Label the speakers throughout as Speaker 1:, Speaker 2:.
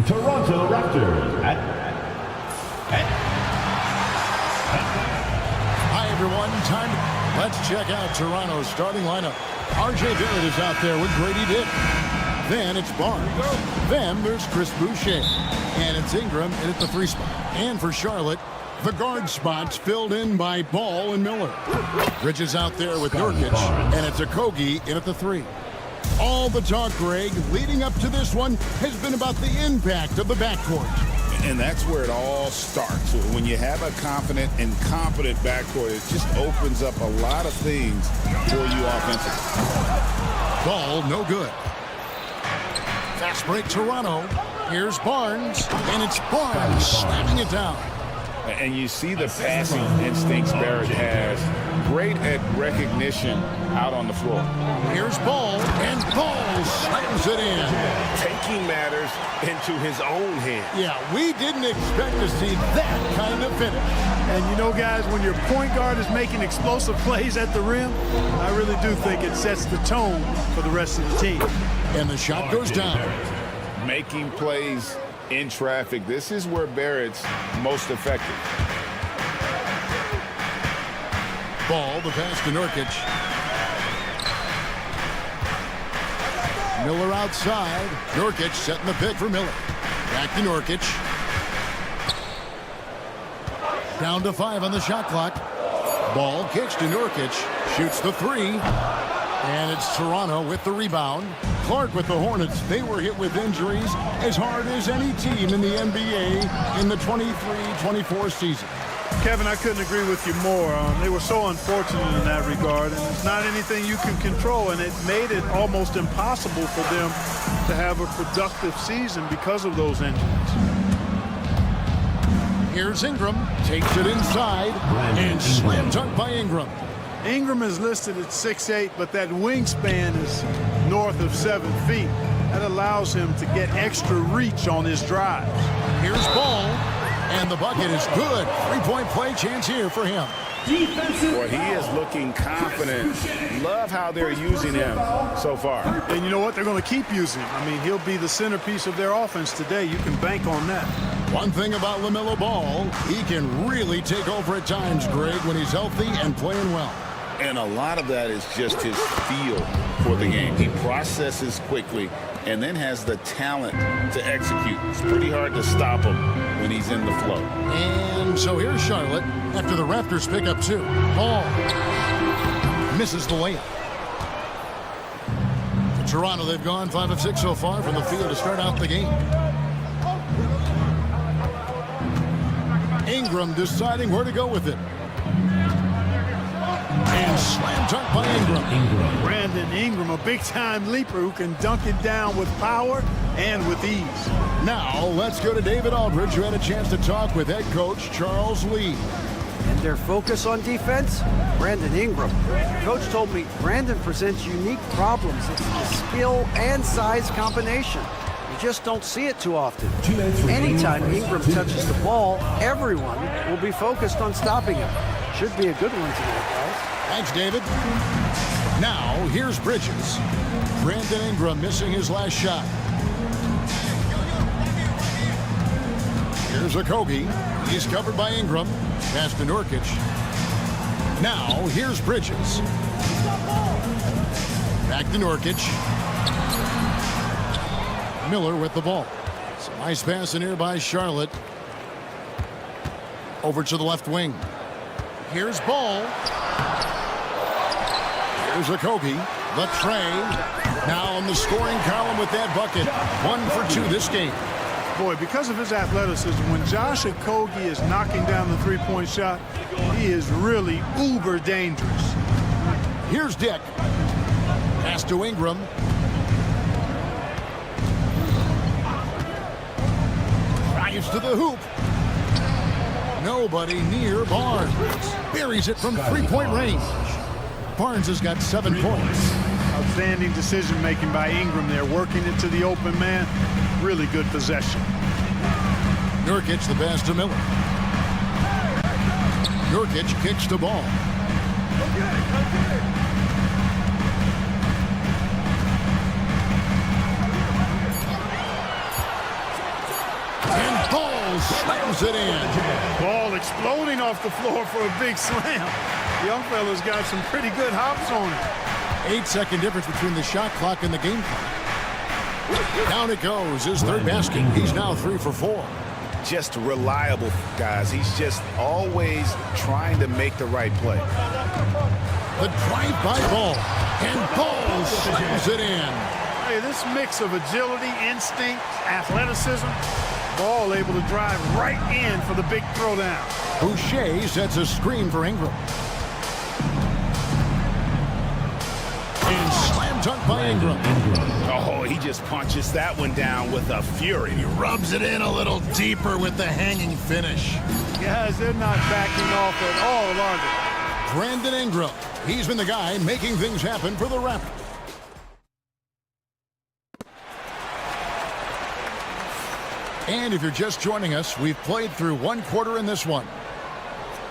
Speaker 1: Toronto Raptors
Speaker 2: Hi, everyone. Let's check out Toronto's starting lineup. R.J. Barrett is out there with Grady Dick. Then it's Barnes. Then there's Chris Boucher. And it's Ingram in at the 3 spot. And for Charlotte, the guard spots filled in by Ball and Miller. Bridges out there with Nurkic. And it's Okogie in at the 3. All the talk, Greg, leading up to this one has been about the impact of the backcourt.
Speaker 3: And that's where it all starts. When you have a confident and competent backcourt, it just opens up a lot of things for you offensively.
Speaker 2: Ball, no good. Fast break, Toronto. Here's Barnes, and it's Barnes slamming it down.
Speaker 3: And you see the passing instincts Barrett has. Great at recognition out on the floor.
Speaker 2: Here's Ball, and Ball slams it in.
Speaker 4: Taking matters into his own hands.
Speaker 2: Yeah, we didn't expect to see that kind of finish.
Speaker 5: And you know, guys, when your point guard is making explosive plays at the rim, I really do think it sets the tone for the rest of the team.
Speaker 2: And the shot goes down.
Speaker 3: Making plays in traffic. This is where Barrett's most effective.
Speaker 2: Ball, the pass to Nurkic. Miller outside. Nurkic setting the pick for Miller. Back to Nurkic. Down to 5 on the shot clock. Ball kicks to Nurkic. Shoots the 3. And it's Toronto with the rebound. Clark with the Hornets. They were hit with injuries as hard as any team in the NBA in the 23-24 season.
Speaker 5: Kevin, I couldn't agree with you more. They were so unfortunate in that regard, and it's not anything you can control, and it made it almost impossible for them to have a productive season because of those injuries.
Speaker 2: Here's Ingram. Takes it inside and slam dunk by Ingram.
Speaker 5: Ingram is listed at 6'8", but that wingspan is north of 7 feet. That allows him to get extra reach on his drives.
Speaker 2: Here's Ball, and the bucket is good. 3-point play chance here for him.
Speaker 3: Boy, he is looking confident. Love how they're using him so far.
Speaker 5: And you know what? They're going to keep using him. I mean, he'll be the centerpiece of their offense today. You can bank on that.
Speaker 2: One thing about LaMelo Ball, he can really take over at times, Greg, when he's healthy and playing well.
Speaker 3: And a lot of that is just his feel for the game. He processes quickly and then has the talent to execute. It's pretty hard to stop him when he's in the flow.
Speaker 2: And so here's Charlotte after the Raptors pick up 2. Ball misses the layup. For Toronto, they've gone 5 of 6 so far from the field to start out the game. Ingram deciding where to go with it. And slam dunk by Ingram.
Speaker 5: Brandon Ingram, a big-time leaper who can dunk it down with power and with ease.
Speaker 2: Now, let's go to David Aldridge, who had a chance to talk with head coach Charles Lee.
Speaker 6: And their focus on defense, Brandon Ingram. Coach told me Brandon presents unique problems. It's the skill and size combination. You just don't see it too often. Anytime Ingram touches the ball, everyone will be focused on stopping him. Should be a good one tonight, guys.
Speaker 2: Thanks, David. Now, here's Bridges. Brandon Ingram missing his last shot. Here's Okogie. He's covered by Ingram. Pass to Nurkic. Now, here's Bridges. Back to Nurkic. Miller with the ball. Some nice pass in here by Charlotte. Over to the left wing. Here's Ball. Here's Okogie. The tray. Now in the scoring column with that bucket. 1 for 2 this game.
Speaker 5: Boy, because of his athleticism, when Josh Okogie is knocking down the three-point shot, he is really uber dangerous.
Speaker 2: Here's Dick. Pass to Ingram. Drives to the hoop. Nobody near Barnes. Buries it from three-point range. Barnes has got 7 points.
Speaker 5: Outstanding decision-making by Ingram there, working it to the open man. Really good possession.
Speaker 2: Nurkic the pass to Miller. Nurkic kicks the ball. And Ball slams it in.
Speaker 5: Ball exploding off the floor for a big slam. Young fella's got some pretty good hops on it.
Speaker 2: 8-second difference between the shot clock and the game clock. Down it goes, his third basket. He's now 3 for 4.
Speaker 3: Just reliable, guys. He's just always trying to make the right play.
Speaker 2: The drive-by Ball, and Ball slams it in.
Speaker 5: Hey, this mix of agility, instinct, athleticism, Ball able to drive right in for the big throwdown.
Speaker 2: Boucher sets a screen for Ingram. And slam dunk by Ingram.
Speaker 3: Oh, he just punches that one down with a fury.
Speaker 2: He rubs it in a little deeper with the hanging finish.
Speaker 5: Guys, they're not backing off at all, are they?
Speaker 2: Brandon Ingram. He's been the guy making things happen for the Raptors. And if you're just joining us, we've played through 1 quarter in this one.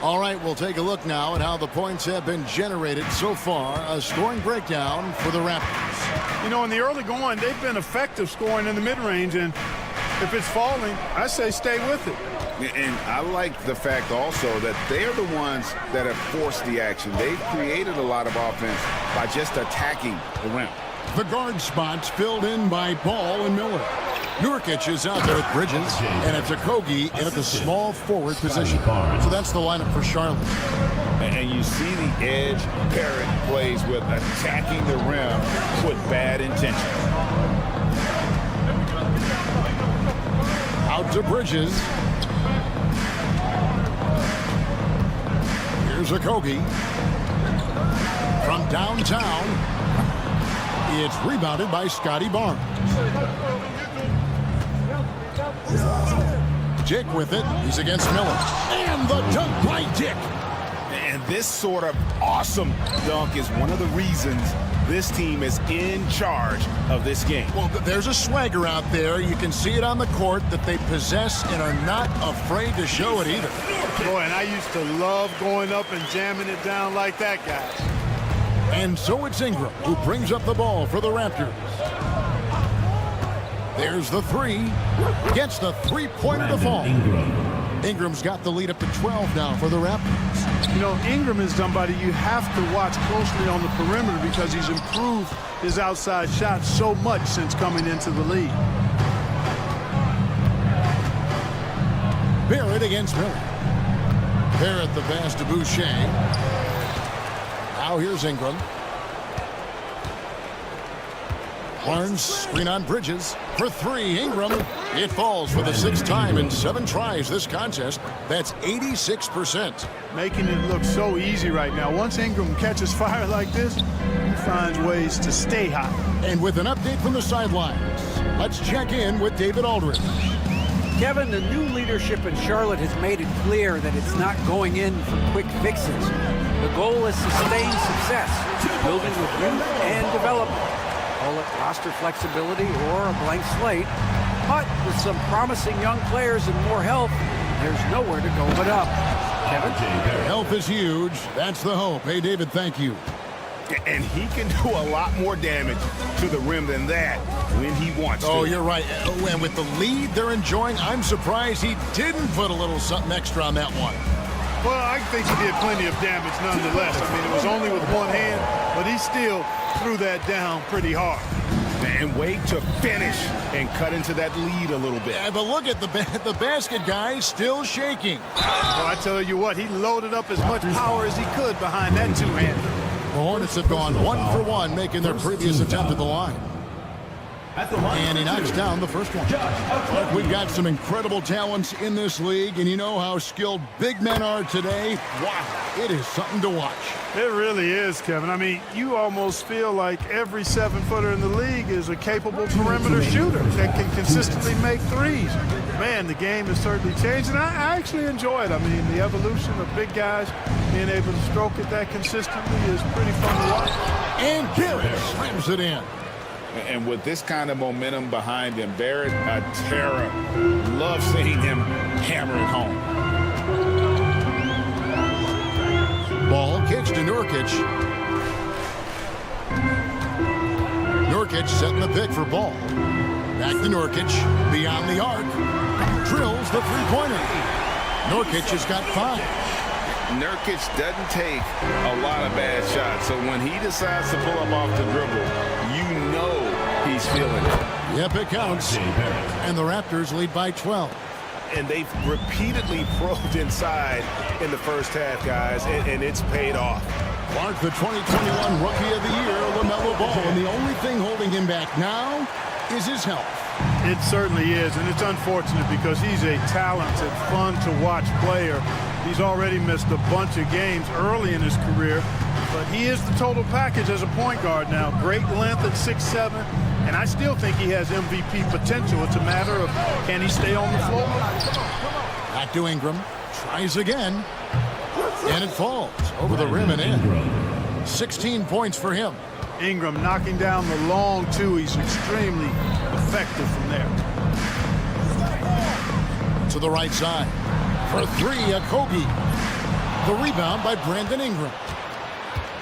Speaker 2: All right, we'll take a look now at how the points have been generated so far. A scoring breakdown for the Raptors.
Speaker 5: You know, in the early going, they've been effective scoring in the mid-range, and if it's falling, I say stay with it.
Speaker 3: And I like the fact also that they're the ones that have forced the action. They've created a lot of offense by just attacking the rim.
Speaker 2: The guard spots filled in by Ball and Miller. Nurkic is out there with Bridges, and it's Okogie in at the small forward position. So that's the lineup for Charlotte.
Speaker 3: And you see the edge Barrett plays with attacking the rim with bad intention.
Speaker 2: Out to Bridges. Here's Okogie. From downtown, it's rebounded by Scotty Barnes. Dick with it. He's against Miller. And the dunk by Dick.
Speaker 3: And this sort of awesome dunk is one of the reasons this team is in charge of this game.
Speaker 2: Well, there's a swagger out there. You can see it on the court that they possess and are not afraid to show it either.
Speaker 5: Boy, and I used to love going up and jamming it down like that, guys.
Speaker 2: And so it's Ingram who brings up the ball for the Raptors. There's the three. Gets the three-pointer to fall. Ingram's got the lead up to 12 now for the Raptors.
Speaker 5: You know, Ingram is somebody you have to watch closely on the perimeter because he's improved his outside shot so much since coming into the league.
Speaker 2: Barrett against Miller. Barrett the pass to Boucher. Now here's Ingram. Barnes screen on Bridges for three. Ingram. It falls for the sixth time in 7 tries this contest. That's 86%.
Speaker 5: Making it look so easy right now. Once Ingram catches fire like this, he finds ways to stay hot.
Speaker 2: And with an update from the sidelines, let's check in with David Aldridge.
Speaker 6: Kevin, the new leadership in Charlotte has made it clear that it's not going in for quick fixes. The goal is sustained success, building with youth and development. Call it roster flexibility or a blank slate. But with some promising young players and more health, there's nowhere to go but up. Kevin?
Speaker 2: Health is huge. That's the hope. Hey, David, thank you.
Speaker 3: And he can do a lot more damage to the rim than that when he wants to.
Speaker 2: Oh, you're right. And with the lead they're enjoying, I'm surprised he didn't put a little something extra on that one.
Speaker 5: Well, I think he did plenty of damage nonetheless. I mean, it was only with one hand, but he still threw that down pretty hard.
Speaker 3: And wait to finish and cut into that lead a little bit.
Speaker 2: Yeah, but look at the basket guy still shaking.
Speaker 5: Well, I tell you what, he loaded up as much power as he could behind that two-hander.
Speaker 2: The Hornets have gone 1 for 1, making their previous attempt at the line. And he knocks down the first one. But we've got some incredible talents in this league, and you know how skilled big men are today. Wow, it is something to watch.
Speaker 5: It really is, Kevin. I mean, you almost feel like every 7-footer in the league is a capable perimeter shooter that can consistently make threes. Man, the game has certainly changed, and I actually enjoy it. I mean, the evolution of big guys being able to stroke it that consistently is pretty fun to watch.
Speaker 2: And Garrett slams it in.
Speaker 3: And with this kind of momentum behind him, Barrett, a terror. Love seeing him hammer it home.
Speaker 2: Ball kicks to Nurkic. Nurkic setting the pick for Ball. Back to Nurkic, beyond the arc. Drills the three-pointer. Nurkic has got 5.
Speaker 3: Nurkic doesn't take a lot of bad shots, so when he decides to pull up off the dribble, you know he's feeling it.
Speaker 2: Yep, it counts. And the Raptors lead by 12.
Speaker 4: And they've repeatedly probed inside in the first half, guys, and it's paid off.
Speaker 2: Clark, the 2021 Rookie of the Year, LaMelo Ball, and the only thing holding him back now is his health.
Speaker 5: It certainly is, and it's unfortunate because he's a talented, fun-to-watch player. He's already missed a bunch of games early in his career, but he is the total package as a point guard now. Great length at 6'7", and I still think he has MVP potential. It's a matter of, can he stay on the floor?
Speaker 2: Back to Ingram. Tries again. And it falls over the rim and in. 16 points for him.
Speaker 5: Ingram knocking down the long two. He's extremely effective from there.
Speaker 2: To the right side. For 3, Kobe. The rebound by Brandon Ingram.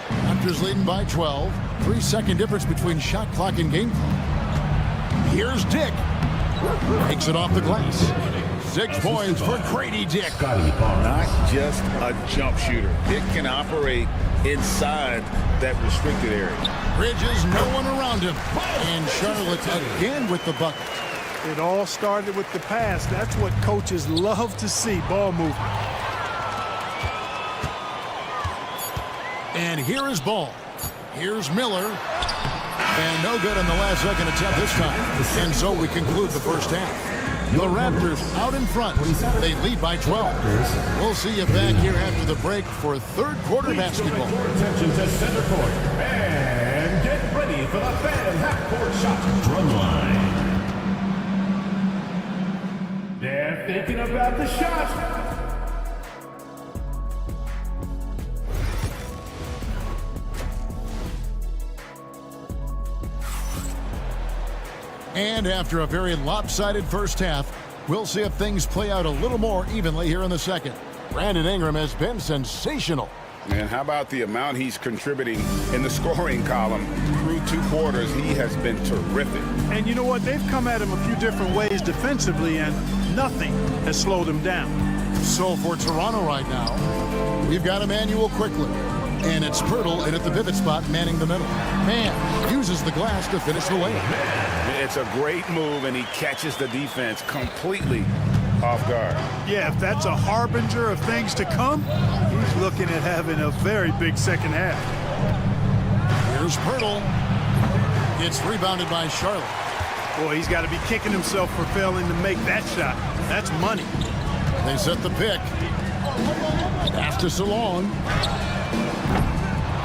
Speaker 2: Raptors leading by 12. 3-second difference between shot clock and game clock. Here's Dick. Takes it off the glass. 6 points for Grady Dick.
Speaker 3: Not just a jump shooter. Dick can operate inside that restricted area.
Speaker 2: Bridges, no one around him. And Charlotte again with the bucket.
Speaker 5: It all started with the pass. That's what coaches love to see, ball movement.
Speaker 2: And here is Ball. Here's Miller. And no good on the last second attempt this time. And so we conclude the first half. The Raptors out in front. They lead by 12. We'll see you back here after the break for third quarter basketball.
Speaker 1: Attention to center court. And get ready for the fan half-court shot drum line. They're thinking about the shot.
Speaker 2: And after a very lopsided first half, we'll see if things play out a little more evenly here in the second. Brandon Ingram has been sensational.
Speaker 3: And how about the amount he's contributing in the scoring column? Through 2 quarters, he has been terrific.
Speaker 5: And you know what? They've come at him a few different ways defensively, and nothing has slowed him down.
Speaker 2: So for Toronto right now, we've got Emmanuel quickly. And it's Pirtle in at the pivot spot, manning the middle. Man uses the glass to finish the layup.
Speaker 3: It's a great move, and he catches the defense completely off guard.
Speaker 5: Yeah, if that's a harbinger of things to come, he's looking at having a very big second half.
Speaker 2: Here's Pirtle. It's rebounded by Charlotte.
Speaker 5: Boy, he's got to be kicking himself for failing to make that shot. That's money.
Speaker 2: They set the pick. Pass to Salon.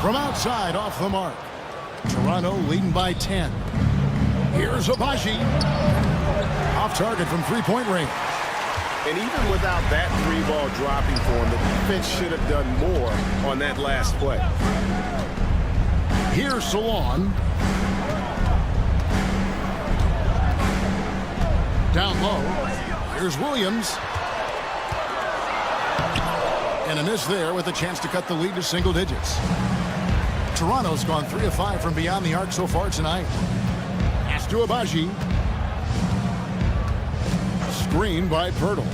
Speaker 2: From outside, off the mark. Toronto leading by 10. Here's Abaji. Off target from three-point range.
Speaker 4: And even without that 3-ball dropping for him, the defense should have done more on that last play.
Speaker 2: Here's Salon. Down low. Here's Williams. And a miss there with a chance to cut the lead to single digits. Toronto's gone 3 of 5 from beyond the arc so far tonight. Pass to Abaji. Screen by Pirtle.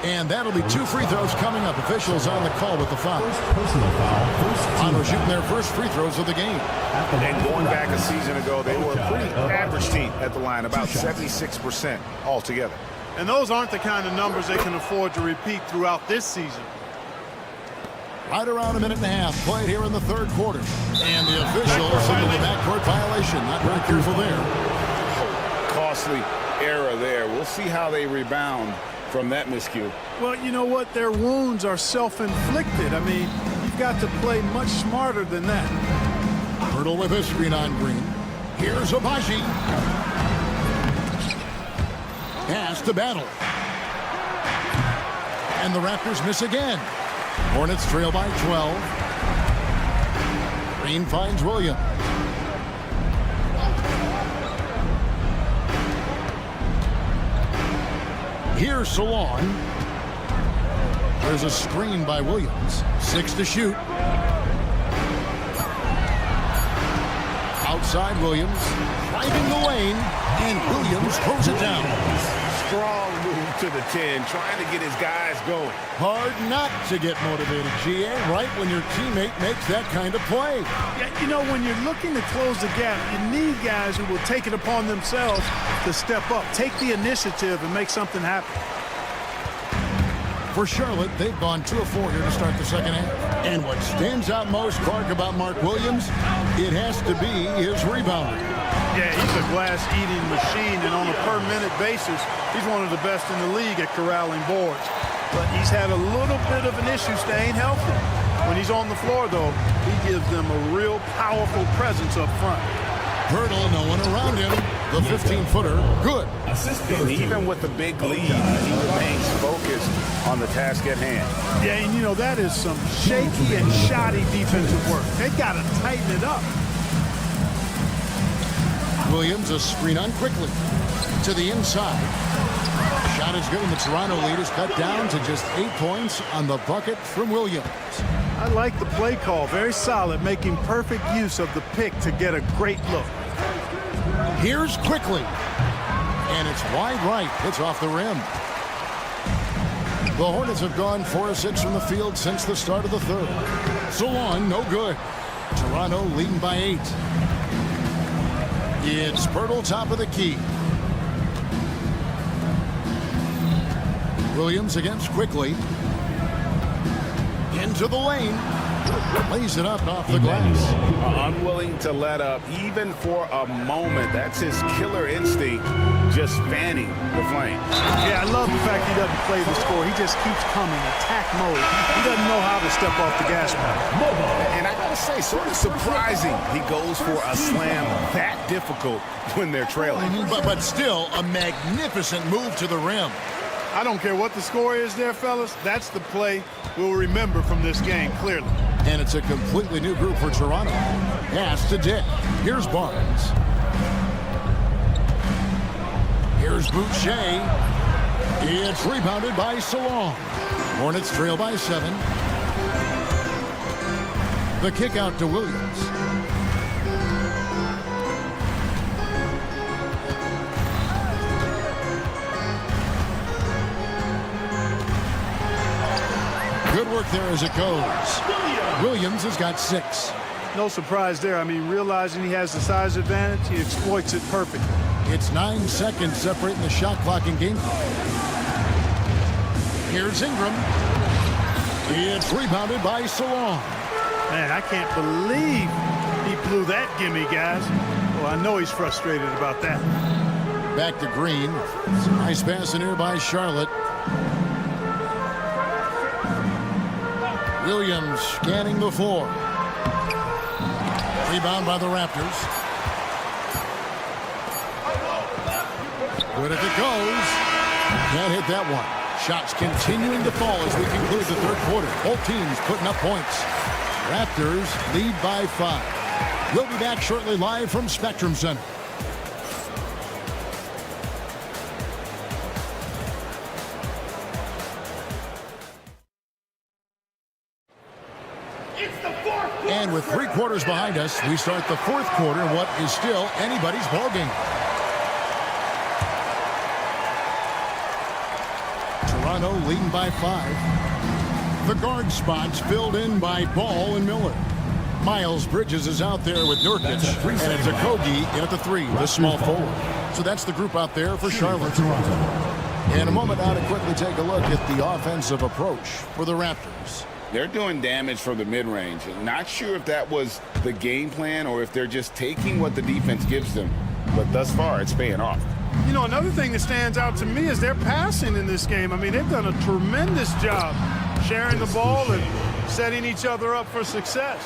Speaker 2: And that'll be 2 free throws coming up. Officials on the call with the foul.
Speaker 1: Personal foul.
Speaker 2: Toronto shooting their first free throws of the game.
Speaker 4: And going back a season ago, they were a pretty average team at the line, about 76% altogether.
Speaker 5: And those aren't the kind of numbers they can afford to repeat throughout this season.
Speaker 2: Right around a minute and a half played here in the third quarter. And the official signaled a backcourt violation. Not very careful there.
Speaker 3: Costly error there. We'll see how they rebound from that miscue.
Speaker 5: Well, you know what? Their wounds are self-inflicted. I mean, you've got to play much smarter than that.
Speaker 2: Hurdle with a screen on Green. Here's Abaji. Pass to Battle. And the Raptors miss again. Hornets trail by 12. Green finds Williams. Here's Salon. There's a screen by Williams. 6 to shoot. Outside Williams. Driving the lane. And Williams throws it down.
Speaker 4: Strong move to the 10, trying to get his guys going.
Speaker 2: Hard not to get motivated, GA, right when your teammate makes that kind of play.
Speaker 5: Yeah, you know, when you're looking to close the gap, you need guys who will take it upon themselves to step up, take the initiative, and make something happen.
Speaker 2: For Charlotte, they've gone 2 of 4 here to start the second half. And what stands out most, Clark, about Mark Williams, it has to be his rebounding.
Speaker 5: Yeah, he's a glass-eating machine, and on a per-minute basis, he's one of the best in the league at corralling boards. But he's had a little bit of an issue staying healthy. When he's on the floor, though, he gives them a real powerful presence up front.
Speaker 2: Hurdle, no one around him. The 15-footer, good.
Speaker 3: And even with the big lead, he remains focused on the task at hand.
Speaker 5: Yeah, and you know, that is some shaky and shoddy defensive work. They've got to tighten it up.
Speaker 2: Williams, a screen on quickly. To the inside. Shot is good, and the Toronto lead is cut down to just 8 points on the bucket from Williams.
Speaker 5: I like the play call. Very solid, making perfect use of the pick to get a great look.
Speaker 2: Here's quickly. And it's wide right. It's off the rim. The Hornets have gone 4 of 6 from the field since the start of the third. Salon, no good. Toronto leading by 8. It's Pirtle, top of the key. Williams against quickly. Into the lane. Lays it up and off the glass.
Speaker 3: Unwilling to let up, even for a moment. That's his killer instinct, just fanning the flame.
Speaker 5: Yeah, I love the fact he doesn't play the score. He just keeps coming, attack mode. He doesn't know how to step off the gas pedal.
Speaker 3: And I gotta say, sort of surprising he goes for a slam that difficult when they're trailing.
Speaker 2: But still, a magnificent move to the rim.
Speaker 5: I don't care what the score is there, fellas. That's the play we'll remember from this game, clearly.
Speaker 2: And it's a completely new group for Toronto. Pass to Dick. Here's Barnes. Here's Boucher. It's rebounded by Salon. Hornets trail by 7. The kick out to Williams. Good work there as it goes. Williams has got 6.
Speaker 5: No surprise there. I mean, realizing he has the size advantage, he exploits it perfectly.
Speaker 2: It's 9 seconds separating the shot clock and game clock. Here's Ingram. It's rebounded by Salon.
Speaker 5: Man, I can't believe he blew that gimme, guys. Well, I know he's frustrated about that.
Speaker 2: Back to Green. Nice pass in here by Charlotte. Williams scanning the floor. Rebound by the Raptors. Good if it goes. Can't hit that one. Shots continuing to fall as we conclude the third quarter. Both teams putting up points. Raptors lead by 5. We'll be back shortly live from Spectrum Center. And with 3 quarters behind us, we start the fourth quarter in what is still anybody's ballgame. Toronto leading by 5. The guard spots filled in by Ball and Miller. Miles Bridges is out there with Nurkic, and it's Okogie at the 3, the small forward. So that's the group out there for Charlotte. In a moment now to quickly take a look at the offensive approach for the Raptors.
Speaker 3: They're doing damage from the mid-range. Not sure if that was the game plan or if they're just taking what the defense gives them. But thus far, it's paying off.
Speaker 5: You know, another thing that stands out to me is their passing in this game. I mean, they've done a tremendous job sharing the ball and setting each other up for success.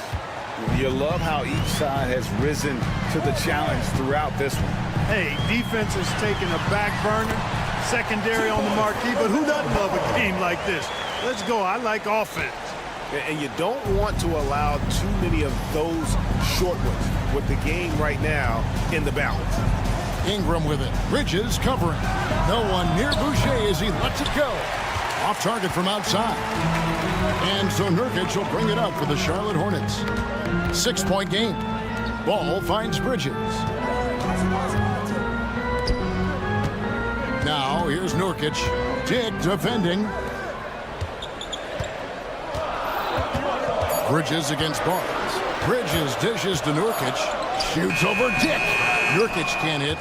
Speaker 3: You love how each side has risen to the challenge throughout this one.
Speaker 5: Hey, defense has taken a back burner, secondary on the marquee, but who doesn't love a game like this? Let's go. I like offense.
Speaker 4: And you don't want to allow too many of those short ones with the game right now in the balance.
Speaker 2: Ingram with it. Bridges covering. No one near Boucher as he lets it go. Off target from outside. And so Nurkic will bring it up for the Charlotte Hornets. 6-point game. Ball finds Bridges. Now here's Nurkic. Dick defending. Bridges against Barnes. Bridges dishes to Nurkic. Shoots over Dick. Nurkic can't hit.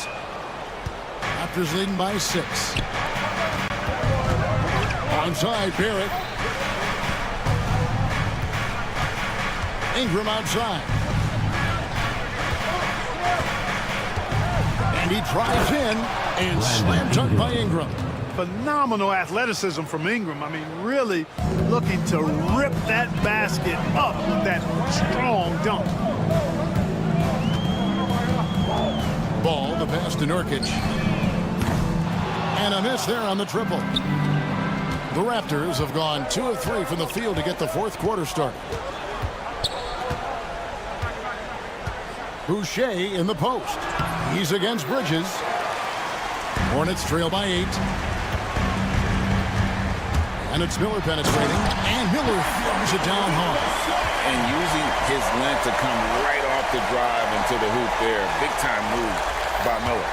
Speaker 2: Raptors leading by 6. Onside, Barrett. Ingram outside. And he drives in and slam dunk by Ingram.
Speaker 5: Phenomenal athleticism from Ingram. I mean, really looking to rip that basket up with that strong dunk.
Speaker 2: Ball, the pass to Nurkic. And a miss there on the triple. The Raptors have gone 2 of 3 from the field to get the fourth quarter started. Boucher in the post. He's against Bridges. Hornets trail by 8. And it's Miller penetrating. And Miller throws it down hard.
Speaker 3: And using his length to come right off the drive into the hoop there. Big time move by Miller.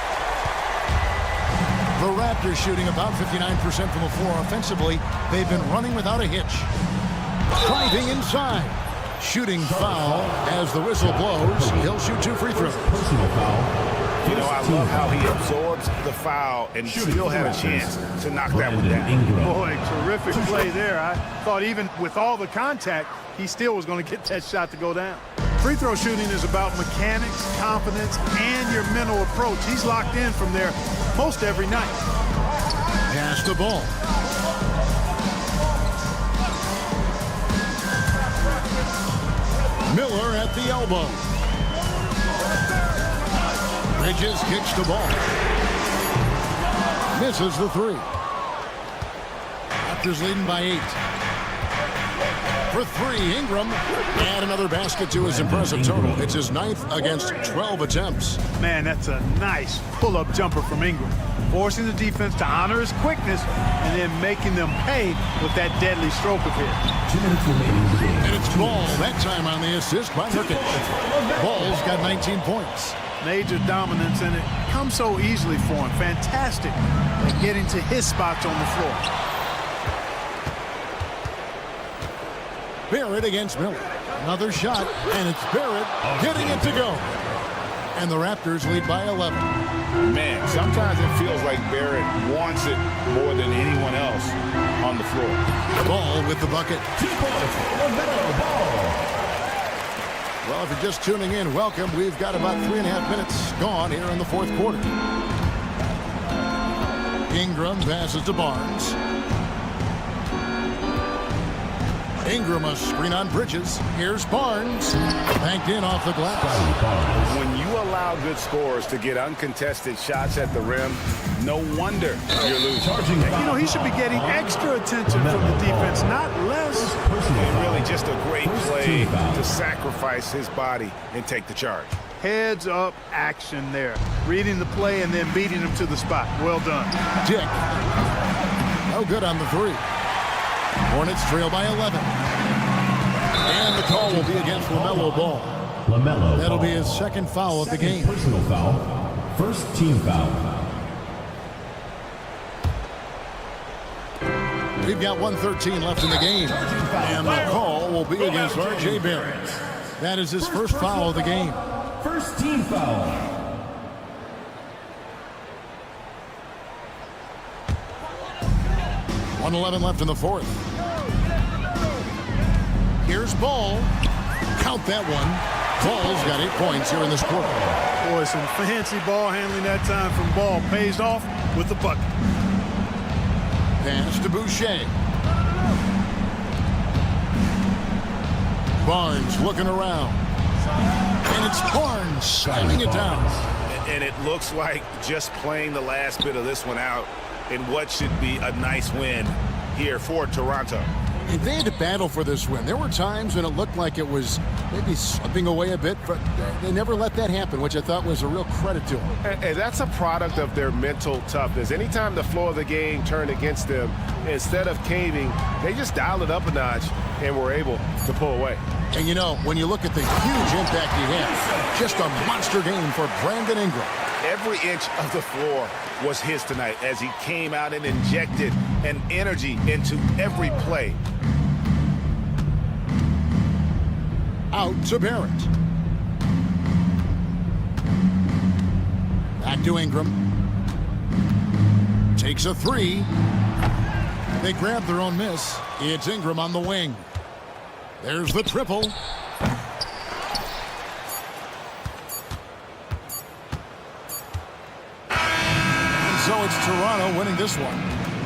Speaker 2: The Raptors shooting about 59% from the floor offensively. They've been running without a hitch. Driving inside. Shooting foul as the whistle blows. He'll shoot 2 free throws.
Speaker 1: Personal foul.
Speaker 4: You know, I love how he absorbs the foul and still had a chance to knock that one down.
Speaker 5: Boy, terrific play there. I thought even with all the contact, he still was going to get that shot to go down. Free throw shooting is about mechanics, confidence, and your mental approach. He's locked in from there most every night.
Speaker 2: Pass the ball. Miller at the elbow. Bridges kicks the ball. Misses the 3. Raptors leading by 8. For 3, Ingram. And another basket to his impressive total. It's his 9th against 12 attempts.
Speaker 5: Man, that's a nice pull-up jumper from Ingram. Forcing the defense to honor his quickness and then making them pay with that deadly stroke of his.
Speaker 1: 2 minutes remaining in the game.
Speaker 2: And it's Ball, that time on the assist by Nurkic. Ball's got 19 points.
Speaker 5: Major dominance, and it comes so easily for him. Fantastic at getting to his spots on the floor.
Speaker 2: Barrett against Miller. Another shot, and it's Barrett getting it to go. And the Raptors lead by 11.
Speaker 3: Man, sometimes it feels like Barrett wants it more than anyone else on the floor.
Speaker 2: Ball with the bucket.
Speaker 1: 2 points. LaMelo Ball.
Speaker 2: Well, if you're just tuning in, welcome. We've got about 3.5 minutes gone here in the fourth quarter. Ingram passes to Barnes. Ingram a screen on Bridges. Here's Barnes. Banked in off the glass.
Speaker 3: When you allow good scorers to get uncontested shots at the rim, no wonder you're losing.
Speaker 5: You know, he should be getting extra attention from the defense, not less.
Speaker 3: And really just a great play to sacrifice his body and take the charge.
Speaker 5: Heads up action there. Reading the play and then beating him to the spot. Well done.
Speaker 2: Dick. No good on the 3. Hornets trail by 11. And the call will be against LaMelo Ball.
Speaker 1: LaMelo
Speaker 2: That'll
Speaker 1: Ball.
Speaker 2: be his second foul of the game.
Speaker 1: Personal foul. First team foul.
Speaker 2: We've got 1:13 left in the game. And the call will be against R.J. Barrett. That is his first foul of the game.
Speaker 1: First team foul.
Speaker 2: .111 left in the fourth. Here's Ball. Count that one. Ball's got 8 points here in this quarter.
Speaker 5: Boy, some fancy ball handling that time from Ball. Pays off with the bucket.
Speaker 2: Pass to Boucher. Barnes looking around. And it's Barnes slamming it down.
Speaker 4: And it looks like just playing the last bit of this one out in what should be a nice win here for Toronto.
Speaker 2: And they had to battle for this win. There were times when it looked like it was maybe slipping away a bit, but they never let that happen, which I thought was a real credit to them.
Speaker 4: And that's a product of their mental toughness. Anytime the flow of the game turned against them, instead of caving, they just dialed it up a notch and were able to pull away.
Speaker 2: And you know, when you look at the huge impact he had, just a monster game for Brandon Ingram.
Speaker 4: Every inch of the floor was his tonight as he came out and injected an energy into every play.
Speaker 2: Out to Barrett. Back to Ingram. Takes a three. They grab their own miss. It's Ingram on the wing. There's the triple. And so it's Toronto winning this one.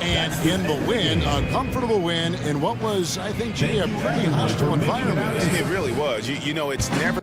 Speaker 2: And in the win, a comfortable win in what was, I think, Jay, a pretty hostile environment.
Speaker 4: It really was. You know, it's never...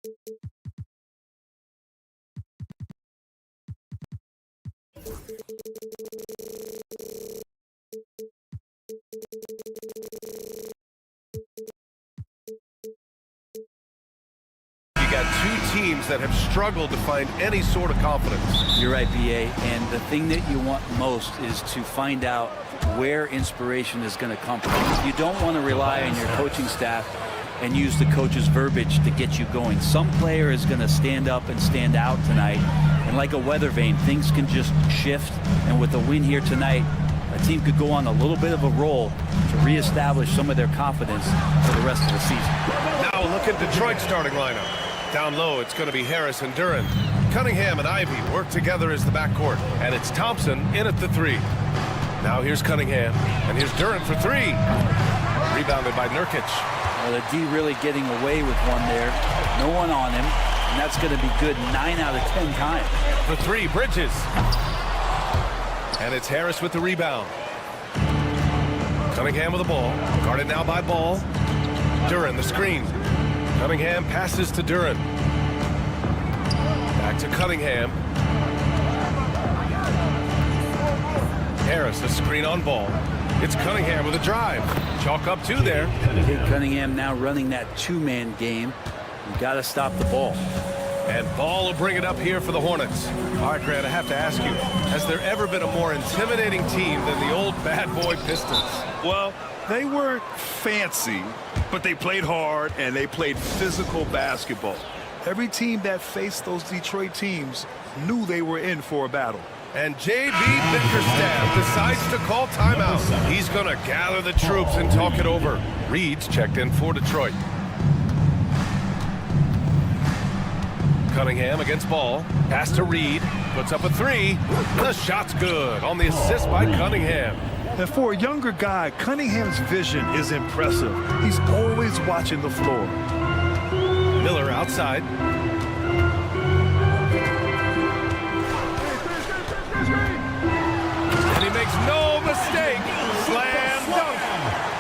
Speaker 4: You got two teams that have struggled to find any sort of confidence.
Speaker 7: You're right, BA, and the thing that you want most is to find out where inspiration is going to come from. You don't want to rely on your coaching staff and use the coach's verbiage to get you going. Some player is going to stand up and stand out tonight, and like a weather vane, things can just shift, and with the win here tonight, a team could go on a little bit of a roll to reestablish some of their confidence for the rest of the season.
Speaker 4: Now look at Detroit's starting lineup. Down low, it's going to be Harris and Duren. Cunningham and Ivy work together as the backcourt, and it's Thompson in at the 3. Now here's Cunningham, and here's Duren for 3. Rebounded by Nurkic.
Speaker 7: Well, the D really getting away with one there. No one on him, and that's going to be good 9 out of 10 times.
Speaker 4: For 3, Bridges. And it's Harris with the rebound. Cunningham with the ball. Guarded now by Ball. Duren, the screen. Cunningham passes to Duren. Back to Cunningham. Harris, the screen on Ball. It's Cunningham with a drive. Chalk up 2 there.
Speaker 7: Kate Cunningham now running that 2-man game. You got to stop the ball.
Speaker 4: And Ball will bring it up here for the Hornets. All right, Grant, I have to ask you, has there ever been a more intimidating team than the old bad boy Pistons?
Speaker 8: Well, they weren't fancy, but they played hard and they played physical basketball. Every team that faced those Detroit teams knew they were in for a battle.
Speaker 4: And J.B. Bickerstaff decides to call timeout. He's going to gather the troops and talk it over. Reed's checked in for Detroit. Cunningham against Ball. Pass to Reed. Puts up a 3. The shot's good on the assist by Cunningham.
Speaker 8: And for a younger guy, Cunningham's vision is impressive. He's always watching the floor.
Speaker 4: Miller outside. And he makes no mistake. Slam dunk.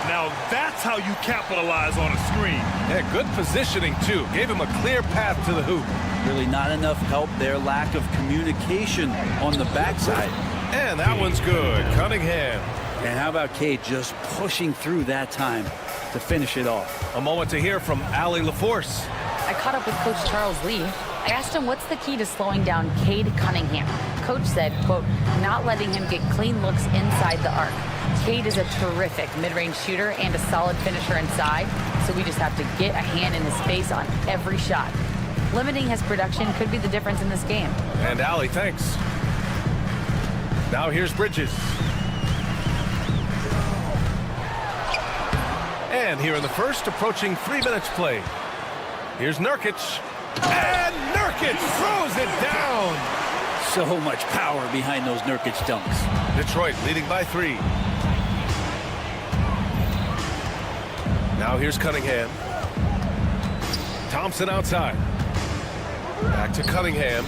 Speaker 8: Now that's how you capitalize on a screen.
Speaker 4: Yeah, good positioning, too. Gave him a clear path to the hoop.
Speaker 7: Really not enough help there. Lack of communication on the backside.
Speaker 4: And that one's good. Cunningham.
Speaker 7: And how about Cade just pushing through that time to finish it off?
Speaker 4: A moment to hear from Allie LaForce.
Speaker 9: I caught up with Coach Charles Lee. I asked him what's the key to slowing down Cade Cunningham. Coach said, quote, not letting him get clean looks inside the arc. Cade is a terrific mid-range shooter and a solid finisher inside, so we just have to get a hand in his face on every shot. Limiting his production could be the difference in this game.
Speaker 4: And Allie, thanks. Now here's Bridges. And here in the first, approaching 3 minutes played. Here's Nurkic. And Nurkic throws it down.
Speaker 7: So much power behind those Nurkic dunks.
Speaker 4: Detroit leading by 3. Now here's Cunningham. Thompson outside. Back to Cunningham.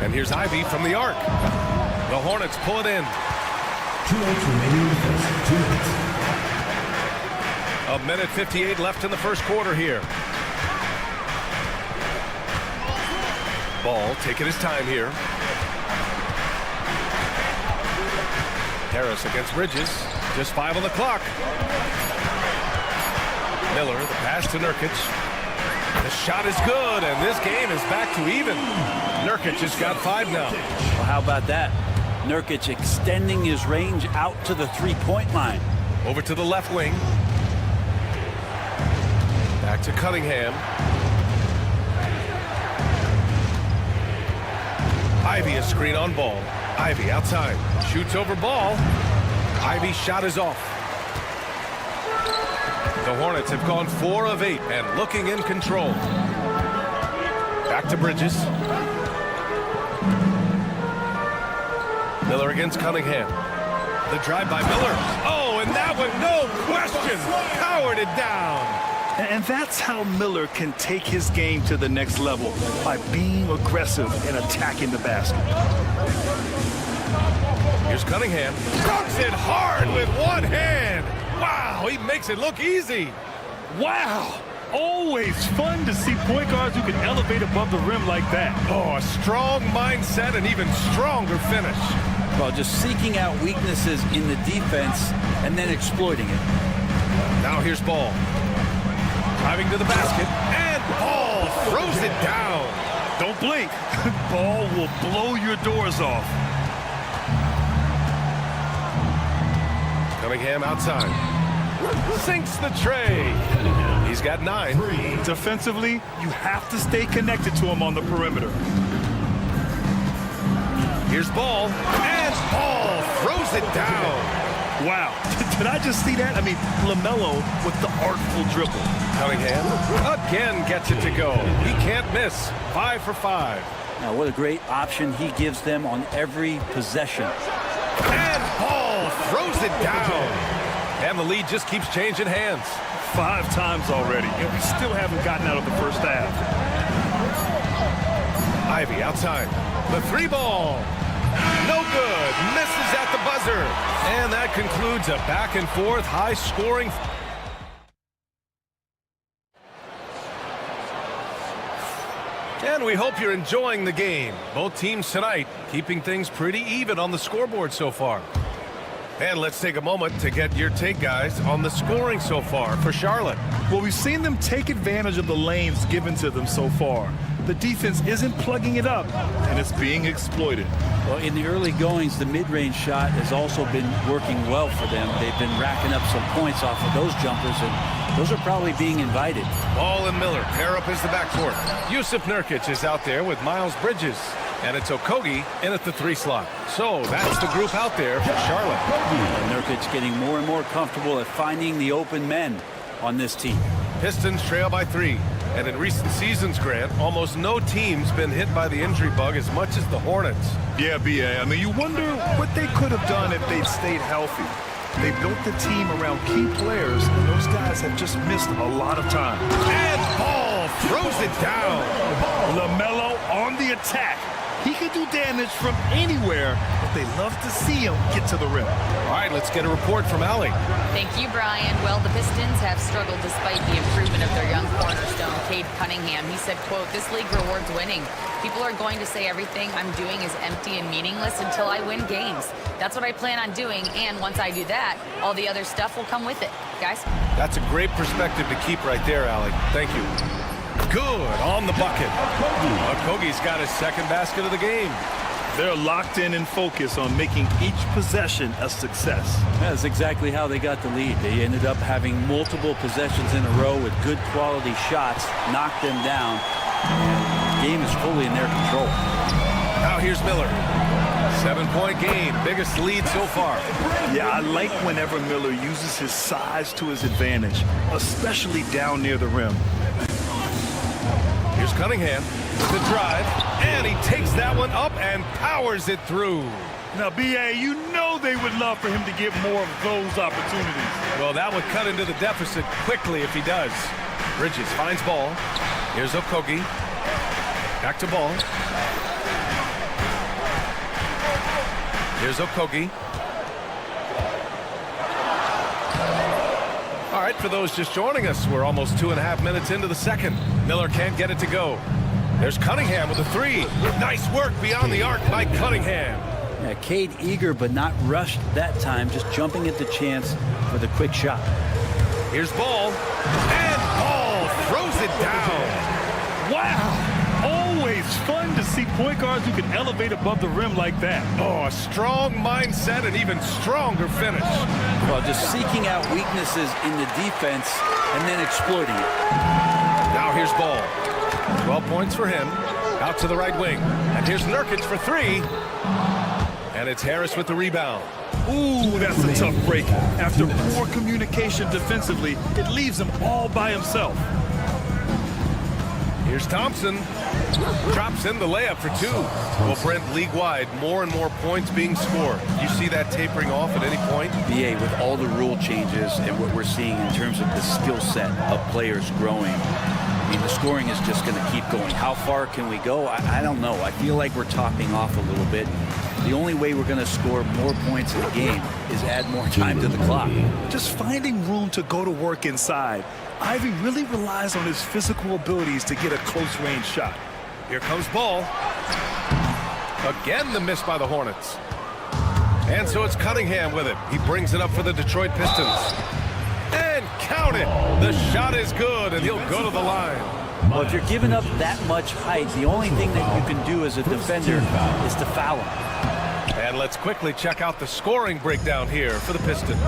Speaker 4: And here's Ivy from the arc. The Hornets pull it in.
Speaker 1: 2 minutes remaining in the first. 2 minutes.
Speaker 4: A minute 58 left in the first quarter here. Ball taking his time here. Harris against Bridges. Just 5 on the clock. Miller, the pass to Nurkic. The shot is good, and this game is back to even. Nurkic has got 5 now.
Speaker 7: Well, how about that? Nurkic extending his range out to the three-point line.
Speaker 4: Over to the left wing. Back to Cunningham. Ivy a screen on Ball. Ivy outside. Shoots over Ball. Ivy's shot is off. The Hornets have gone 4 of 8 and looking in control. Back to Bridges. Miller against Cunningham. The drive by Miller. Oh, and that one, no question, powered it down.
Speaker 8: And that's how Miller can take his game to the next level, by being aggressive and attacking the basket.
Speaker 4: Here's Cunningham. Dunks it hard with one hand. Wow, he makes it look easy.
Speaker 8: Wow! always fun to see point guards who can elevate above the rim like that.
Speaker 4: Oh, a strong mindset and even stronger finish.
Speaker 7: Well, just seeking out weaknesses in the defense and then exploiting it.
Speaker 4: Now here's Ball. Driving to the basket, and Ball throws it down.
Speaker 8: Don't blink. Ball will blow your doors off.
Speaker 4: Cunningham outside. Sinks the tray. He's got 9.
Speaker 8: Defensively, you have to stay connected to him on the perimeter.
Speaker 4: Here's Ball, and Ball throws it down.
Speaker 8: Wow. Did I just see that? I mean, LaMelo with the artful dribble.
Speaker 4: Cunningham again gets it to go. He can't miss. 5 for 5.
Speaker 7: Now, what a great option he gives them on every possession.
Speaker 4: And Ball throws it down. And the lead just keeps changing hands.
Speaker 8: 5 times already, and we still haven't gotten out of the first half.
Speaker 4: Ivy outside. The 3 ball. No good. Misses at the buzzer. And that concludes a back and forth, high scoring. And we hope you're enjoying the game. Both teams tonight keeping things pretty even on the scoreboard so far. And let's take a moment to get your take, guys, on the scoring so far for Charlotte.
Speaker 8: Well, we've seen them take advantage of the lanes given to them so far. The defense isn't plugging it up, and it's being exploited.
Speaker 7: Well, in the early goings, the mid-range shot has also been working well for them. They've been racking up some points off of those jumpers, and those are probably being invited.
Speaker 4: Ball and Miller pair up as the backcourt. Yusuf Nurkic is out there with Miles Bridges. And it's Okogie in at the 3 slot. So that's the group out there for Charlotte.
Speaker 7: Nurkic getting more and more comfortable at finding the open men on this team.
Speaker 4: Pistons trail by 3. And in recent seasons, Grant, almost no team's been hit by the injury bug as much as the Hornets.
Speaker 8: Yeah, B.A. I mean, you wonder what they could have done if they'd stayed healthy. They built the team around key players, and those guys have just missed a lot of time.
Speaker 4: And Ball throws it down.
Speaker 8: LaMelo on the attack. He can do damage from anywhere, but they love to see him get to the rim.
Speaker 4: All right, let's get a report from Allie.
Speaker 9: Thank you, Brian. Well, the Pistons have struggled despite the improvement of their young cornerstone, Cade Cunningham. He said, quote, "This league rewards winning. People are going to say everything I'm doing is empty and meaningless until I win games. That's what I plan on doing, and once I do that, all the other stuff will come with it." Guys?
Speaker 4: That's a great perspective to keep right there, Allie. Thank you. Good on the bucket. Okogie's got his second basket of the game.
Speaker 8: They're locked in and focused on making each possession a success.
Speaker 7: That's exactly how they got the lead. They ended up having multiple possessions in a row with good quality shots, knocked them down, and the game is fully in their control.
Speaker 4: Now here's Miller. 7-point game, biggest lead so far.
Speaker 8: Yeah, I like whenever Miller uses his size to his advantage, especially down near the rim.
Speaker 4: Here's Cunningham with the drive, and he takes that one up and powers it through.
Speaker 8: Now, B.A., you know they would love for him to get more of those opportunities.
Speaker 4: Well, that would cut into the deficit quickly if he does. Bridges finds Ball. Here's Okogie. Back to Ball. Here's Okogie. All right, for those just joining us, we're almost 2.5 minutes into the second. Miller can't get it to go. There's Cunningham with a 3. Nice work beyond the arc by Cunningham.
Speaker 7: Yeah, Cade eager but not rushed that time, just jumping at the chance for the quick shot.
Speaker 4: Here's Ball, and Ball throws it down.
Speaker 8: Wow! Always fun to see point guards who can elevate above the rim like that.
Speaker 4: Oh, a strong mindset and even stronger finish.
Speaker 7: Well, just seeking out weaknesses in the defense and then exploiting it.
Speaker 4: Now here's Ball. 12 points for him. Out to the right wing. And here's Nurkic for 3. And it's Harris with the rebound.
Speaker 8: Ooh, that's a tough break. After poor communication defensively, it leaves him all by himself.
Speaker 4: Here's Thompson. Drops in the layup for 2. Well, Brent, league-wide, more and more points being scored. You see that tapering off at any point?
Speaker 7: BA, with all the rule changes and what we're seeing in terms of the skill set of players growing, I mean, the scoring is just going to keep going. How far can we go? I don't know. I feel like we're topping off a little bit. The only way we're going to score more points in the game is add more time to the clock.
Speaker 8: Just finding room to go to work inside. Ivy really relies on his physical abilities to get a close-range shot.
Speaker 4: Here comes ball. Again, the miss by the Hornets. And so it's Cunningham with it. He brings it up for the Detroit Pistons. And count it. The shot is good, and he'll go to the line.
Speaker 7: Well, if you're giving up that much height, the only thing that you can do as a defender is to foul him.
Speaker 4: And let's quickly check out the scoring breakdown here for the Pistons.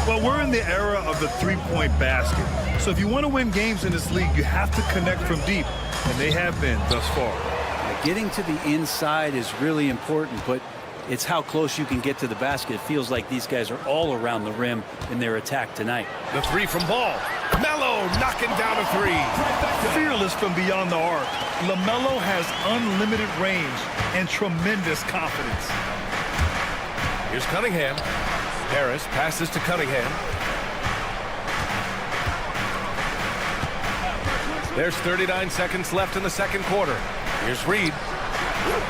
Speaker 8: Well, we're in the era of the three-point basket. So if you want to win games in this league, you have to connect from deep, and they have been thus far.
Speaker 7: Getting to the inside is really important, but it's how close you can get to the basket. It feels like these guys are all around the rim in their attack tonight.
Speaker 4: The three from Ball. Melo knocking down a three.
Speaker 8: Fearless from beyond the arc, LaMelo has unlimited range and tremendous confidence.
Speaker 4: Here's Cunningham. Harris passes to Cunningham. There's 39 seconds left in the second quarter. Here's Reed.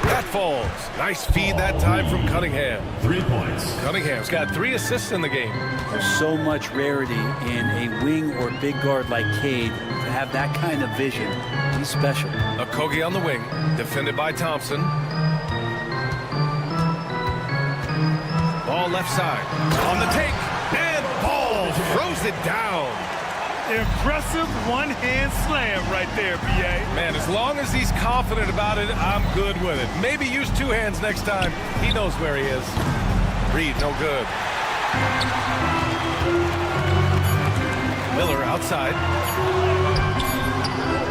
Speaker 4: That falls. Nice feed that time from Cunningham.
Speaker 1: 3 points.
Speaker 4: Cunningham's got 3 assists in the game.
Speaker 7: There's so much rarity in a wing or big guard like Cade to have that kind of vision. He's special.
Speaker 4: Okogie on the wing, defended by Thompson. Ball left side. On the take. And Ball throws it down.
Speaker 8: Impressive one-hand slam right there, B.A.
Speaker 4: Man, as long as he's confident about it, I'm good with it. Maybe use 2 hands next time. He knows where he is. Reed, no good. Miller outside.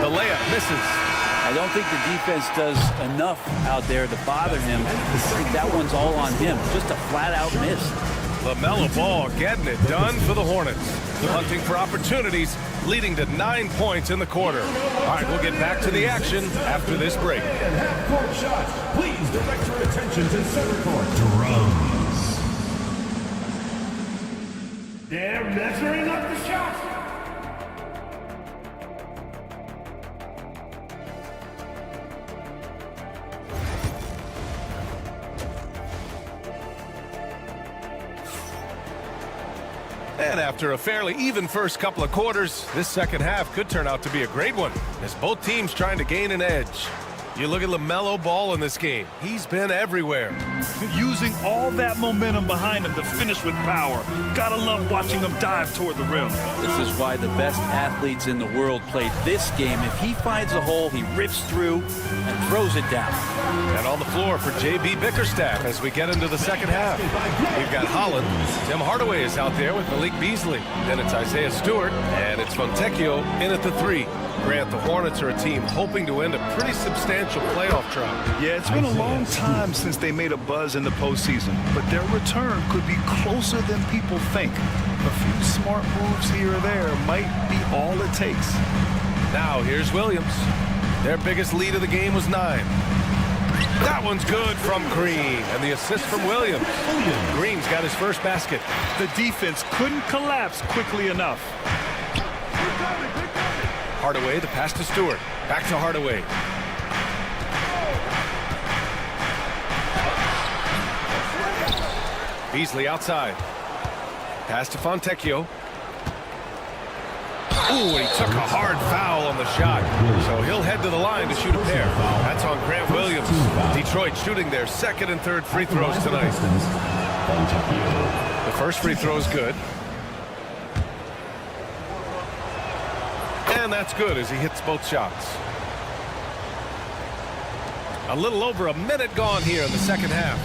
Speaker 4: The layup misses.
Speaker 7: I don't think the defense does enough out there to bother him. I think that one's all on him. Just a flat-out miss.
Speaker 4: LaMelo Ball getting it done for the Hornets. Hunting for opportunities, leading to 9 points in the quarter. All right, we'll get back to the action after this break.
Speaker 1: And half-court shots. Please direct your attention to center court. Drums. They're measuring up the shots.
Speaker 4: And after a fairly even first couple of quarters, this second half could turn out to be a great one, as both teams trying to gain an edge. You look at LaMelo Ball in this game. He's been everywhere.
Speaker 8: Using all that momentum behind him to finish with power. Gotta love watching him dive toward the rim.
Speaker 7: This is why the best athletes in the world play this game. If he finds a hole, he rips through and throws it down.
Speaker 4: And on the floor for J.B. Bickerstaff as we get into the second half. We've got Holland. Tim Hardaway is out there with Malik Beasley. Then it's Isaiah Stewart, and it's Fontecchio in at the 3. Grant, the Hornets are a team hoping to end a pretty substantial playoff drought.
Speaker 8: Yeah, it's been a long time since they made a buzz in the postseason, but their return could be closer than people think. A few smart moves here or there might be all it takes.
Speaker 4: Now here's Williams. Their biggest lead of the game was 9. That one's good from Green, and the assist from Williams. Green's got his first basket.
Speaker 8: The defense couldn't collapse quickly enough.
Speaker 4: Hardaway, the pass to Stewart. Back to Hardaway. Beasley outside. Pass to Fontecchio. Ooh, and he took a hard foul on the shot. So he'll head to the line to shoot a pair. That's on Grant Williams. Detroit shooting their second and third free throws tonight. The first free throw is good. And that's good as he hits both shots. A little over a minute gone here in the second half.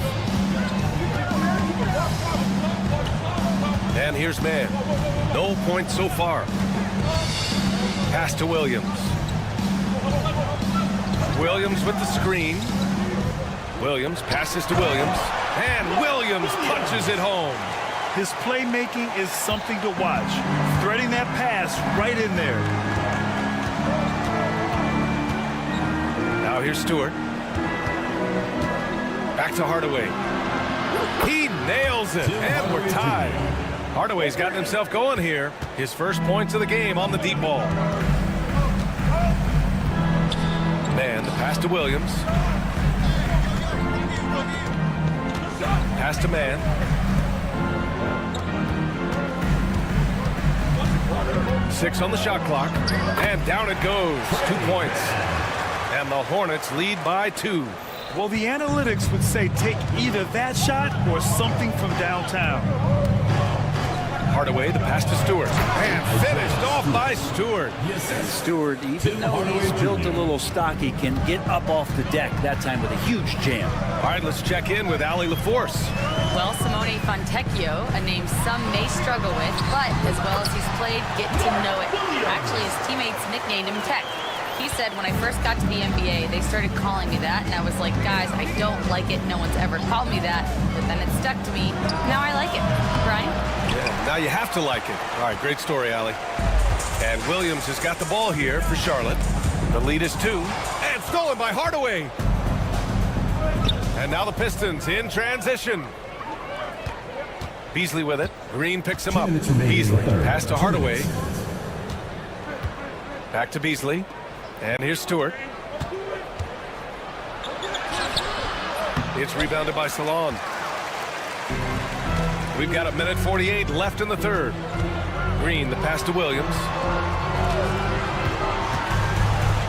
Speaker 4: And here's Mann. No points so far. Pass to Williams. Williams with the screen. Williams passes to Williams. And Williams punches it home.
Speaker 8: His playmaking is something to watch. Threading that pass right in there.
Speaker 4: Now here's Stewart. Back to Hardaway. He nails it, and we're tied. Hardaway's gotten himself going here. His first points of the game on the deep ball. Mann, the pass to Williams. Pass to Mann. 6 on the shot clock. And down it goes. 2 points. And the Hornets lead by 2.
Speaker 8: Well, the analytics would say take either that shot or something from downtown.
Speaker 4: Hardaway, the pass to Stewart. And finished off by Stewart.
Speaker 7: Stewart, even though he's built a little stocky, can get up off the deck, that time with a huge jam.
Speaker 4: All right, let's check in with Allie LaForce.
Speaker 9: Well, Simone Fontecchio, a name some may struggle with, but as well as he's played, get to know it. Actually, his teammates nicknamed him Tech. He said, when I first got to the NBA, they started calling me that, and I was like, guys, I don't like it. No one's ever called me that. But then it stuck to me. Now I like it. Brian?
Speaker 4: Yeah, now you have to like it. All right, great story, Allie. And Williams has got the ball here for Charlotte. The lead is 2. And stolen by Hardaway. And now the Pistons in transition. Beasley with it. Green picks him up. Beasley, pass to Hardaway. Back to Beasley. And here's Stewart. It's rebounded by Salon. We've got 1:48 left in the third. Green, the pass to Williams.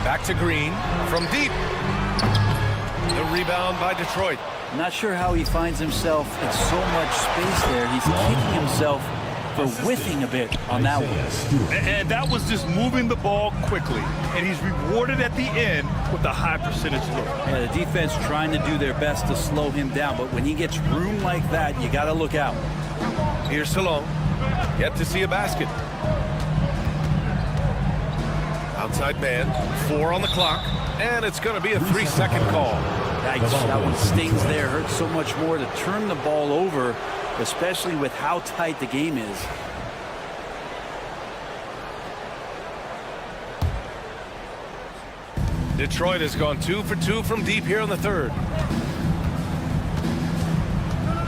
Speaker 4: Back to Green from deep. The rebound by Detroit.
Speaker 7: Not sure how he finds himself in so much space there. He's kicking himself for whiffing a bit on that one.
Speaker 8: And that was just moving the ball quickly. And he's rewarded at the end with a high percentage look.
Speaker 7: Yeah, the defense trying to do their best to slow him down, but when he gets room like that, you got to look out.
Speaker 4: Here's Salon. Yet to see a basket. Outside man. 4 on the clock. And it's going to be a 3-second call.
Speaker 7: Yikes, that one stings there. Hurts so much more to turn the ball over, especially with how tight the game is.
Speaker 4: Detroit has gone 2 for 2 from deep here in the third.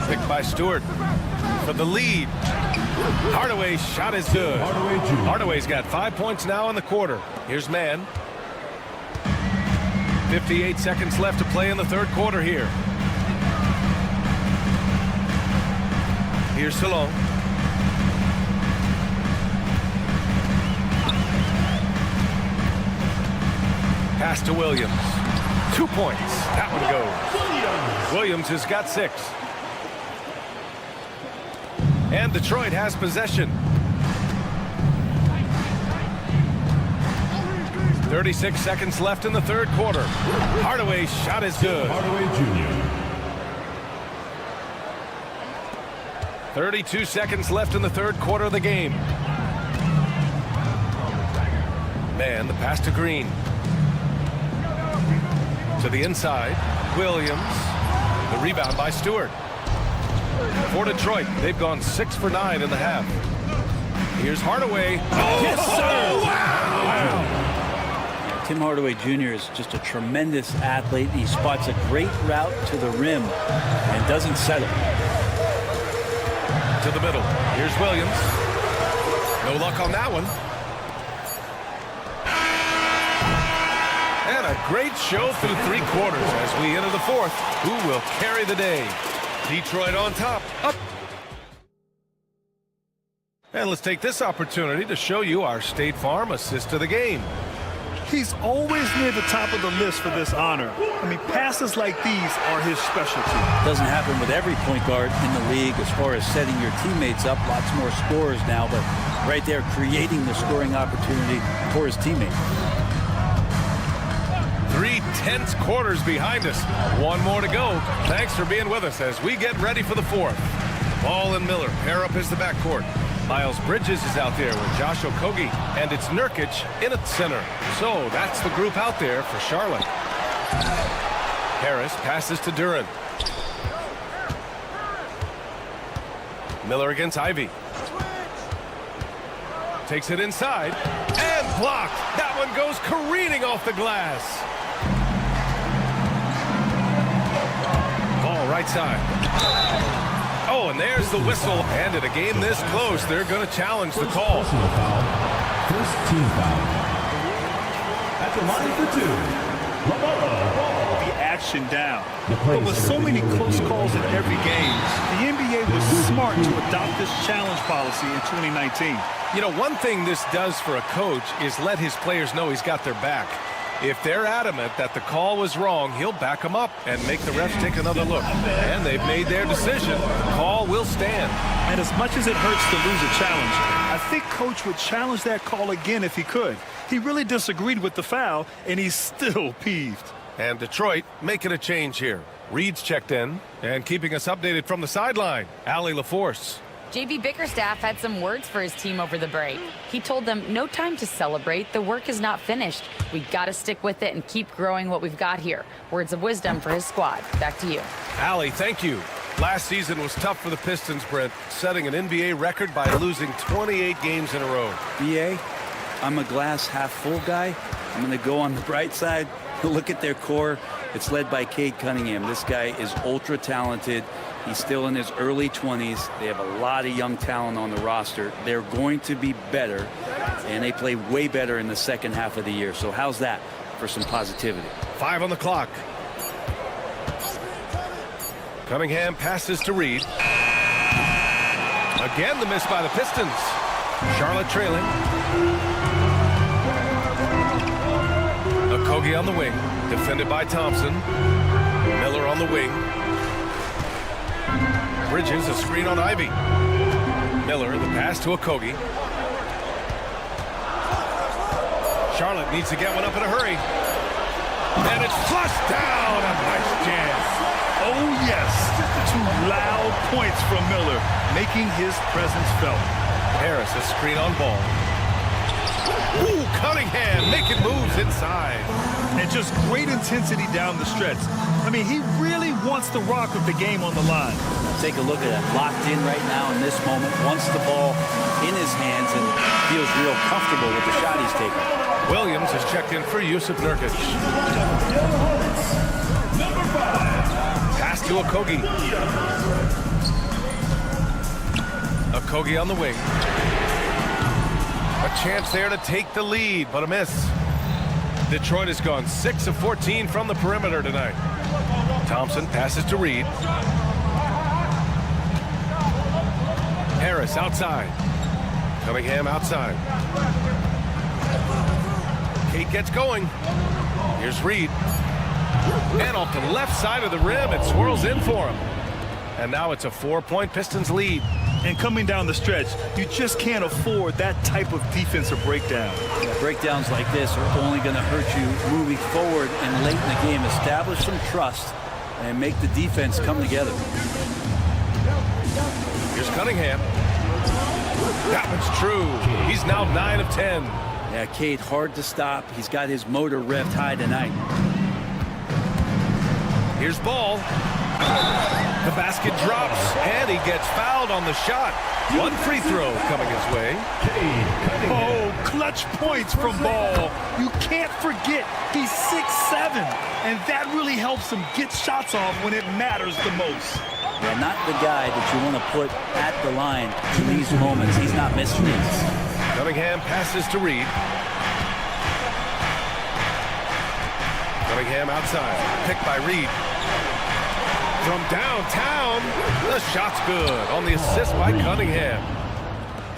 Speaker 4: Picked by Stewart for the lead. Hardaway's shot is good. Hardaway's got 5 points now in the quarter. Here's Mann. 58 seconds left to play in the third quarter here. Here's Salon. Pass to Williams. 2 points. That one goes. Williams has got 6. And Detroit has possession. 36 seconds left in the third quarter. Hardaway's shot is good.
Speaker 1: Hardaway Jr.
Speaker 4: 32 seconds left in the third quarter of the game. Man, the pass to Green. To the inside. Williams. The rebound by Stewart. For Detroit, they've gone 6 for 9 in the half. Here's Hardaway. Oh, yes, sir! Wow!
Speaker 7: Tim Hardaway Jr. is just a tremendous athlete. He spots a great route to the rim and doesn't settle.
Speaker 4: To the middle. Here's Williams. No luck on that one. And a great show through 3 quarters as we enter the fourth. Who will carry the day? Detroit on top. Up. And let's take this opportunity to show you our State Farm assist of the game.
Speaker 8: He's always near the top of the list for this honor. I mean, passes like these are his specialty.
Speaker 7: Doesn't happen with every point guard in the league as far as setting your teammates up. Lots more scorers now, but right there creating the scoring opportunity for his teammate.
Speaker 4: 3 tense quarters behind us. 1 more to go. Thanks for being with us as we get ready for the fourth. Ball and Miller pair up as the backcourt. Miles Bridges is out there with Josh Okogie, and it's Nurkic in at center. So that's the group out there for Charlotte. Harris passes to Duren. Miller against Ivy. Takes it inside and blocked. That one goes careening off the glass. Ball right side. Oh, and there's the whistle. And in a game this close, they're going to challenge the call.
Speaker 1: First team foul. At the line for 2, LaMelo Ball.
Speaker 8: The possession down. But with so many close calls in every game, the NBA was smart to adopt this challenge policy in 2019.
Speaker 4: You know, one thing this does for a coach is let his players know he's got their back. If they're adamant that the call was wrong, he'll back them up and make the refs take another look. And they've made their decision. Call will stand.
Speaker 8: And as much as it hurts to lose a challenge, I think Coach would challenge that call again if he could. He really disagreed with the foul, and he's still peeved.
Speaker 4: And Detroit making a change here. Reed's checked in and keeping us updated from the sideline. Allie LaForce.
Speaker 9: JB Bickerstaff had some words for his team over the break. He told them, no time to celebrate. The work is not finished. We got to stick with it and keep growing what we've got here. Words of wisdom for his squad. Back to you.
Speaker 4: Allie, thank you. Last season was tough for the Pistons, Brent, setting an NBA record by losing 28 games in a row.
Speaker 7: BA, I'm a glass half full guy. I'm going to go on the bright side. Look at their core. It's led by Cade Cunningham. This guy is ultra talented. He's still in his early 20s. They have a lot of young talent on the roster. They're going to be better, and they play way better in the second half of the year. So how's that for some positivity?
Speaker 4: 5 on the clock. Cunningham passes to Reed. Again, the miss by the Pistons. Charlotte trailing. Okogie on the wing, defended by Thompson. Miller on the wing. Bridges, a screen on Ivy. Miller, the pass to Okogie. Charlotte needs to get one up in a hurry. And it's flushed down. A nice jam.
Speaker 8: Oh, yes. 2 loud points from Miller, making his presence felt.
Speaker 4: Harris, a screen on Ball. Ooh, Cunningham making moves inside.
Speaker 8: And just great intensity down the stretch. I mean, he really wants the rock of the game on the line.
Speaker 7: Take a look at it. Locked in right now in this moment. Wants the ball in his hands and feels real comfortable with the shot he's taking.
Speaker 4: Williams has checked in for Yusuf Nurkic. Pass to Okogie. Okogie on the wing. A chance there to take the lead, but a miss. Detroit has gone 6 of 14 from the perimeter tonight. Thompson passes to Reed. Harris outside. Cunningham outside. Kate gets going. Here's Reed. And off the left side of the rim, it swirls in for him. And now it's a 4-point Pistons lead.
Speaker 8: And coming down the stretch, you just can't afford that type of defensive breakdown.
Speaker 7: Yeah, breakdowns like this are only going to hurt you moving forward and late in the game. Establish some trust and make the defense come together.
Speaker 4: Here's Cunningham. That one's true. He's now 9 of 10.
Speaker 7: Yeah, Cade, hard to stop. He's got his motor revved high tonight.
Speaker 4: Here's Ball. The basket drops, and he gets fouled on the shot. One free throw coming his way.
Speaker 8: Oh, clutch points from Ball. You can't forget he's 6'7", and that really helps him get shots off when it matters the most.
Speaker 7: Yeah, not the guy that you want to put at the line in these moments. He's not missing these.
Speaker 4: Cunningham passes to Reed. Cunningham outside, picked by Reed. From downtown, the shot's good on the assist by Cunningham.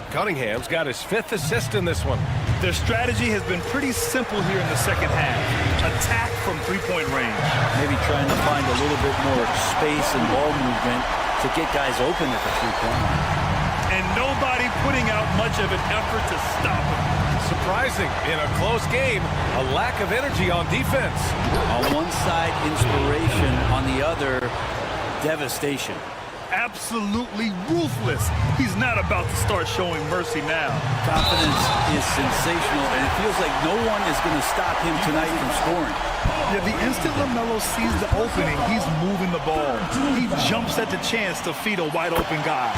Speaker 4: Cunningham's got his 5th assist in this one.
Speaker 8: Their strategy has been pretty simple here in the second half. Attack from three-point range.
Speaker 7: Maybe trying to find a little bit more space and ball movement to get guys open at the three-point line.
Speaker 8: And nobody putting out much of an effort to stop him.
Speaker 4: Surprising, in a close game, a lack of energy on defense.
Speaker 7: On one side, inspiration. On the other, devastation.
Speaker 8: Absolutely ruthless. He's not about to start showing mercy now.
Speaker 7: Confidence is sensational, and it feels like no one is going to stop him tonight from scoring.
Speaker 8: Yeah, the instant LaMelo sees the opening, he's moving the ball. He jumps at the chance to feed a wide-open guy.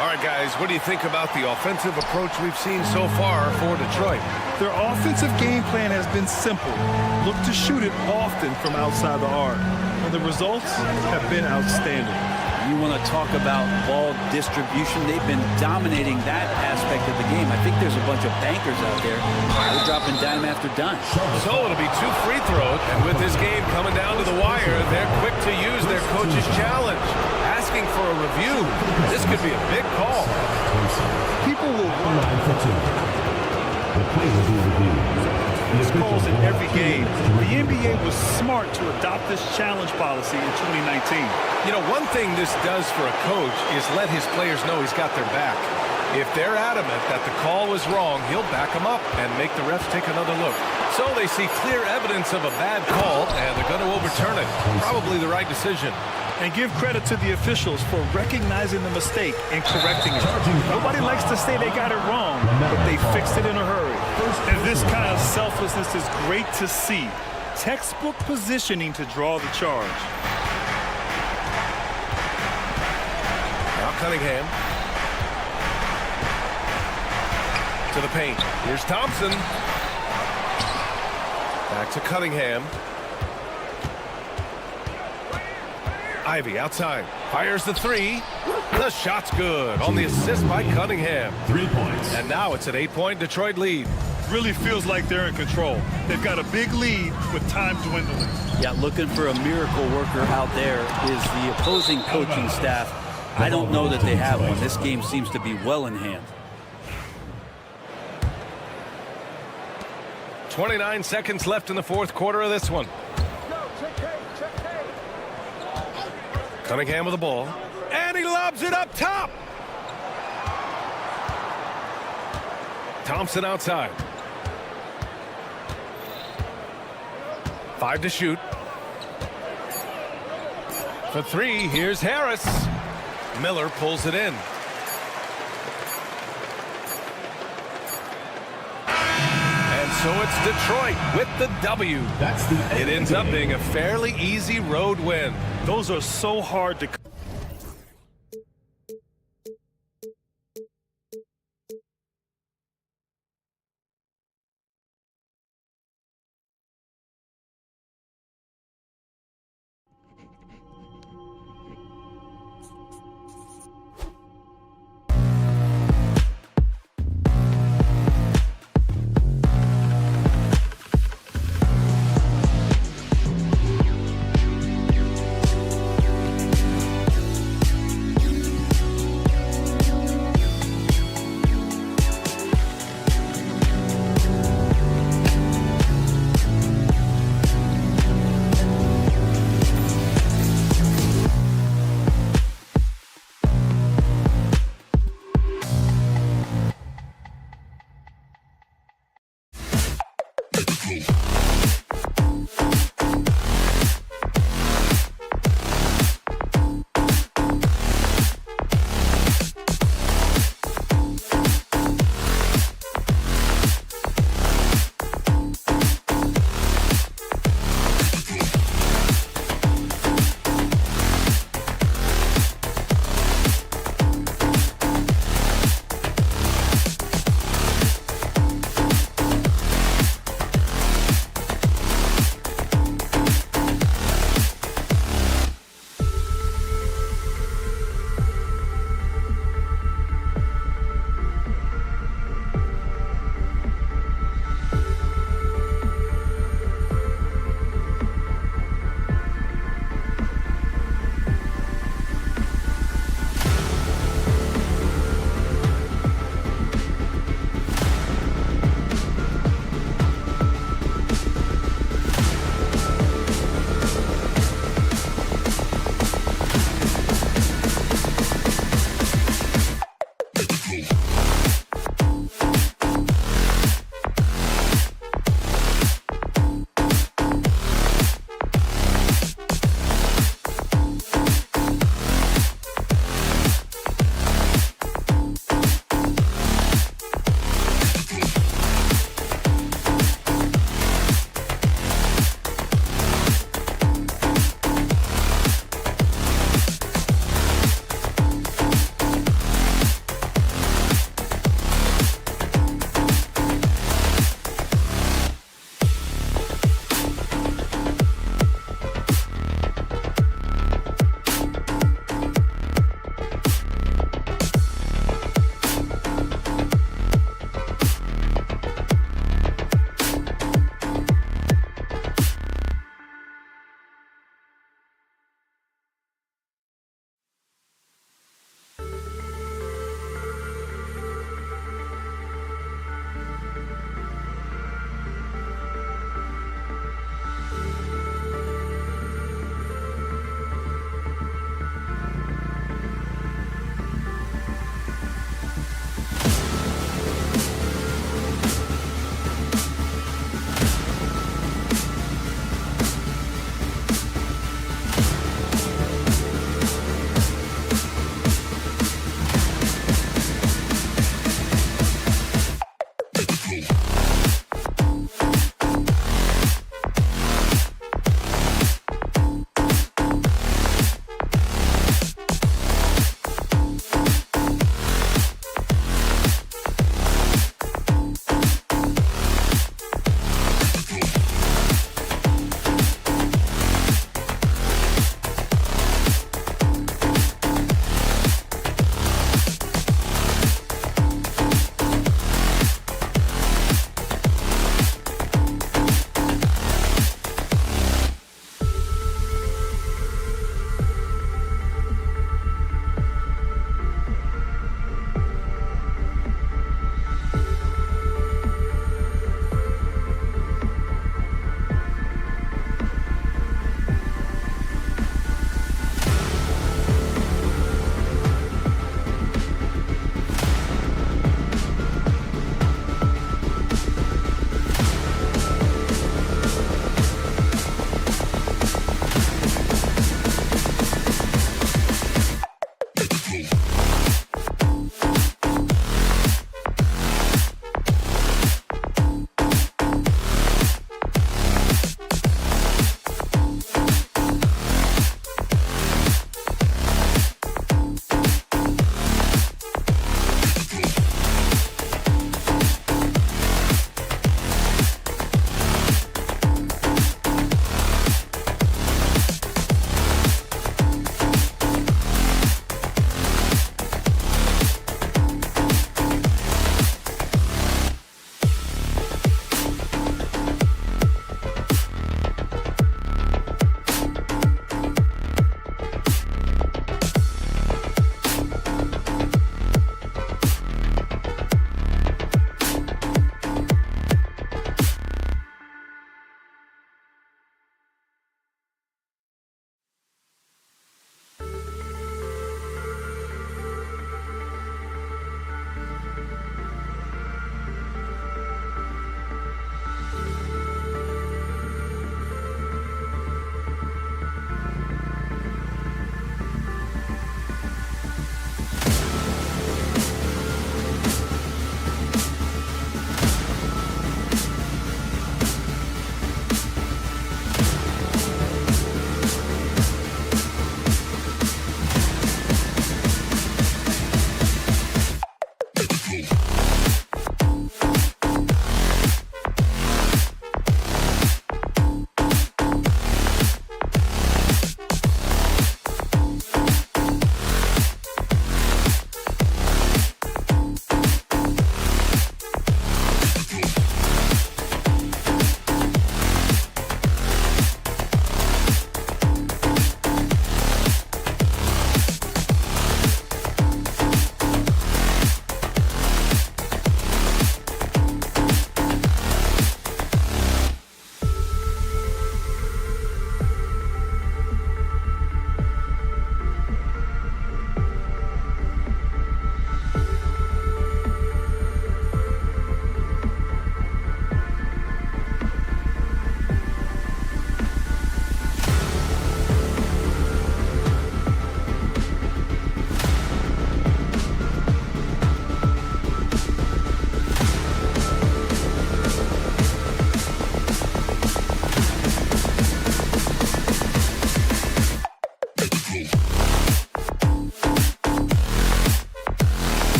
Speaker 4: All right, guys, what do you think about the offensive approach we've seen so far for Detroit?
Speaker 8: Their offensive game plan has been simple. Look to shoot it often from outside the arc. And the results have been outstanding.
Speaker 7: You want to talk about ball distribution. They've been dominating that aspect of the game. I think there's a bunch of bankers out there. They're dropping dime after dime.
Speaker 4: So it'll be 2 free throws. And with this game coming down to the wire, they're quick to use their coach's challenge. Asking for a review. This could be a big call.
Speaker 8: People will
Speaker 1: The line for 2. The play will be reviewed.
Speaker 8: these calls in every game. The NBA was smart to adopt this challenge policy in 2019.
Speaker 4: You know, one thing this does for a coach is let his players know he's got their back. If they're adamant that the call was wrong, he'll back them up and make the refs take another look. So they see clear evidence of a bad call, and they're going to overturn it. Probably the right decision.
Speaker 8: And give credit to the officials for recognizing the mistake and correcting it. Nobody likes to say they got it wrong, but they fixed it in a hurry. And this kind of selflessness is great to see. Textbook positioning to draw the charge.
Speaker 4: Now Cunningham. To the paint. Here's Thompson. Back to Cunningham. Ivy outside. Fires the 3. The shot's good on the assist by Cunningham.
Speaker 1: 3 points.
Speaker 4: And now it's an 8-point Detroit lead.
Speaker 8: Really feels like they're in control. They've got a big lead with time dwindling.
Speaker 7: Yeah, looking for a miracle worker out there is the opposing coaching staff. I don't know that they have one. This game seems to be well in hand.
Speaker 4: 29 seconds left in the fourth quarter of this one. Cunningham with the ball. And he lobs it up top. Thompson outside. 5 to shoot. For 3, here's Harris. Miller pulls it in. And so it's Detroit with the W.
Speaker 1: That's the
Speaker 4: It ends up being a fairly easy road win.
Speaker 8: Those are so hard to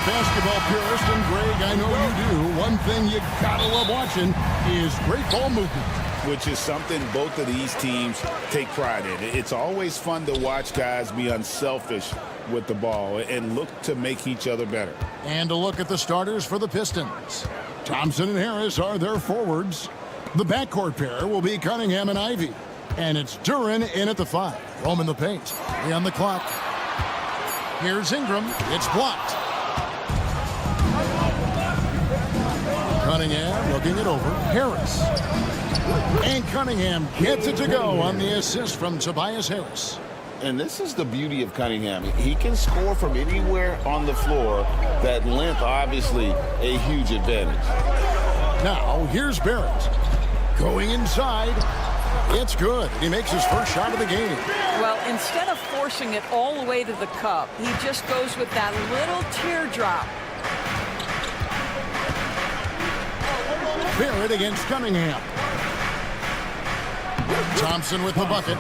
Speaker 2: basketball purist, and Greg, I know you do, one thing you gotta love watching is great ball movement.
Speaker 3: Which is something both of these teams take pride in. It's always fun to watch guys be unselfish with the ball and look to make each other better.
Speaker 2: And a look at the starters for the Pistons. Thompson and Harris are their forwards. The backcourt pair will be Cunningham and Ivy. And it's Duren in at the 5. Roaming the paint. 3 on the clock. Here's Ingram. It's blocked. Cunningham looking it over. Harris. And Cunningham gets it to go on the assist from Tobias Harris.
Speaker 3: And this is the beauty of Cunningham. He can score from anywhere on the floor. That length, obviously, a huge advantage.
Speaker 2: Now, here's Barrett. Going inside. It's good. He makes his first shot of the game.
Speaker 10: Well, instead of forcing it all the way to the cup, he just goes with that little teardrop.
Speaker 2: Barrett against Cunningham. Thompson with the bucket.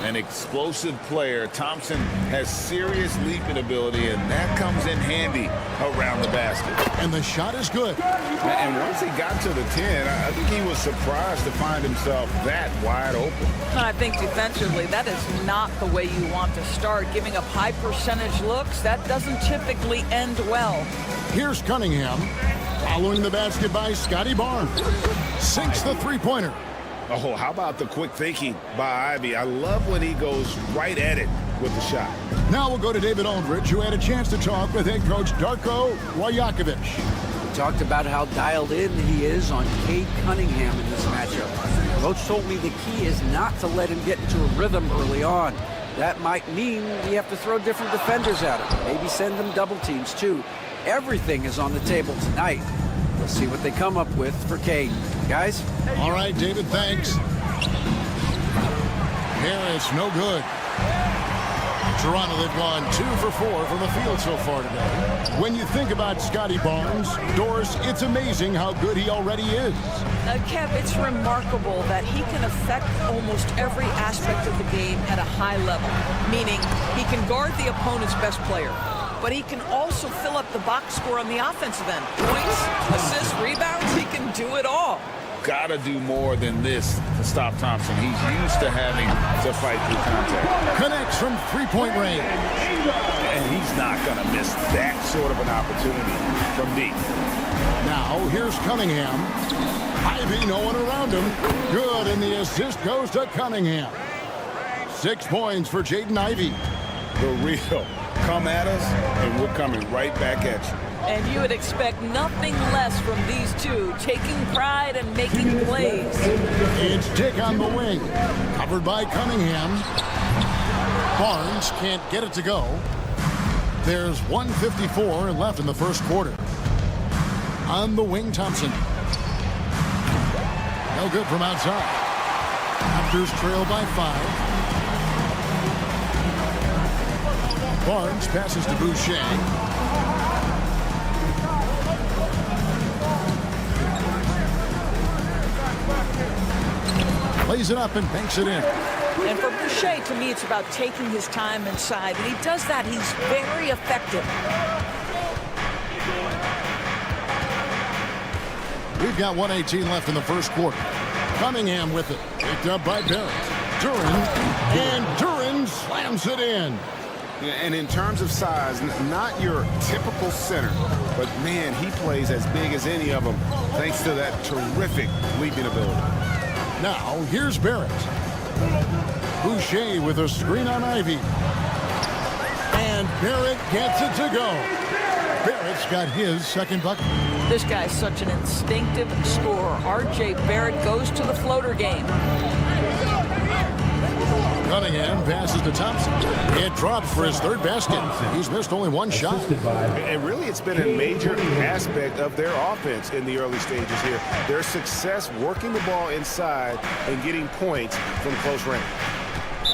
Speaker 3: An explosive player. Thompson has serious leaping ability, and that comes in handy around the basket.
Speaker 2: And the shot is good.
Speaker 3: And once he got to the 10, I think he was surprised to find himself that wide open.
Speaker 10: I think defensively, that is not the way you want to start. Giving up high percentage looks, that doesn't typically end well.
Speaker 2: Here's Cunningham. Following the basket by Scotty Barnes. Sinks the three-pointer.
Speaker 3: Oh, how about the quick thinking by Ivy? I love when he goes right at it with the shot.
Speaker 2: Now we'll go to David Aldridge, who had a chance to talk with head coach Darko Rajakovic.
Speaker 6: He talked about how dialed in he is on Cade Cunningham in this matchup. Coach told me the key is not to let him get into a rhythm early on. That might mean we have to throw different defenders at him. Maybe send them double teams, too. Everything is on the table tonight. We'll see what they come up with for Cade. Guys?
Speaker 2: All right, David, thanks. Harris, no good. Toronto, they've gone 2 for 4 from the field so far today. When you think about Scotty Barnes, Doris, it's amazing how good he already is.
Speaker 10: Kev, it's remarkable that he can affect almost every aspect of the game at a high level, meaning he can guard the opponent's best player, but he can also fill up the box score on the offensive end. Points, assists, rebounds, he can do it all.
Speaker 3: Gotta do more than this to stop Thompson. He's used to having to fight through contact.
Speaker 2: Connects from three-point range.
Speaker 3: And he's not gonna miss that sort of an opportunity from deep.
Speaker 2: Now, here's Cunningham. Ivy, no one around him. Good, and the assist goes to Cunningham. 6 points for Jaden Ivey.
Speaker 3: The real. Come at us, and we're coming right back at you.
Speaker 10: And you would expect nothing less from these two, taking pride and making plays.
Speaker 2: It's Dick on the wing. Covered by Cunningham. Barnes can't get it to go. There's 1:54 left in the first quarter. On the wing, Thompson. No good from outside. Raptors trail by 5. Barnes passes to Boucher. Lays it up and banks it in.
Speaker 10: And for Boucher, to me, it's about taking his time inside. And he does that. He's very effective.
Speaker 2: We've got 1:18 left in the first quarter. Cunningham with it. Picked up by Barrett. Duren. And Duren slams it in.
Speaker 3: And in terms of size, not your typical center, but man, he plays as big as any of them thanks to that terrific leaping ability.
Speaker 2: Now, here's Barrett. Boucher with a screen on Ivy. And Barrett gets it to go. Barrett's got his second bucket.
Speaker 10: This guy's such an instinctive scorer. R.J. Barrett goes to the floater game.
Speaker 2: Cunningham passes to Thompson. It drops for his third basket. He's missed only one shot.
Speaker 3: And really, it's been a major aspect of their offense in the early stages here. Their success working the ball inside and getting points from close range.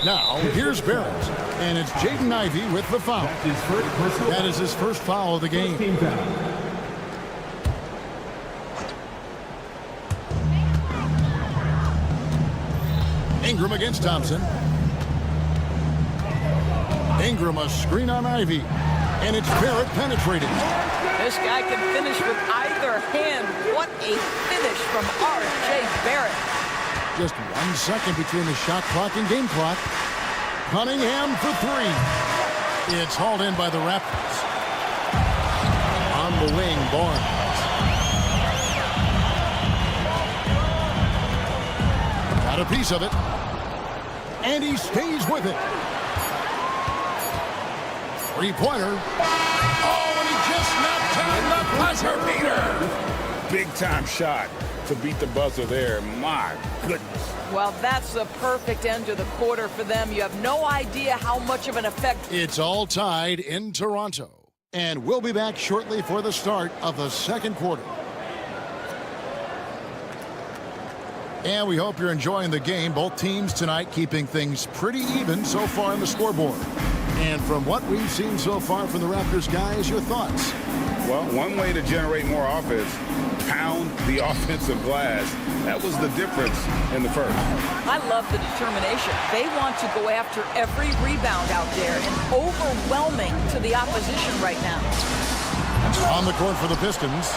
Speaker 2: Now, here's Barrett. And it's Jaden Ivey with the foul. That is his first foul of the game. Ingram against Thompson. Ingram a screen on Ivy. And it's Barrett penetrating.
Speaker 10: This guy can finish with either hand. What a finish from R.J. Barrett.
Speaker 2: Just 1 second between the shot clock and game clock. Cunningham for three. It's hauled in by the Raptors. On the wing, Barnes. Got a piece of it. And he stays with it. Three-pointer. Oh, and he just knocked down the buzzer beater.
Speaker 3: Big-time shot to beat the buzzer there. My goodness.
Speaker 10: Well, that's the perfect end to the quarter for them. You have no idea how much of an effect.
Speaker 2: It's all tied in Toronto. And we'll be back shortly for the start of the second quarter. And we hope you're enjoying the game. Both teams tonight keeping things pretty even so far on the scoreboard. And from what we've seen so far from the Raptors, guys, your thoughts?
Speaker 3: Well, one way to generate more offense, pound the offensive glass. That was the difference in the first.
Speaker 10: I love the determination. They want to go after every rebound out there and overwhelming to the opposition right now.
Speaker 2: On the court for the Pistons,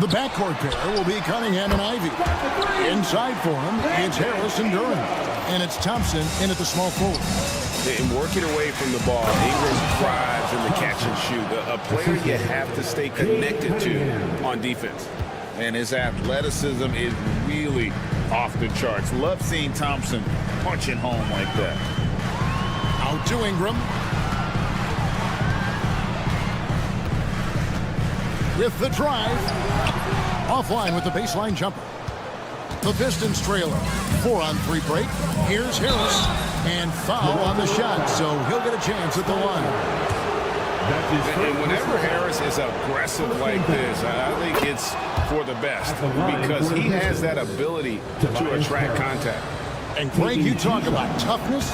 Speaker 2: the backcourt pair will be Cunningham and Ivy. Inside for him, it's Harris and Durant. And it's Thompson in at the small forward.
Speaker 3: And working away from the ball, Ingram drives in the catch and shoot. A player you have to stay connected to on defense. And his athleticism is really off the charts. Love seeing Thompson punching home like that.
Speaker 2: Out to Ingram. With the drive. Offline with the baseline jumper. The Pistons trailer. 4-on-3 break. Here's Harris. And foul on the shot, so he'll get a chance at the line.
Speaker 3: And whenever Harris is aggressive like this, I think it's for the best because he has that ability to attract contact.
Speaker 2: And Greg, you talk about toughness,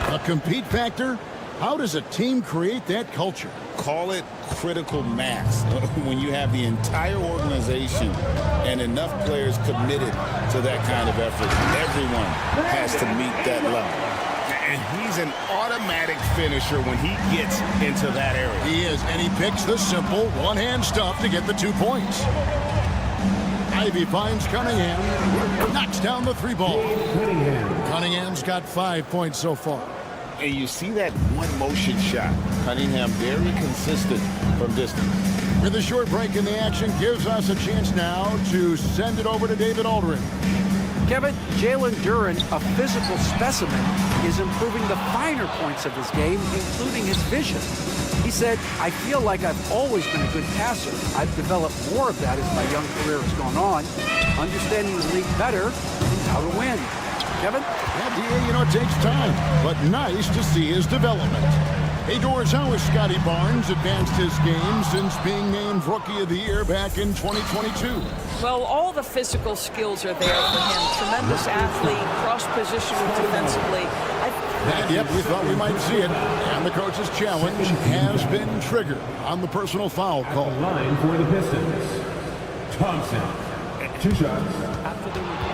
Speaker 2: a compete factor. How does a team create that culture?
Speaker 3: Call it critical mass. When you have the entire organization and enough players committed to that kind of effort, everyone has to meet that level. And he's an automatic finisher when he gets into that area.
Speaker 2: He is, and he picks the simple one-hand stuff to get the 2 points. Ivy finds Cunningham, knocks down the three ball. Cunningham's got 5 points so far.
Speaker 3: And you see that one motion shot. Cunningham very consistent from distance.
Speaker 2: With a short break in the action gives us a chance now to send it over to David Aldridge.
Speaker 6: Kevin, Jalen Duren, a physical specimen, is improving the finer points of his game, including his vision. He said, I feel like I've always been a good passer. I've developed more of that as my young career has gone on, understanding the league better and how to win. Kevin?
Speaker 2: Yeah, DA, you know, it takes time, but nice to see his development. Hey, Doors, how has Scotty Barnes advanced his game since being named Rookie of the Year back in 2022?
Speaker 10: Well, all the physical skills are there for him. Tremendous athlete, cross-positional defensively.
Speaker 2: And yep, we thought we might see it. And the coach's challenge has been triggered on the personal foul call.
Speaker 1: At the line for the Pistons, Thompson. 2 shots.
Speaker 10: After the review.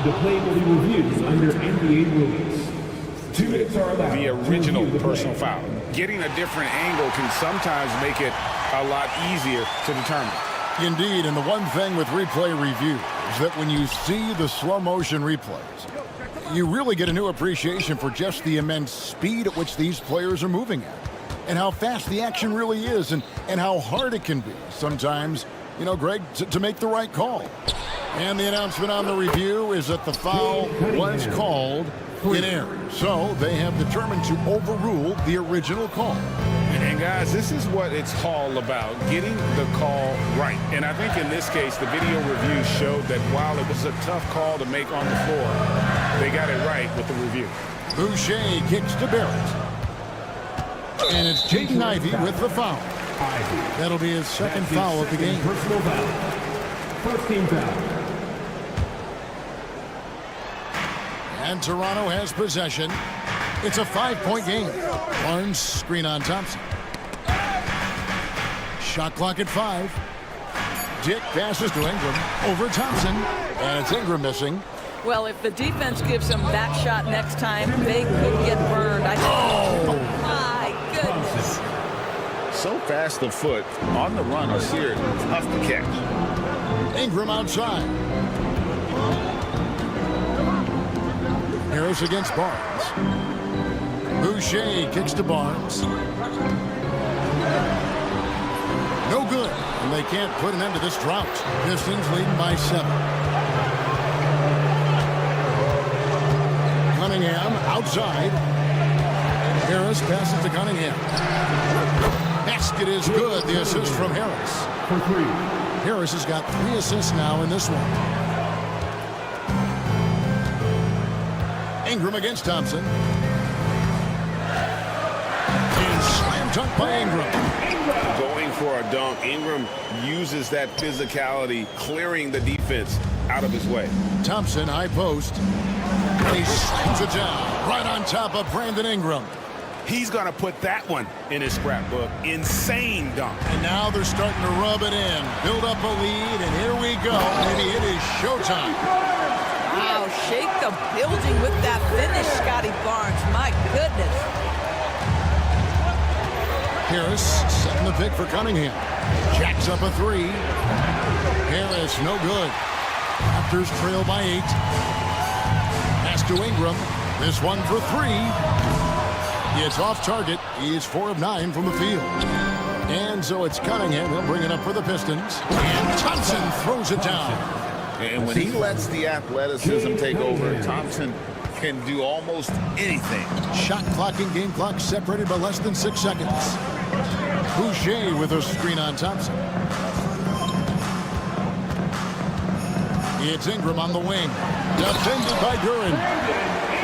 Speaker 1: The play will be reviewed under NBA rules. 2 minutes are allowed.
Speaker 3: The original personal foul. Getting a different angle can sometimes make it a lot easier to determine.
Speaker 2: Indeed, and the one thing with replay review is that when you see the slow motion replays, you really get a new appreciation for just the immense speed at which these players are moving at, and how fast the action really is, and how hard it can be sometimes, you know, Greg, to make the right call. And the announcement on the review is that the foul was called in error. So they have determined to overrule the original call.
Speaker 3: And guys, this is what it's all about, getting the call right. And I think in this case, the video review showed that while it was a tough call to make on the floor, they got it right with the review.
Speaker 2: Boucher kicks to Barrett. And it's Jaden Ivey with the foul. That'll be his second foul of the game.
Speaker 1: Personal foul. First team foul.
Speaker 2: And Toronto has possession. It's a 5-point game. Barnes screen on Thompson. Shot clock at 5. Dick passes to Ingram. Over Thompson. And it's Ingram missing.
Speaker 10: Well, if the defense gives them that shot next time, they could get burned. Oh, my goodness.
Speaker 3: So fast of foot on the run is here. Tough to catch.
Speaker 2: Ingram outside. Harris against Barnes. Boucher kicks to Barnes. No good. And they can't put an end to this drought. Pistons leading by 7. Cunningham outside. Harris passes to Cunningham. Basket is good. The assist from Harris. Harris has got 3 assists now in this one. Ingram against Thompson. And slam dunk by Ingram.
Speaker 3: Going for a dunk. Ingram uses that physicality, clearing the defense out of his way.
Speaker 2: Thompson, high post. He slams it down right on top of Brandon Ingram.
Speaker 3: He's going to put that one in his scrapbook. Insane dunk.
Speaker 2: And now they're starting to rub it in. Build up a lead, and here we go. Maybe it is showtime.
Speaker 10: Wow, shake the building with that finish, Scotty Barnes. My goodness.
Speaker 2: Harris setting the pick for Cunningham. Jacks up a 3. Harris, no good. Raptors trail by 8. Pass to Ingram. This one for 3. It's off target. He is 4 of 9 from the field. And so it's Cunningham. He'll bring it up for the Pistons. And Thompson throws it down.
Speaker 3: And when he lets the athleticism take over, Thompson can do almost anything.
Speaker 2: Shot clock and game clock separated by less than 6 seconds. Boucher with a screen on Thompson. It's Ingram on the wing. Defended by Duran.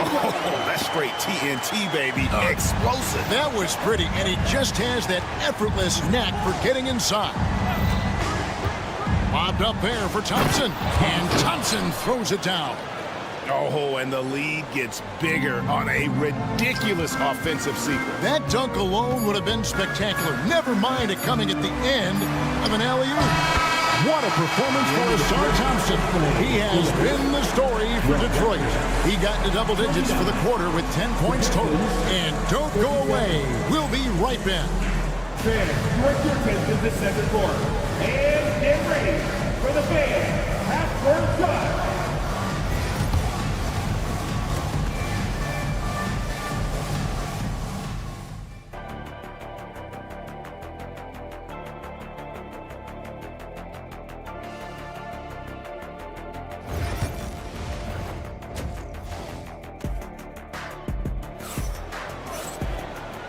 Speaker 3: Oh, that's straight TNT, baby. Explosive.
Speaker 2: That was pretty, and he just has that effortless knack for getting inside. Bobbed up there for Thompson, and Thompson throws it down.
Speaker 3: Oh, and the lead gets bigger on a ridiculous offensive sequence.
Speaker 2: That dunk alone would have been spectacular. Never mind it coming at the end of an alley-oop. What a performance for Asar Thompson. He has been the story for Detroit. He got into double digits for the quarter with 10 points total. And don't go away. We'll be right back.
Speaker 1: Fans, direct your attention to the second quarter. And get ready for the fans half-court shot.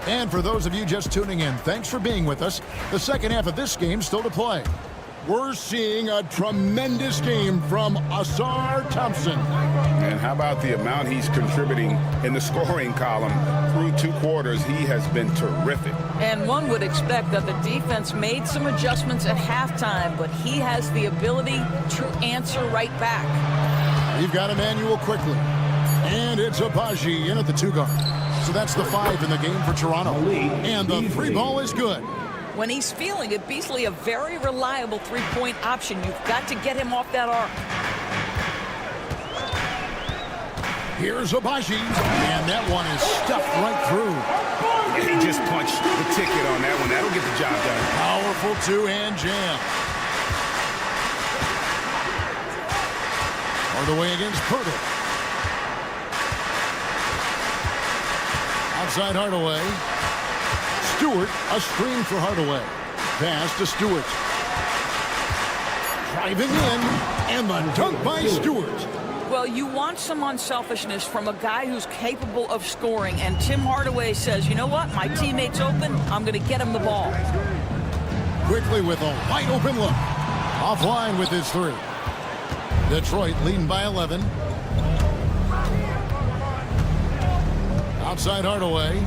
Speaker 2: And for those of you just tuning in, thanks for being with us. The second half of this game still to play. We're seeing a tremendous game from Asar Thompson.
Speaker 3: And how about the amount he's contributing in the scoring column through 2 quarters? He has been terrific.
Speaker 10: And one would expect that the defense made some adjustments at halftime, but he has the ability to answer right back.
Speaker 2: We've got Emmanuel quickly. And it's Abaji in at the 2-guard. So that's the 5 in the game for Toronto. And the 3 ball is good.
Speaker 10: When he's feeling it, Beasley a very reliable 3-point option. You've got to get him off that arc.
Speaker 2: Here's Abaji. And that one is stuffed right through.
Speaker 3: Yeah, he just punched the ticket on that one. That'll get the job done.
Speaker 2: Powerful 2-hand jam. Or the way against Purtle. Outside Hardaway. Stewart, a screen for Hardaway. Pass to Stewart. Driving in, and the dunk by Stewart.
Speaker 10: Well, you want some unselfishness from a guy who's capable of scoring, and Tim Hardaway says, you know what, my teammate's open, I'm going to get him the ball.
Speaker 2: Quickly with a wide open look. Offline with his 3. Detroit leading by 11. Outside Hardaway.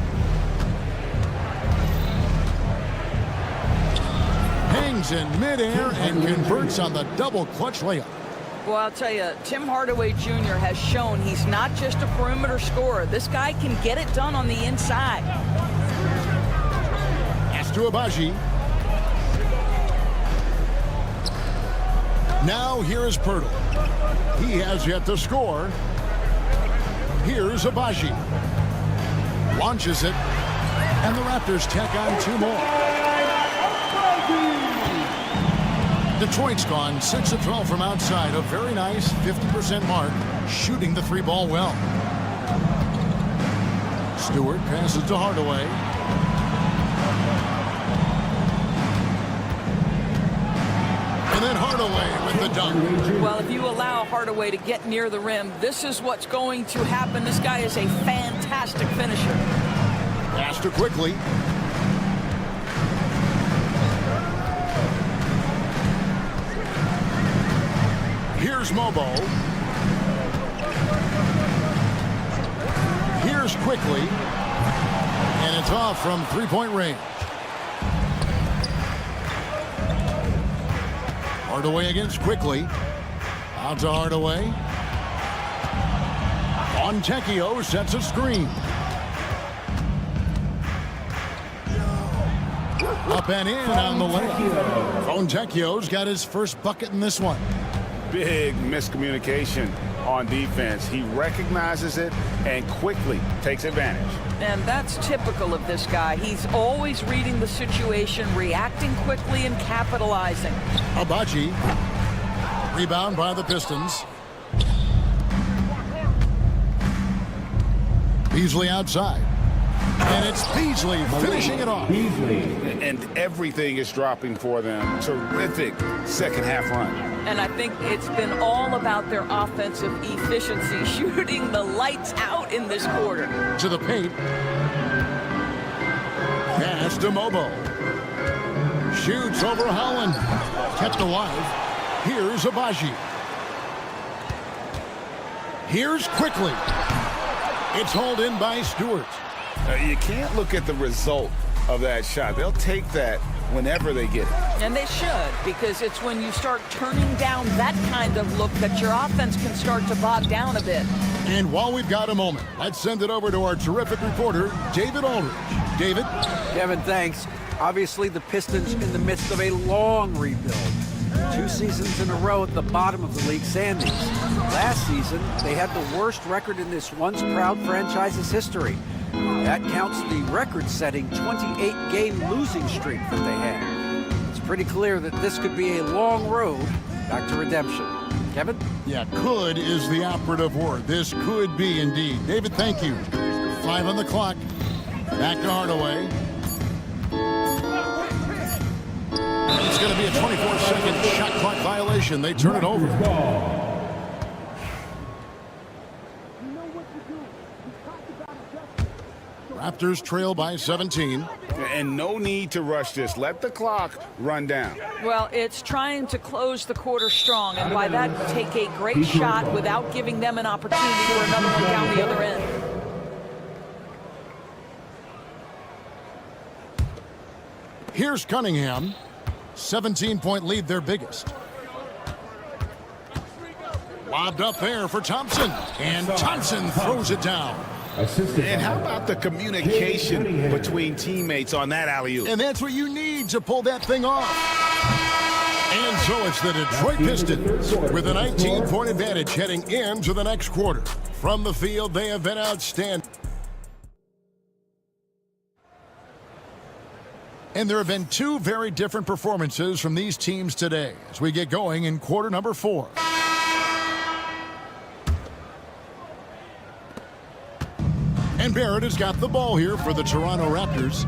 Speaker 2: Hangs in midair and converts on the double clutch layup.
Speaker 10: Well, I'll tell you, Tim Hardaway Jr. has shown he's not just a perimeter scorer. This guy can get it done on the inside.
Speaker 2: Pass to Abaji. Now here is Purtle. He has yet to score. Here's Abaji. Launches it, and the Raptors tack on 2 more. Detroit's gone 6 of 12 from outside. A very nice 50% mark, shooting the 3-ball well. Stewart passes to Hardaway. And then Hardaway with the dunk.
Speaker 10: Well, if you allow Hardaway to get near the rim, this is what's going to happen. This guy is a fantastic finisher.
Speaker 2: Faster quickly. Here's Mobo. Here's quickly. And it's off from three-point range. Hardaway against quickly. Out to Hardaway. Fontecchio sets a screen. Up and in on the layup. Fontecchio's got his first bucket in this one.
Speaker 3: Big miscommunication on defense. He recognizes it and quickly takes advantage.
Speaker 10: And that's typical of this guy. He's always reading the situation, reacting quickly, and capitalizing.
Speaker 2: Abaji. Rebound by the Pistons. Beasley outside. And it's Beasley finishing it off.
Speaker 3: And everything is dropping for them. Terrific second half run.
Speaker 10: And I think it's been all about their offensive efficiency, shooting the lights out in this quarter.
Speaker 2: To the paint. Pass to Mobo. Shoots over Holland. Kept alive. Here's Abaji. Here's quickly. It's hauled in by Stewart.
Speaker 3: You can't look at the result of that shot. They'll take that whenever they get it.
Speaker 10: And they should, because it's when you start turning down that kind of look that your offense can start to bog down a bit.
Speaker 2: And while we've got a moment, let's send it over to our terrific reporter, David Aldridge. David?
Speaker 6: Kevin, thanks. Obviously, the Pistons in the midst of a long rebuild. 2 seasons in a row at the bottom of the league standings. Last season, they had the worst record in this once-proud franchise's history. That counts the record-setting 28-game losing streak that they had. It's pretty clear that this could be a long road back to redemption. Kevin?
Speaker 2: Yeah, could is the operative word. This could be indeed. David, thank you. 5 on the clock. Back to Hardaway. It's going to be a 24-second shot clock violation. They turn it over. Raptors trail by 17.
Speaker 3: And no need to rush this. Let the clock run down.
Speaker 10: Well, it's trying to close the quarter strong, and by that, take a great shot without giving them an opportunity for another one down the other end.
Speaker 2: Here's Cunningham. 17-point lead, their biggest. Lobbed up there for Thompson. And Thompson throws it down.
Speaker 3: And how about the communication between teammates on that alley-oop?
Speaker 2: And that's what you need to pull that thing off. And so it's the Detroit Pistons with a 19-point advantage heading into the next quarter. From the field, they have been outstanding. And there have been 2 very different performances from these teams today as we get going in quarter number 4. And Barrett has got the ball here for the Toronto Raptors,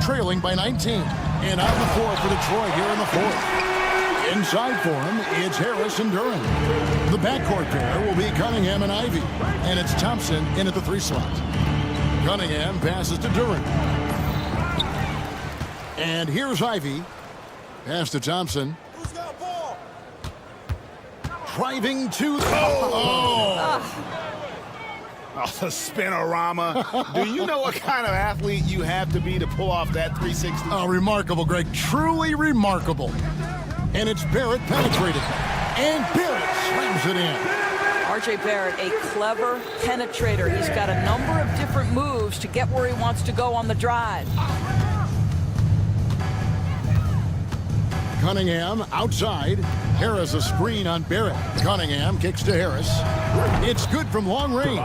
Speaker 2: trailing by 19. And on the floor for Detroit here in the 4th. Inside for him, it's Harris and Duran. The backcourt pair will be Cunningham and Ivy. And it's Thompson in at the 3 slot. Cunningham passes to Duran. And here's Ivy. Pass to Thompson.
Speaker 1: Who's got ball?
Speaker 2: Driving to the... Oh,
Speaker 3: the spinorama. Do you know what kind of athlete you have to be to pull off that 360?
Speaker 2: Oh, remarkable, Greg. Truly remarkable. And it's Barrett penetrating. And Barrett slams it in.
Speaker 10: R.J. Barrett, a clever penetrator. He's got a number of different moves to get where he wants to go on the drive.
Speaker 2: Cunningham outside. Harris a screen on Barrett. Cunningham kicks to Harris. It's good from long range.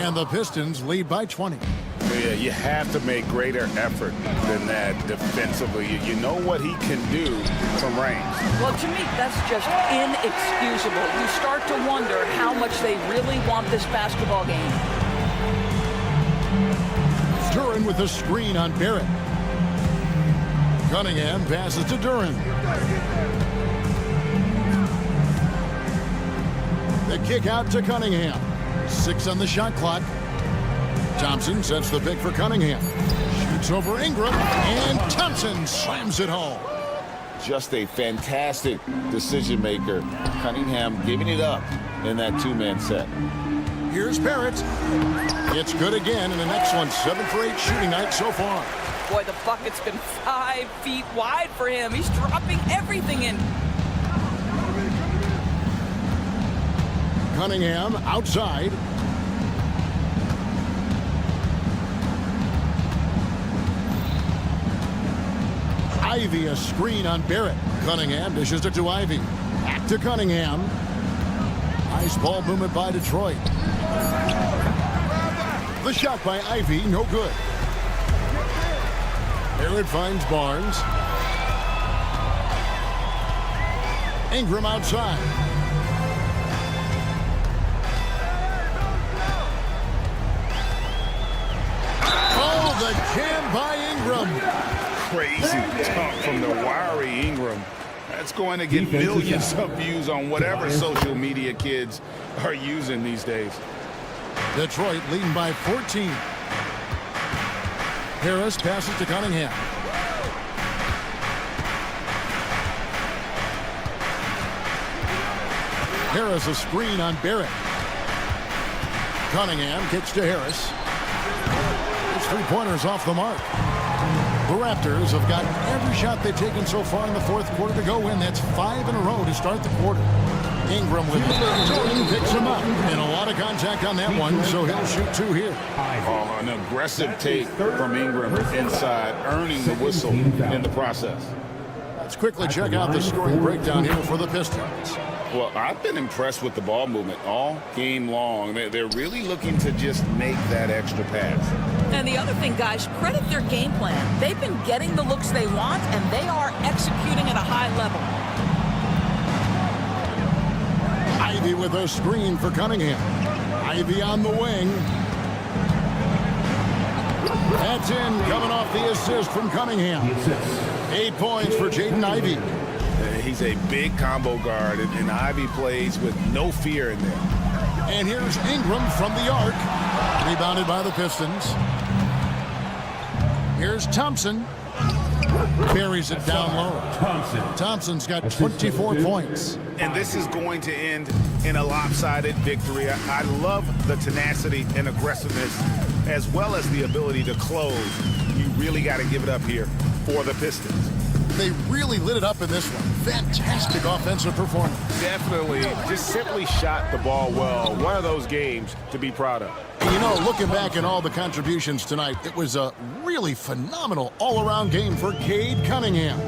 Speaker 2: And the Pistons lead by 20.
Speaker 3: Yeah, you have to make greater effort than that defensively. You know what he can do from range.
Speaker 10: Well, to me, that's just inexcusable. You start to wonder how much they really want this basketball game.
Speaker 2: Duren with a screen on Barrett. Cunningham passes to Duren. The kick out to Cunningham. 6 on the shot clock. Thompson sets the pick for Cunningham. Shoots over Ingram, and Thompson slams it home.
Speaker 3: Just a fantastic decision maker. Cunningham giving it up in that two-man set.
Speaker 2: Here's Barrett. It's good again, and an excellent 7 for 8 shooting night so far.
Speaker 10: Boy, the bucket's been 5 feet wide for him. He's dropping everything in.
Speaker 2: Cunningham outside. Ivy a screen on Barrett. Cunningham dishes it to Ivy. Back to Cunningham. Nice ball movement by Detroit. The shot by Ivy, no good. Barrett finds Barnes. Ingram outside. Oh, the jam by Ingram.
Speaker 3: Crazy talk from the wiry Ingram. That's going to get millions of views on whatever social media kids are using these days.
Speaker 2: Detroit leading by 14. Harris passes to Cunningham. Harris a screen on Barrett. Cunningham kicks to Harris. His 3-pointers off the mark. The Raptors have got every shot they've taken so far in the fourth quarter to go in. That's 5 in a row to start the quarter. Ingram with it. Jordan picks him up. And a lot of contact on that one, so he'll shoot 2 here.
Speaker 3: Oh, an aggressive take from Ingram inside, earning the whistle in the process.
Speaker 2: Let's quickly check out the scoring breakdown here for the Pistons.
Speaker 3: Well, I've been impressed with the ball movement all game long. They're really looking to just make that extra pass.
Speaker 10: And the other thing, guys, credit their game plan. They've been getting the looks they want, and they are executing at a high level.
Speaker 2: Ivy with a screen for Cunningham. Ivy on the wing. That's in, coming off the assist from Cunningham. 8 points for Jaden Ivey.
Speaker 3: He's a big combo guard, and Ivy plays with no fear in there.
Speaker 2: And here's Ingram from the arc. Rebounded by the Pistons. Here's Thompson. Buries it down low. Thompson's got 24 points.
Speaker 3: And this is going to end in a lopsided victory. I love the tenacity and aggressiveness, as well as the ability to close. You really got to give it up here for the Pistons.
Speaker 2: They really lit it up in this one. Fantastic offensive performance.
Speaker 11: Definitely. Just simply shot the ball well. One of those games to be proud of.
Speaker 2: And you know, looking back at all the contributions tonight, it was a really phenomenal all-around game for Cade Cunningham.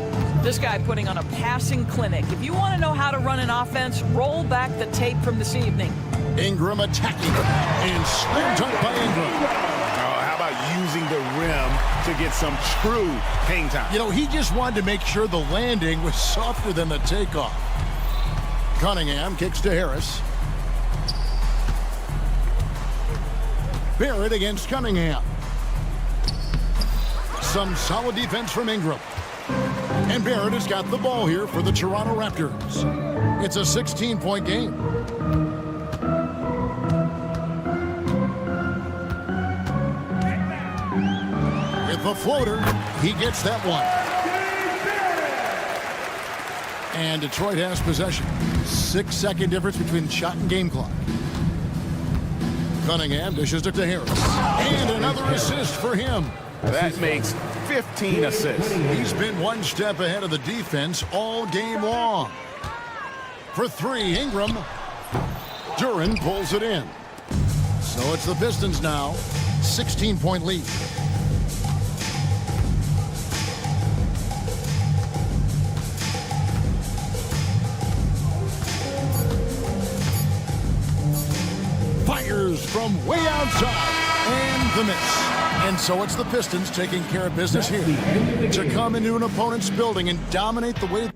Speaker 10: This guy putting on a passing clinic. If you want to know how to run an offense, roll back the tape from this evening.
Speaker 2: Ingram attacking and slam dunk by Ingram.
Speaker 3: How about using the rim to get some true hang time?
Speaker 2: You know, he just wanted to make sure the landing was softer than the takeoff. Cunningham kicks to Harris. Barrett against Cunningham. Some solid defense from Ingram. And Barrett has got the ball here for the Toronto Raptors. It's a 16-point game. With the floater, he gets that one. And Detroit has possession. 6-second difference between shot and game clock. Cunningham dishes it to Harris. And another assist for him.
Speaker 3: That makes 15 assists.
Speaker 2: He's been one step ahead of the defense all game long. For 3, Ingram. Duren pulls it in. So it's the Pistons now. 16-point lead. Fires from way outside. And the miss. And so it's the Pistons taking care of business here to come into an opponent's building and dominate the way.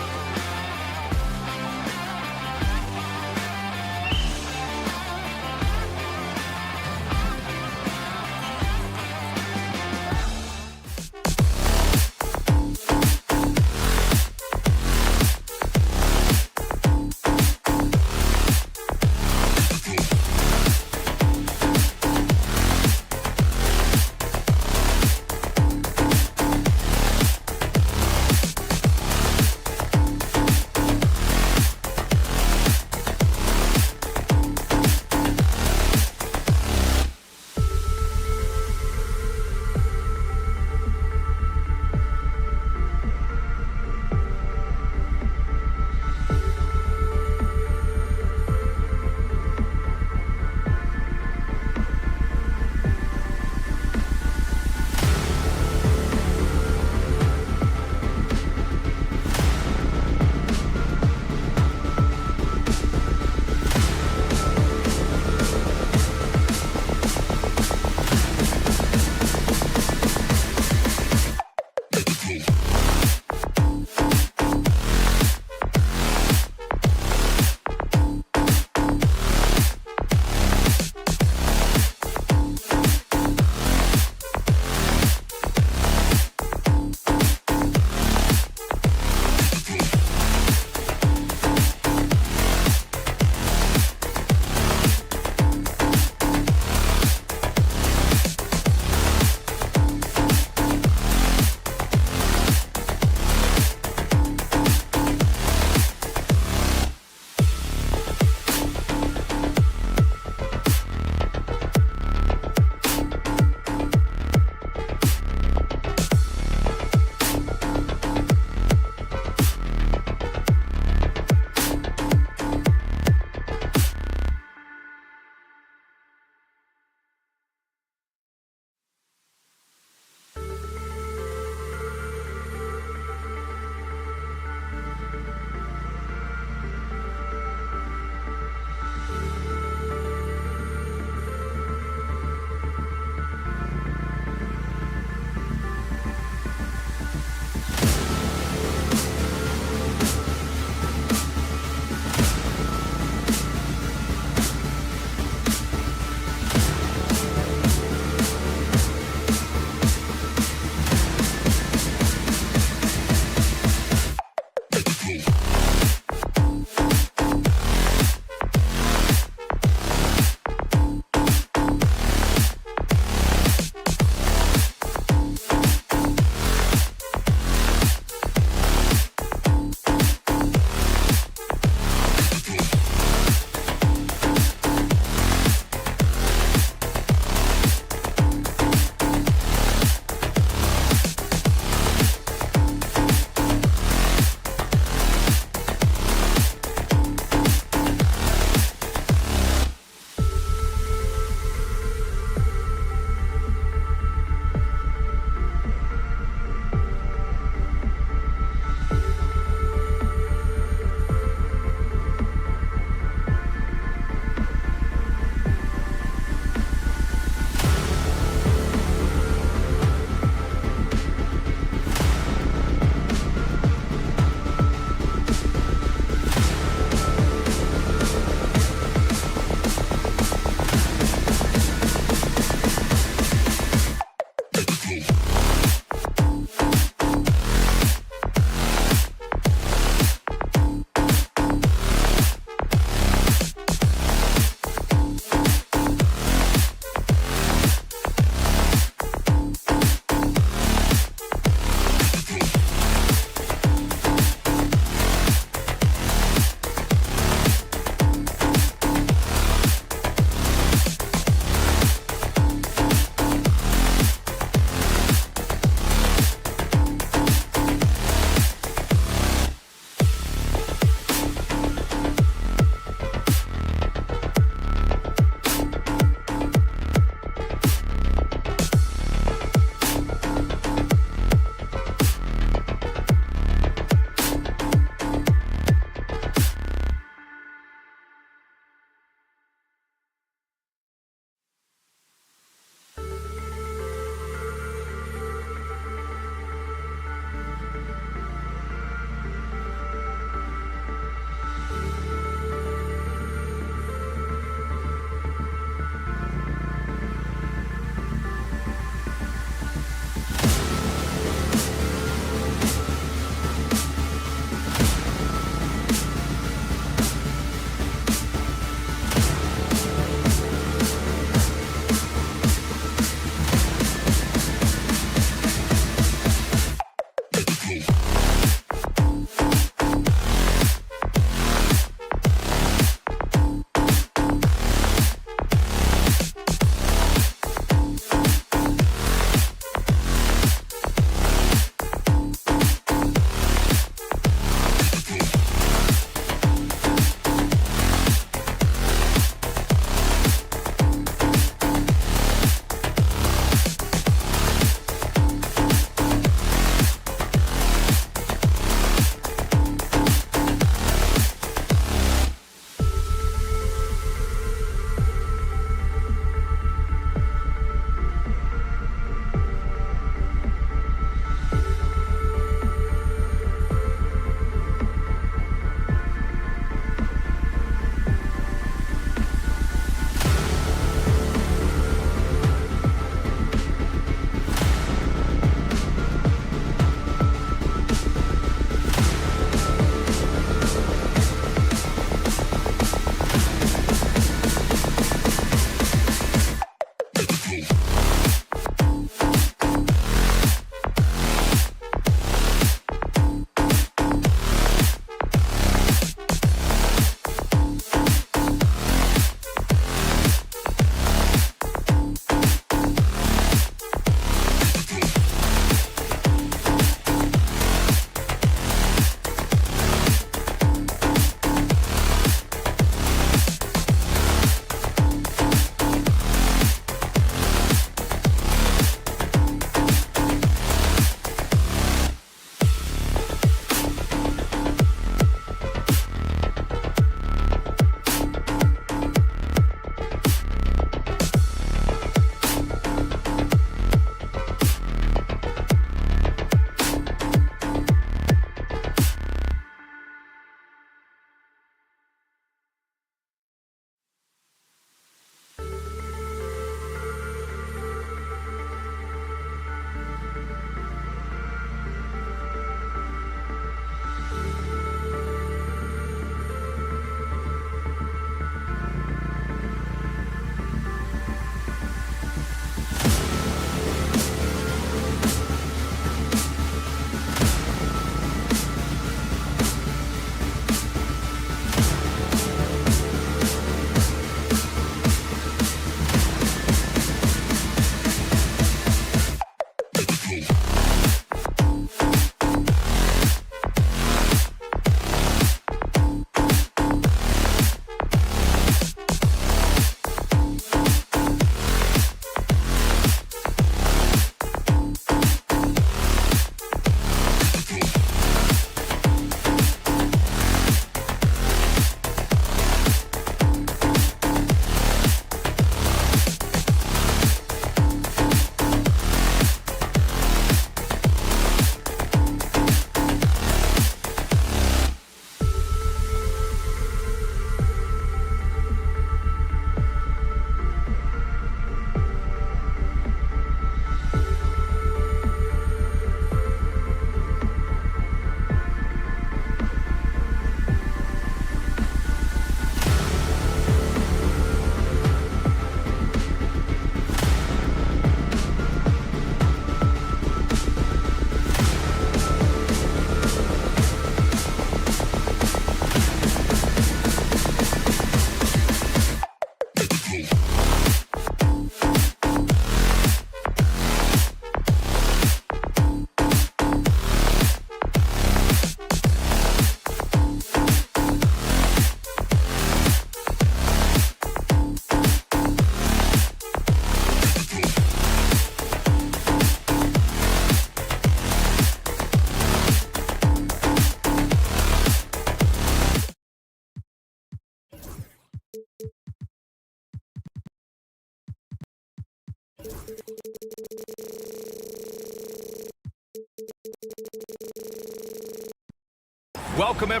Speaker 4: welcome everyone.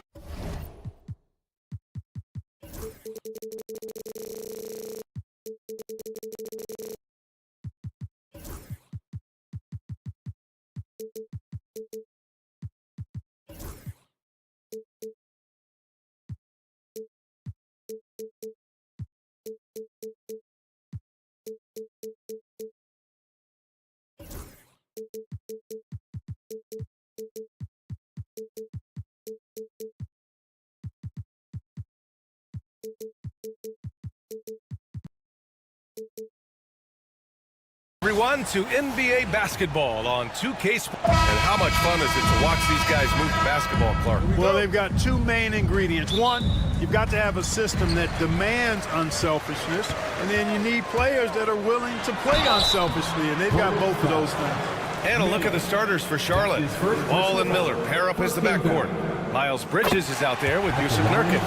Speaker 4: Everyone to NBA basketball on 2K Sports. And how much fun is it to watch these guys move the basketball, Clark?
Speaker 5: Well, they've got two main ingredients. One, you've got to have a system that demands unselfishness, and then you need players that are willing to play unselfishly, and they've got both of those things.
Speaker 4: And a look at the starters for Charlotte. Ball and Miller pair up as the backcourt. Miles Bridges is out there with Yusuf Nurkic.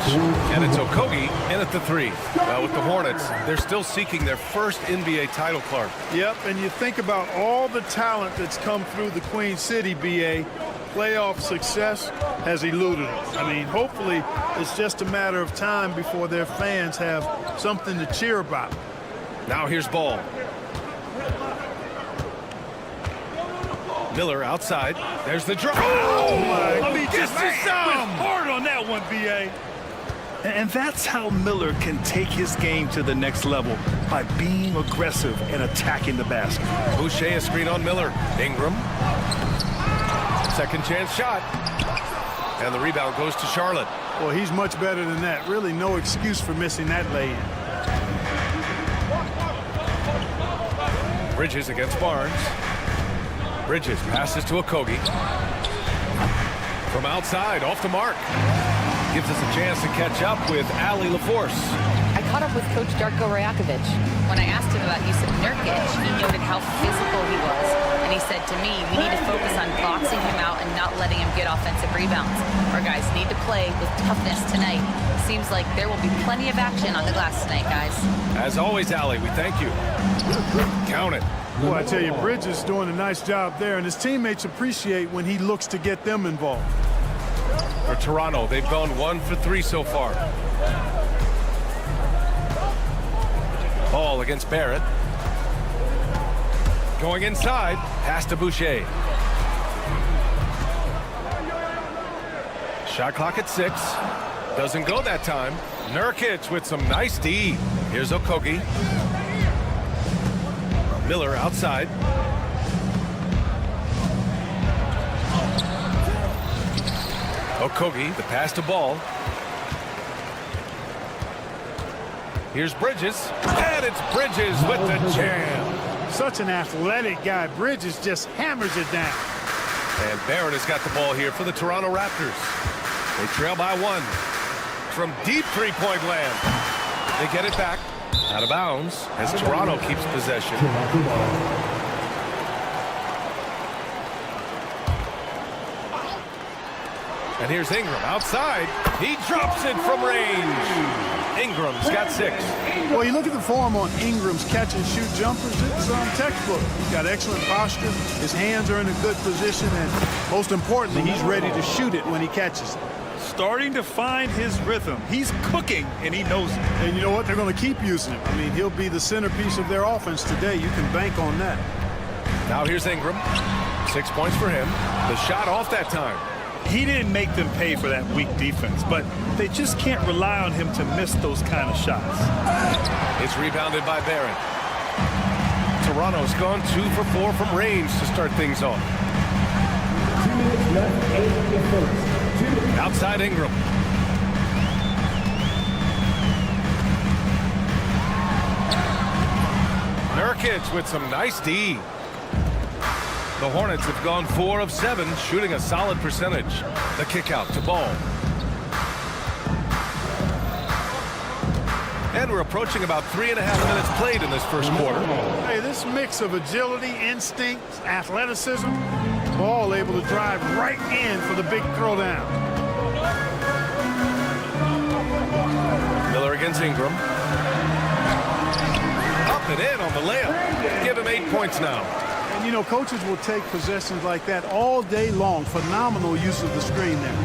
Speaker 4: And it's Okogie in at the 3. Well, with the Hornets, they're still seeking their first NBA title, Clark.
Speaker 5: Yep, and you think about all the talent that's come through the Queen City, BA. Playoff success has eluded them. I mean, hopefully it's just a matter of time before their fans have something to cheer about.
Speaker 4: Now here's Ball. Miller outside. There's the drop.
Speaker 5: Oh, my.
Speaker 8: I mean, just hard on that one, BA. And that's how Miller can take his game to the next level, by being aggressive and attacking the basket.
Speaker 4: Boucher a screen on Miller. Ingram. Second chance shot. And the rebound goes to Charlotte.
Speaker 5: Well, he's much better than that. Really no excuse for missing that lay-in.
Speaker 4: Bridges against Barnes. Bridges passes to Okogie. From outside, off the mark. Gives us a chance to catch up with Ali LaForce.
Speaker 9: I caught up with Coach Darko Rajakovic. When I asked him about Yusuf Nurkic, he noted how physical he was. And he said to me, we need to focus on boxing him out and not letting him get offensive rebounds. Our guys need to play with toughness tonight. Seems like there will be plenty of action on the glass tonight, guys.
Speaker 4: As always, Ali, we thank you. Count it.
Speaker 5: Well, I tell you, Bridges is doing a nice job there, and his teammates appreciate when he looks to get them involved.
Speaker 4: For Toronto, they've gone 1 for 3 so far. Ball against Barrett. Going inside, pass to Boucher. Shot clock at 6. Doesn't go that time. Nurkic with some nice D. Here's Okogie. Miller outside. Okogie, the pass to Ball. Here's Bridges, and it's Bridges with the jam.
Speaker 5: Such an athletic guy. Bridges just hammers it down.
Speaker 4: And Barrett has got the ball here for the Toronto Raptors. They trail by 1 from deep three-point land. They get it back. Out of bounds as Toronto keeps possession. And here's Ingram outside. He drops it from range. Ingram's got 6.
Speaker 5: Well, you look at the form on Ingram's catch-and-shoot jumpers. It's textbook. He's got excellent posture. His hands are in a good position. And most importantly, he's ready to shoot it when he catches it.
Speaker 8: Starting to find his rhythm. He's cooking, and he knows it.
Speaker 5: And you know what? They're going to keep using him. I mean, he'll be the centerpiece of their offense today. You can bank on that.
Speaker 4: Now here's Ingram. 6 points for him. The shot off that time.
Speaker 8: He didn't make them pay for that weak defense, but they just can't rely on him to miss those kind of shots.
Speaker 4: It's rebounded by Barrett. Toronto's gone 2 for 4 from range to start things off.
Speaker 1: 2 minutes left, 8 in the first.
Speaker 4: Outside Ingram. Nurkic with some nice D. The Hornets have gone 4 of 7, shooting a solid percentage. The kick out to Ball. And we're approaching about 3.5 minutes played in this first quarter.
Speaker 5: Hey, this mix of agility, instinct, athleticism, Ball able to drive right in for the big throwdown.
Speaker 4: Miller against Ingram. Up and in on the layup. Give him 8 points now.
Speaker 5: And, you know, coaches will take possessions like that all day long. Phenomenal use of the screen there.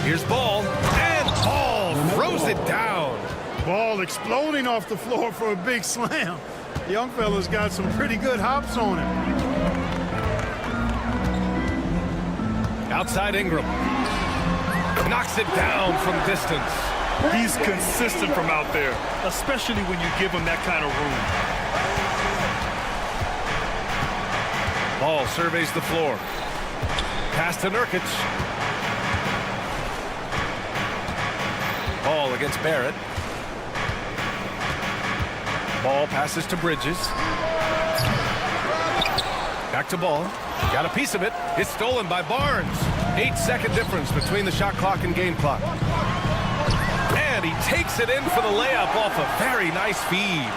Speaker 4: Here's Ball, and Ball throws it down.
Speaker 5: Ball exploding off the floor for a big slam. Young fella's got some pretty good hops on him.
Speaker 4: Outside Ingram. Knocks it down from distance.
Speaker 8: He's consistent from out there, especially when you give him that kind of room.
Speaker 4: Ball surveys the floor. Pass to Nurkic. Ball against Barrett. Ball passes to Bridges. Back to Ball. Got a piece of it. It's stolen by Barnes. 8-second difference between the shot clock and game clock. And he takes it in for the layup off a very nice feed.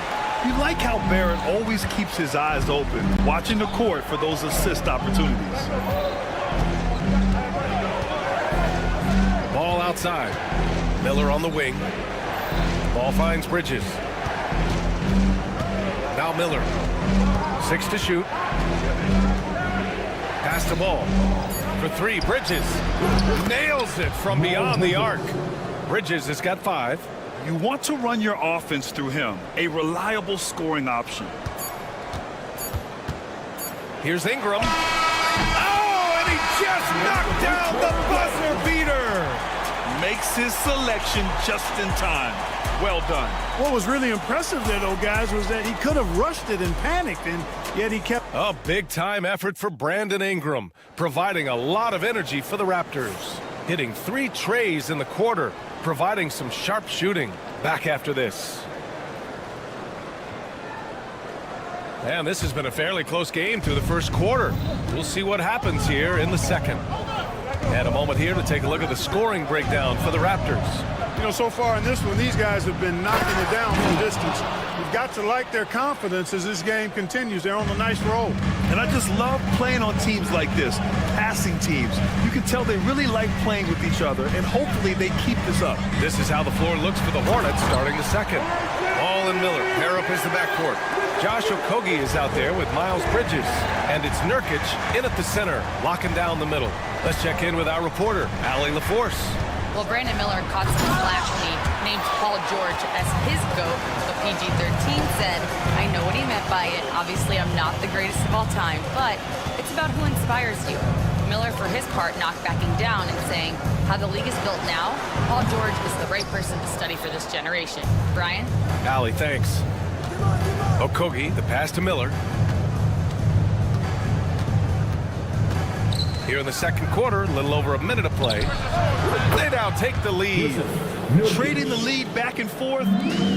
Speaker 8: You like how Barrett always keeps his eyes open, watching the court for those assist opportunities.
Speaker 4: Ball outside. Miller on the wing. Ball finds Bridges. Now Miller. 6 to shoot. Pass to Ball. For 3, Bridges. Nails it from beyond the arc. Bridges has got 5.
Speaker 8: You want to run your offense through him, a reliable scoring option.
Speaker 4: Here's Ingram. Oh, and he just knocked down the buzzer beater.
Speaker 8: Makes his selection just in time. Well done.
Speaker 5: What was really impressive there, though, guys, was that he could have rushed it and panicked, and yet he kept...
Speaker 4: A big-time effort for Brandon Ingram, providing a lot of energy for the Raptors. Hitting 3 trays in the quarter, providing some sharp shooting. Back after this. And this has been a fairly close game through the first quarter. We'll see what happens here in the second. And a moment here to take a look at the scoring breakdown for the Raptors.
Speaker 5: You know, so far in this one, these guys have been knocking it down from distance. You've got to like their confidence as this game continues. They're on a nice roll.
Speaker 8: And I just love playing on teams like this, passing teams. You can tell they really like playing with each other, and hopefully they keep this up.
Speaker 4: This is how the floor looks for the Hornets starting the second. Ball and Miller pair up as the backcourt. Josh Okogie is out there with Miles Bridges. And it's Nurkic in at the center, locking down the middle. Let's check in with our reporter, Allie LaForce.
Speaker 9: Well, Brandon Miller caught some flash when he named Paul George as his GOAT. But PG-13 said, I know what he meant by it. Obviously, I'm not the greatest of all time, but it's about who inspires you. Miller, for his part, knocked backing down and saying, how the league is built now, Paul George is the right person to study for this generation. Brian?
Speaker 4: Allie, thanks. Okogie, the pass to Miller. Here in the second quarter, a little over a minute of play. They now take the lead.
Speaker 8: Trading the lead back and forth,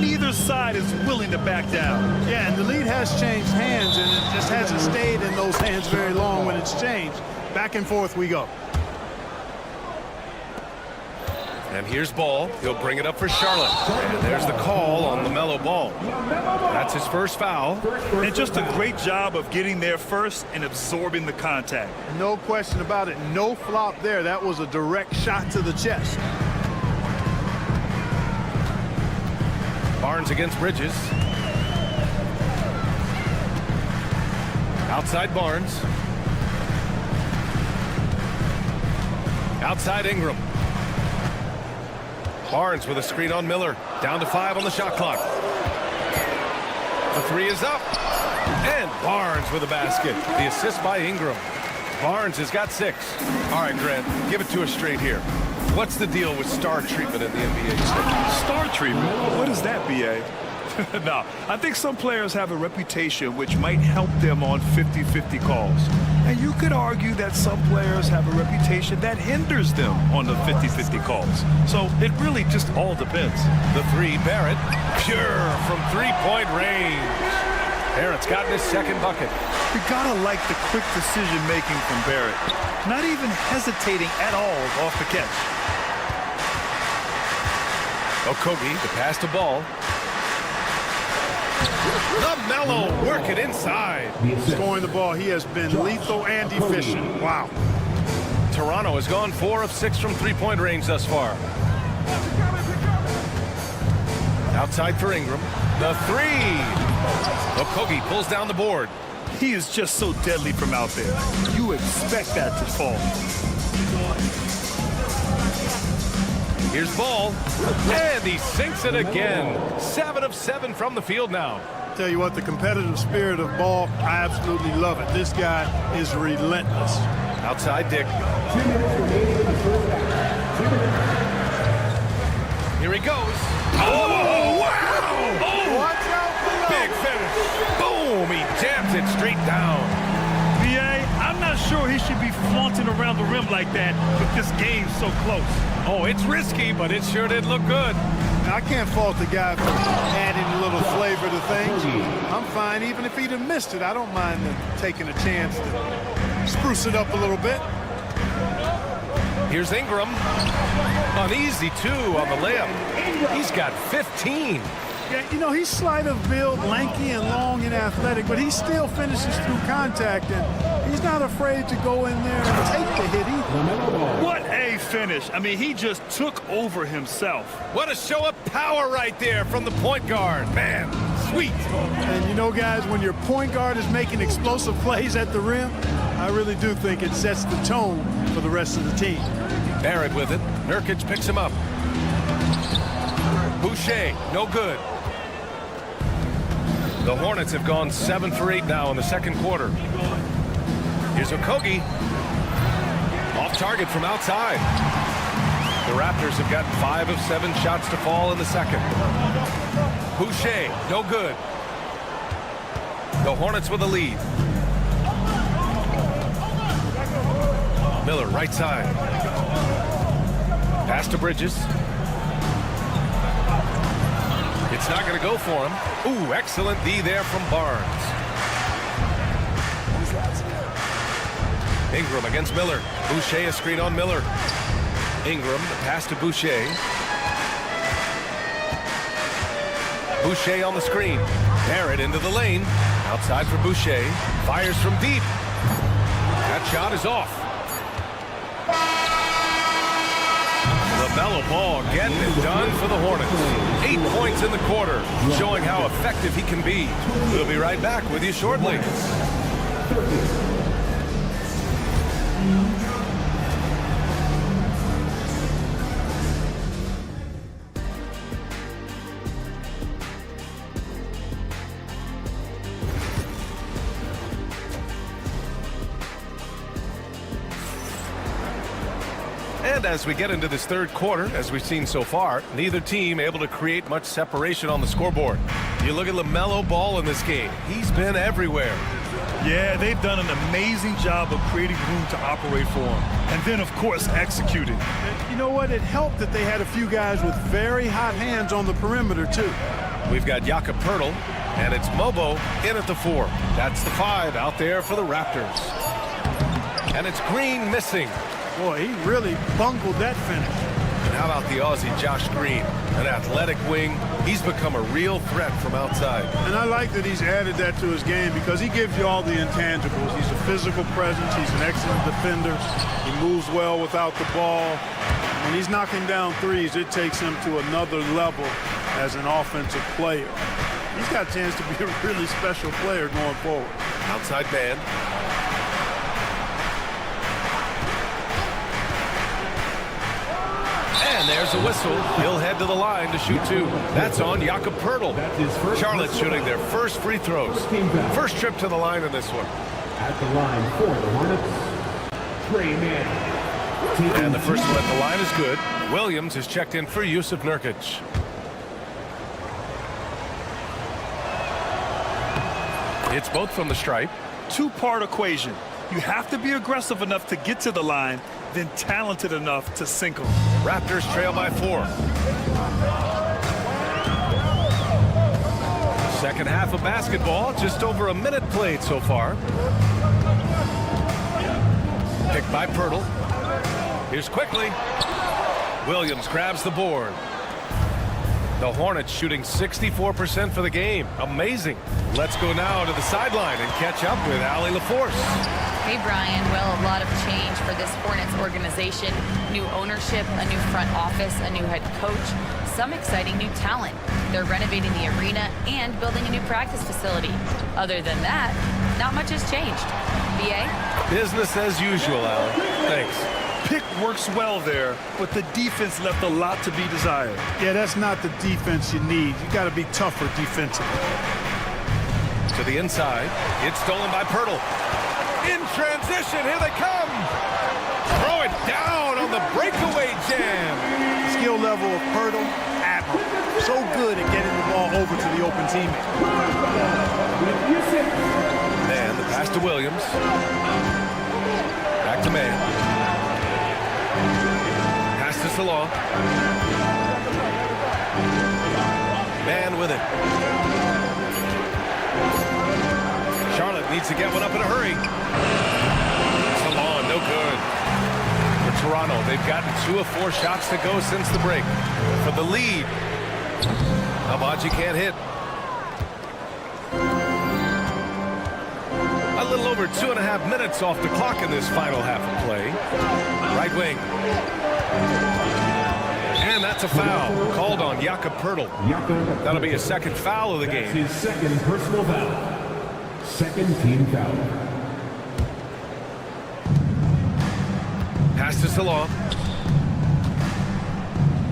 Speaker 8: neither side is willing to back down.
Speaker 5: Yeah, and the lead has changed hands, and it just hasn't stayed in those hands very long when it's changed. Back and forth we go.
Speaker 4: And here's Ball. He'll bring it up for Charlotte. And there's the call on LaMelo Ball. That's his first foul.
Speaker 8: And just a great job of getting there first and absorbing the contact.
Speaker 5: No question about it. No flop there. That was a direct shot to the chest.
Speaker 4: Barnes against Bridges. Outside Barnes. Outside Ingram. Barnes with a screen on Miller. Down to 5 on the shot clock. The 3 is up. And Barnes with a basket. The assist by Ingram. Barnes has got 6. All right, Grant, give it to us straight here. What's the deal with star treatment in the NBA?
Speaker 8: Star treatment? What is that, B.A.? No, I think some players have a reputation which might help them on 50-50 calls. And you could argue that some players have a reputation that hinders them on the 50-50 calls. So it really just all depends.
Speaker 4: The 3, Barrett, pure from three-point range. Barrett's gotten his second bucket.
Speaker 8: You gotta like the quick decision-making from Barrett. Not even hesitating at all off the catch.
Speaker 4: Okogie, the pass to Ball. LaMelo working inside.
Speaker 5: Scoring the ball, he has been lethal and efficient. Wow.
Speaker 4: Toronto has gone 4 of 6 from three-point range thus far. Outside for Ingram. The three. Okogie pulls down the board.
Speaker 8: He is just so deadly from out there. You expect that to fall.
Speaker 4: Here's Ball, and he sinks it again. 7 of 7 from the field now.
Speaker 5: Tell you what, the competitive spirit of Ball, I absolutely love it. This guy is relentless.
Speaker 4: Outside Dick.
Speaker 1: 2 minutes remaining in the first half.
Speaker 4: Here he goes. Oh, wow! Oh,
Speaker 5: Watch out below.
Speaker 4: big finish. Boom, he jams it straight down.
Speaker 8: B.A., I'm not sure he should be flaunting around the rim like that with this game so close.
Speaker 4: Oh, it's risky, but it sure did look good.
Speaker 5: Now, I can't fault the guy for adding a little flavor to things. I'm fine, even if he'd have missed it. I don't mind taking a chance to spruce it up a little bit.
Speaker 4: Here's Ingram. An easy 2 on the layup. He's got 15.
Speaker 5: Yeah, you know, he's slight of build, lanky and long and athletic, but he still finishes through contact, and he's not afraid to go in there and take the hit either.
Speaker 8: What a finish. I mean, he just took over himself.
Speaker 4: What a show of power right there from the point guard. Man, sweet.
Speaker 5: And you know, guys, when your point guard is making explosive plays at the rim, I really do think it sets the tone for the rest of the team.
Speaker 4: Barrett with it. Nurkic picks him up. Boucher, no good. The Hornets have gone 7 for 8 now in the second quarter. Here's Okogie. Off target from outside. The Raptors have gotten 5 of 7 shots to fall in the second. Boucher, no good. The Hornets with a lead. Miller, right side. Pass to Bridges. It's not going to go for him. Ooh, excellent D there from Barnes. Ingram against Miller. Boucher a screen on Miller. Ingram, the pass to Boucher. Boucher on the screen. Barrett into the lane. Outside for Boucher. Fires from deep. That shot is off. LaMelo Ball getting it done for the Hornets. 8 points in the quarter, showing how effective he can be. We'll be right back with you shortly. And as we get into this third quarter, as we've seen so far, neither team able to create much separation on the scoreboard. You look at LaMelo Ball in this game. He's been everywhere.
Speaker 8: Yeah, they've done an amazing job of creating room to operate for him. And then, of course, executing.
Speaker 5: You know what? It helped that they had a few guys with very hot hands on the perimeter, too.
Speaker 4: We've got Jakob Poeltl, and it's Mobo in at the 4. That's the 5 out there for the Raptors. And it's Green missing.
Speaker 5: Boy, he really bungled that finish.
Speaker 4: And how about the Aussie Josh Green? An athletic wing. He's become a real threat from outside.
Speaker 5: And I like that he's added that to his game because he gives you all the intangibles. He's a physical presence. He's an excellent defender. He moves well without the ball. When he's knocking down threes, it takes him to another level as an offensive player. He's got a chance to be a really special player going forward.
Speaker 4: Outside band. And there's a whistle. He'll head to the line to shoot 2. That's on Jakob Poeltl. Charlotte shooting their first free throws. First trip to the line in this one.
Speaker 1: At the line for the Hornets, Trey Mann.
Speaker 4: And the first one at the line is good. Williams is checked in for Yusuf Nurkic. It's both from the stripe.
Speaker 8: Two-part equation. You have to be aggressive enough to get to the line, then talented enough to sink them.
Speaker 4: Raptors trail by 4. Second half of basketball, just over a minute played so far. Picked by Poeltl. Here's quickly. Williams grabs the board. The Hornets shooting 64% for the game. Amazing. Let's go now to the sideline and catch up with Allie LaForce.
Speaker 9: Hey, Brian. Well, a lot of change for this Hornets organization. New ownership, a new front office, a new head coach, some exciting new talent. They're renovating the arena and building a new practice facility. Other than that, not much has changed. BA?
Speaker 4: Business as usual, Alan. Thanks.
Speaker 8: Pick works well there, but the defense left a lot to be desired.
Speaker 5: Yeah, that's not the defense you need. You got to be tougher defensively.
Speaker 4: To the inside. It's stolen by Pirtle. In transition, here they come. Throw it down on the breakaway jam.
Speaker 5: The skill level of Pirtle, admirable. So good at getting the ball over to the open teammate.
Speaker 4: And the pass to Williams. Back to man. Pass to Salon. Man with it. Charlotte needs to get one up in a hurry. Salon, no good. For Toronto, they've gotten 2 of 4 shots to go since the break. For the lead. Abaji can't hit. A little over 2.5 minutes off the clock in this final half of play. Right wing. And that's a foul called on Jakob Pirtle. That'll be his second foul of the game.
Speaker 1: His second personal foul. Second team foul.
Speaker 4: Pass to Salon.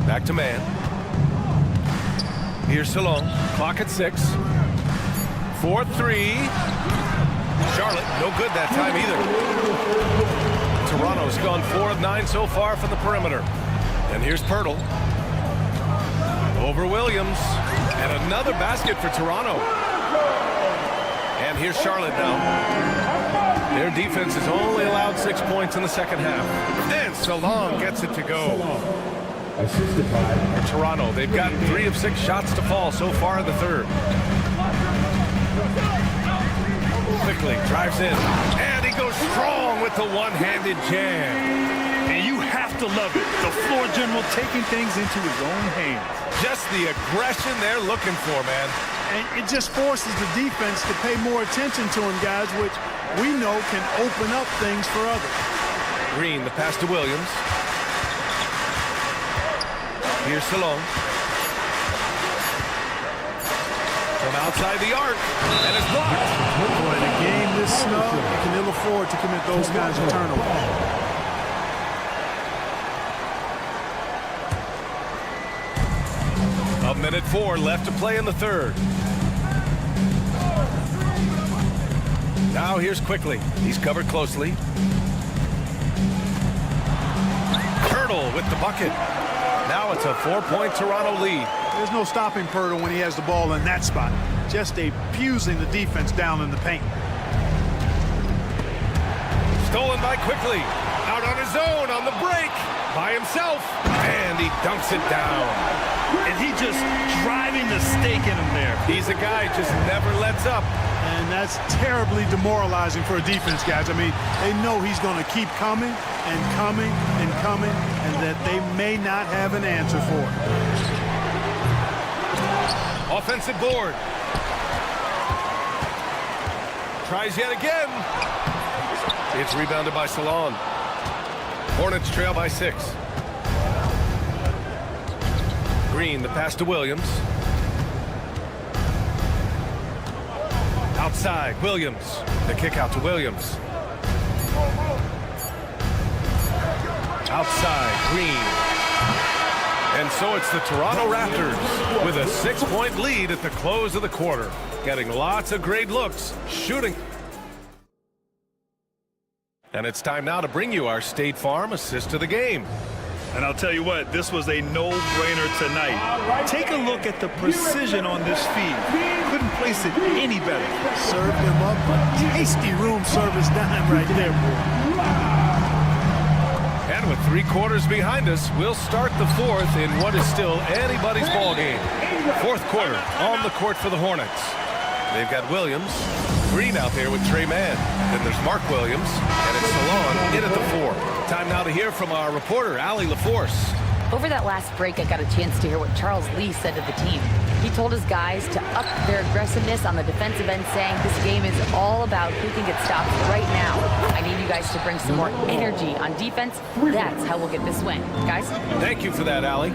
Speaker 4: Back to man. Here's Salon. Clock at 6. 4-3. Charlotte, no good that time either. Toronto's gone 4 of 9 so far from the perimeter. And here's Pirtle. Over Williams. And another basket for Toronto. And here's Charlotte now. Their defense has only allowed 6 points in the second half. And Salon gets it to go.
Speaker 1: Assisted by
Speaker 4: Toronto, they've gotten 3 of 6 shots to fall so far in the third. Quickly drives in. And he goes strong with the one-handed jam.
Speaker 8: And you have to love it. The floor general taking things into his own hands.
Speaker 4: Just the aggression they're looking for, man.
Speaker 5: And it just forces the defense to pay more attention to him, guys, which we know can open up things for others.
Speaker 4: Green, the pass to Williams. Here's Salon. From outside the arc, and it's blocked.
Speaker 5: Boy, in a game this snug, you can ill afford to commit those kinds of turnovers.
Speaker 4: A minute 4 left to play in the third. Now here's Quickly. He's covered closely. Pirtle with the bucket. Now it's a 4-point Toronto lead.
Speaker 5: There's no stopping Pirtle when he has the ball in that spot. Just abusing the defense down in the paint.
Speaker 4: Stolen by Quickly. Out on his own on the break. By himself. And he dunks it down.
Speaker 8: And he just driving the stake in him there.
Speaker 4: He's a guy just never lets up.
Speaker 5: And that's terribly demoralizing for a defense, guys. I mean, they know he's going to keep coming and coming and coming, and that they may not have an answer for it.
Speaker 4: Offensive board. Tries yet again. It's rebounded by Salon. Hornets trail by 6. Green, the pass to Williams. Outside, Williams. The kick out to Williams. Outside, Green. And so it's the Toronto Raptors with a 6-point lead at the close of the quarter. Getting lots of great looks, shooting. And it's time now to bring you our State Farm assist to the game.
Speaker 8: And I'll tell you what, this was a no-brainer tonight. Take a look at the precision on this feed. Couldn't place it any better.
Speaker 5: Served him up a tasty room service dime right there, boy.
Speaker 4: And with 3 quarters behind us, we'll start the fourth in what is still anybody's ball game. Fourth quarter on the court for the Hornets. They've got Williams, Green out there with Trey Mann. Then there's Mark Williams, and it's Salon in at the 4. Time now to hear from our reporter, Allie LaForce.
Speaker 9: Over that last break, I got a chance to hear what Charles Lee said to the team. He told his guys to up their aggressiveness on the defensive end, saying this game is all about who can get stops right now. I need you guys to bring some more energy on defense. That's how we'll get this win. Guys?
Speaker 4: Thank you for that, Allie.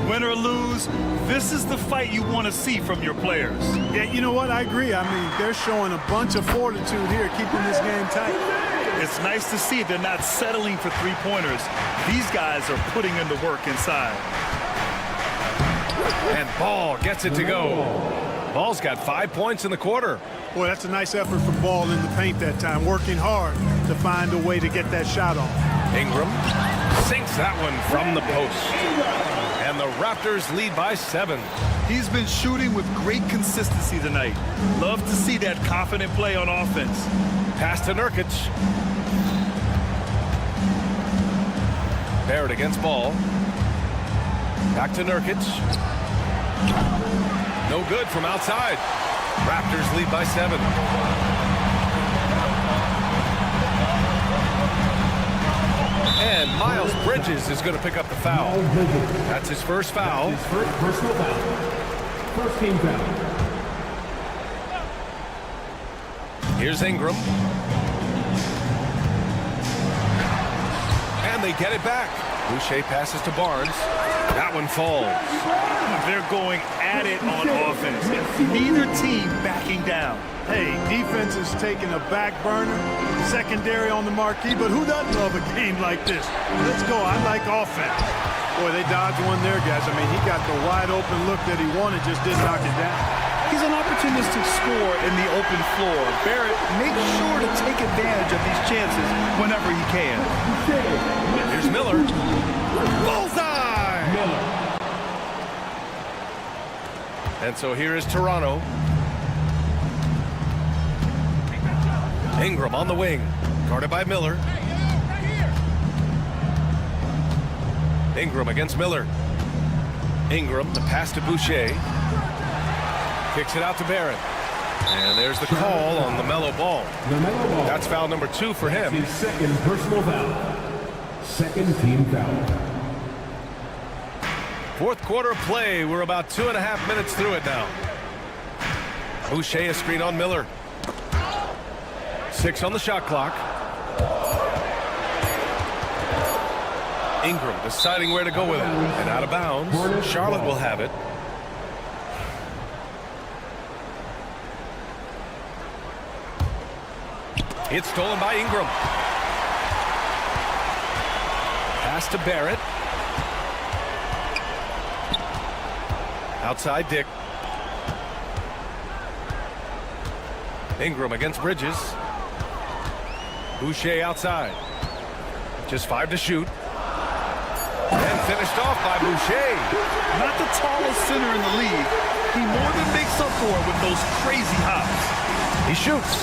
Speaker 8: Win or lose, this is the fight you want to see from your players.
Speaker 5: Yeah, you know what? I agree. I mean, they're showing a bunch of fortitude here, keeping this game tight.
Speaker 8: It's nice to see they're not settling for three-pointers. These guys are putting in the work inside.
Speaker 4: And Ball gets it to go. Ball's got 5 points in the quarter.
Speaker 5: Boy, that's a nice effort from Ball in the paint that time, working hard to find a way to get that shot off.
Speaker 4: Ingram sinks that one from the post. And the Raptors lead by 7.
Speaker 8: He's been shooting with great consistency tonight. Love to see that confident play on offense.
Speaker 4: Pass to Nurkic. Barrett against Ball. Back to Nurkic. No good from outside. Raptors lead by 7. And Miles Bridges is going to pick up the foul. That's his first foul.
Speaker 1: His first personal foul. First team foul.
Speaker 4: Here's Ingram. And they get it back. Boucher passes to Barnes. That one falls.
Speaker 8: They're going at it on offense. Neither team backing down.
Speaker 5: Hey, defense is taking a back burner, secondary on the marquee, but who doesn't love a game like this? Let's go. I like offense. Boy, they dodged one there, guys. I mean, he got the wide open look that he wanted, just didn't knock it down.
Speaker 8: He's an opportunistic scorer in the open floor. Barrett makes sure to take advantage of these chances whenever he can.
Speaker 4: Here's Miller. Bullseye!
Speaker 1: Miller.
Speaker 4: And so here is Toronto. Ingram on the wing, guarded by Miller. Ingram against Miller. Ingram, the pass to Boucher. Kicks it out to Barrett. And there's the call on LaMelo Ball. That's foul number 2 for him.
Speaker 1: His second personal foul. Second team foul.
Speaker 4: Fourth quarter play. We're about 2.5 minutes through it now. Boucher a screen on Miller. 6 on the shot clock. Ingram deciding where to go with it. And out of bounds. Charlotte will have it. It's stolen by Ingram. Pass to Barrett. Outside Dick. Ingram against Bridges. Boucher outside. Just 5 to shoot. And finished off by Boucher.
Speaker 8: Not the tallest center in the league. He more than makes up for it with those crazy hops.
Speaker 4: He shoots.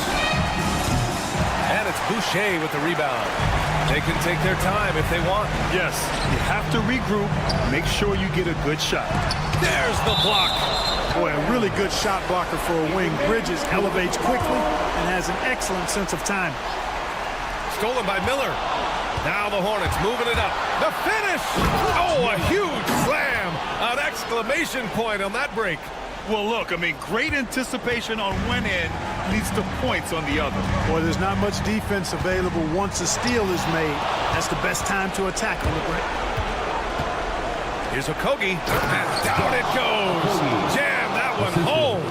Speaker 4: And it's Boucher with the rebound. They can take their time if they want.
Speaker 8: Yes, you have to regroup. Make sure you get a good shot.
Speaker 4: There's the block.
Speaker 5: Boy, a really good shot blocker for a wing. Bridges elevates quickly and has an excellent sense of time.
Speaker 4: Stolen by Miller. Now the Hornets moving it up. The finish! Oh, a huge slam! An exclamation point on that break.
Speaker 8: Well, look, I mean, great anticipation on one end leads to points on the other.
Speaker 5: Boy, there's not much defense available once a steal is made. That's the best time to attack on the break.
Speaker 4: Here's Okogie, and down it goes. Jam that one home.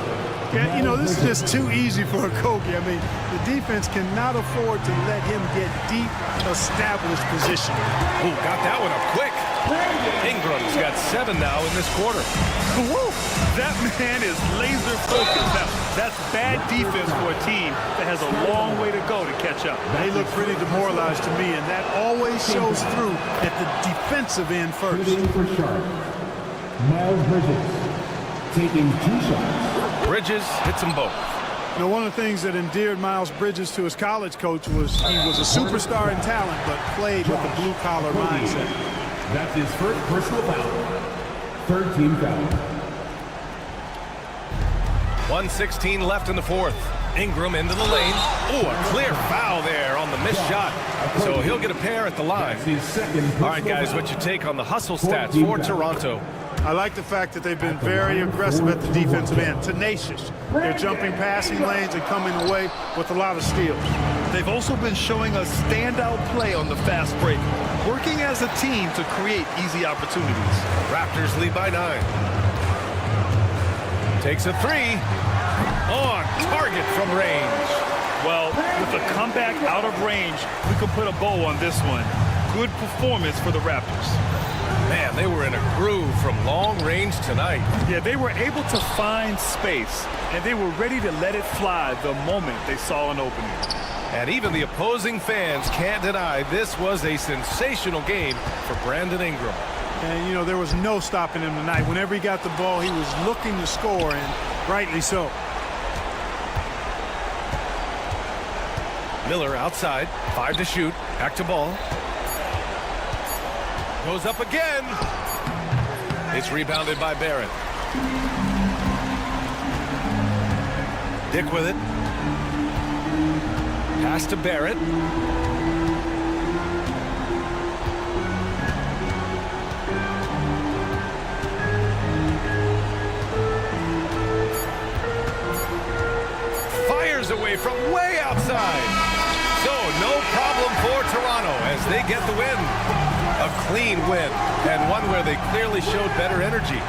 Speaker 5: Yeah, you know, this is just too easy for Okogie. I mean, the defense cannot afford to let him get deep, established position.
Speaker 4: Ooh, got that one up quick. Ingram's got 7 now in this quarter.
Speaker 8: Woo! That man is laser focused. Now, that's bad defense for a team that has a long way to go to catch up.
Speaker 5: They look pretty demoralized to me, and that always shows through at the defensive end first.
Speaker 1: For Charlotte, Miles Bridges taking 2 shots.
Speaker 4: Bridges hits them both.
Speaker 5: You know, one of the things that endeared Miles Bridges to his college coach was he was a superstar in talent, but played with a blue-collar mindset.
Speaker 1: That's his first personal foul. Third team foul.
Speaker 4: 1:16 left in the fourth. Ingram into the lane. Oh, a clear foul there on the missed shot. So he'll get a pair at the line. All right, guys, what's your take on the hustle stats for Toronto?
Speaker 5: I like the fact that they've been very aggressive at the defensive end, tenacious. They're jumping passing lanes and coming away with a lot of steals.
Speaker 8: They've also been showing a standout play on the fast break, working as a team to create easy opportunities.
Speaker 4: Raptors lead by 9. Takes a 3. On target from range.
Speaker 8: Well, with a comeback out of range, we can put a bow on this one. Good performance for the Raptors.
Speaker 4: Man, they were in a groove from long range tonight.
Speaker 8: Yeah, they were able to find space, and they were ready to let it fly the moment they saw an opening.
Speaker 4: And even the opposing fans can't deny this was a sensational game for Brandon Ingram.
Speaker 5: And, you know, there was no stopping him tonight. Whenever he got the ball, he was looking to score, and rightly so.
Speaker 4: Miller outside, 5 to shoot, back to ball. Goes up again. It's rebounded by Barrett. Dick with it. Pass to Barrett. Fires away from way outside. So no problem for Toronto as they get the win. A clean win, and one where they clearly showed better energy.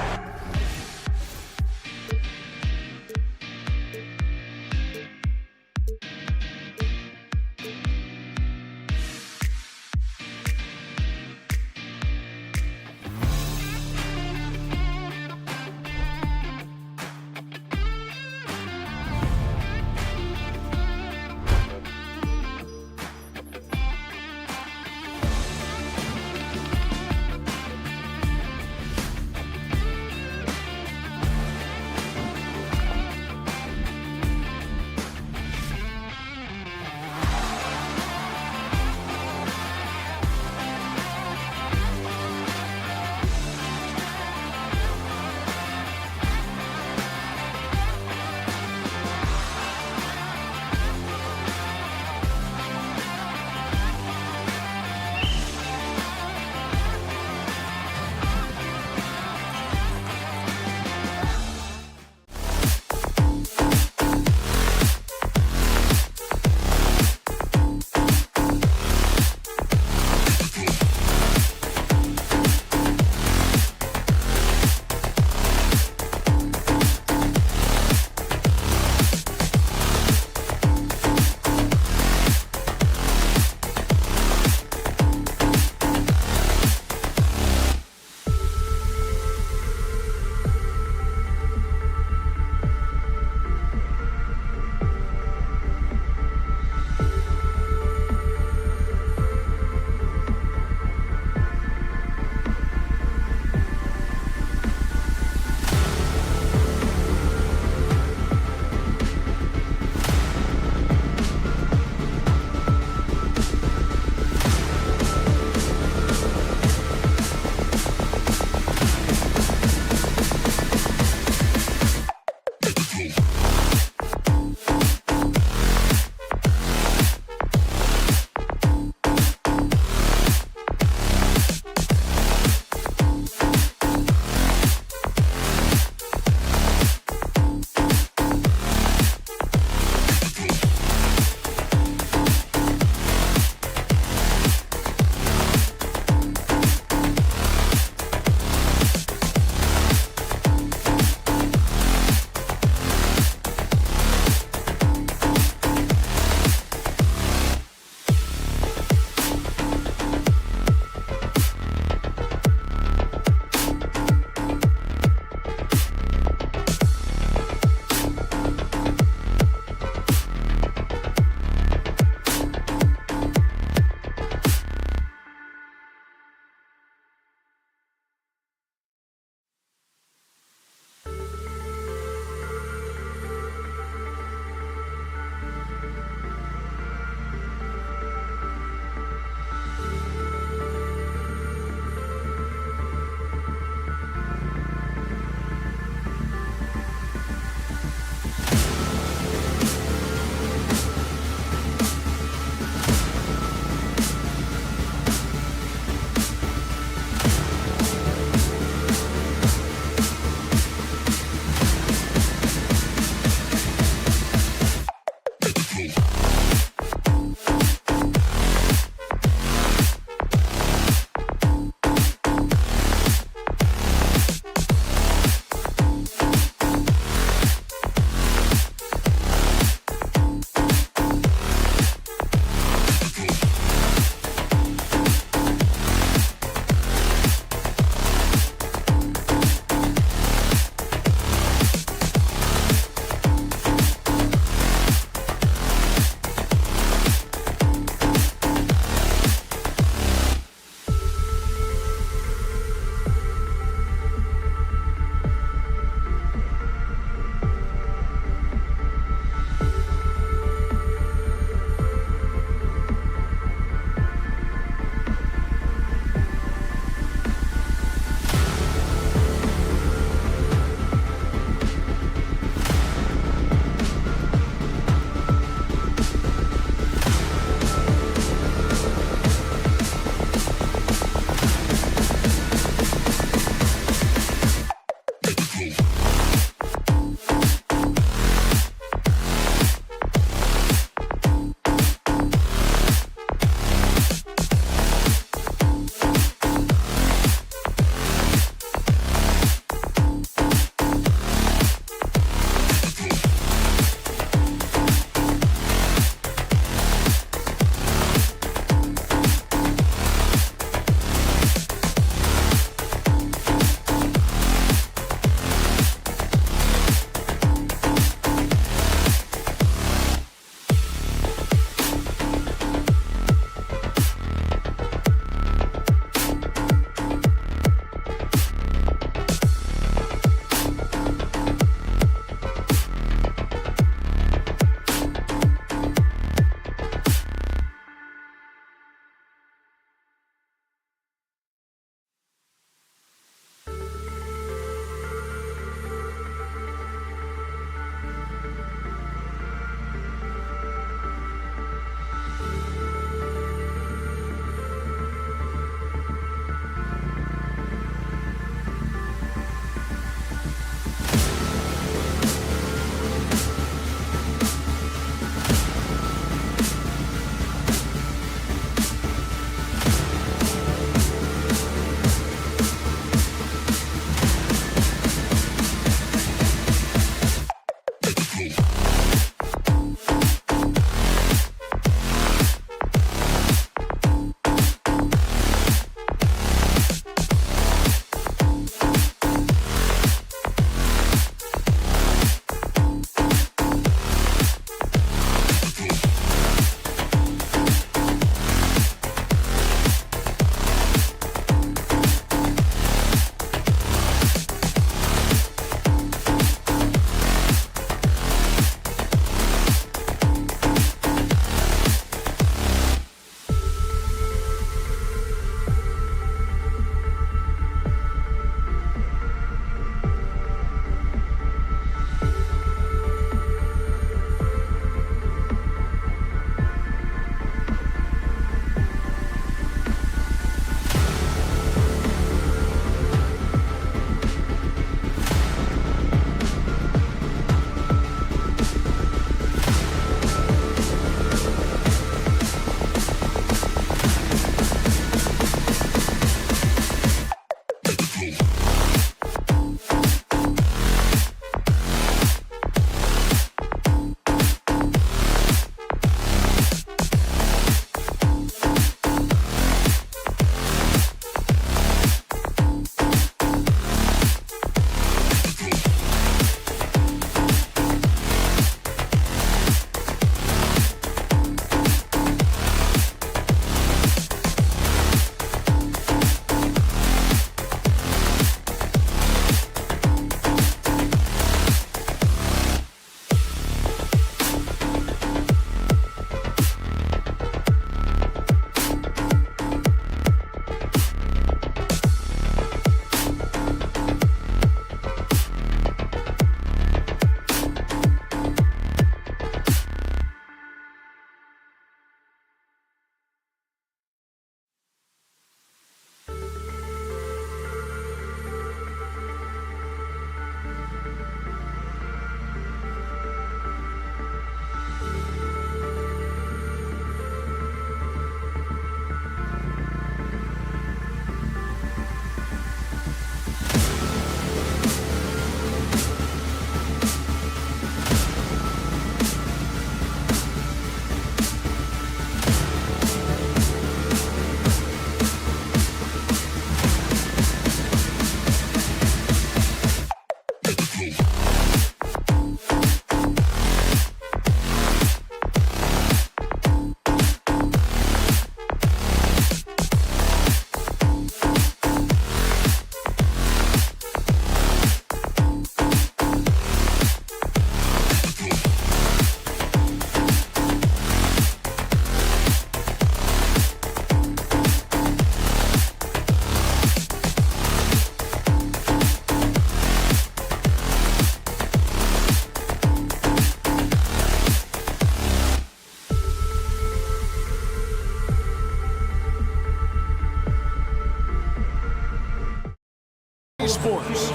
Speaker 2: Sports.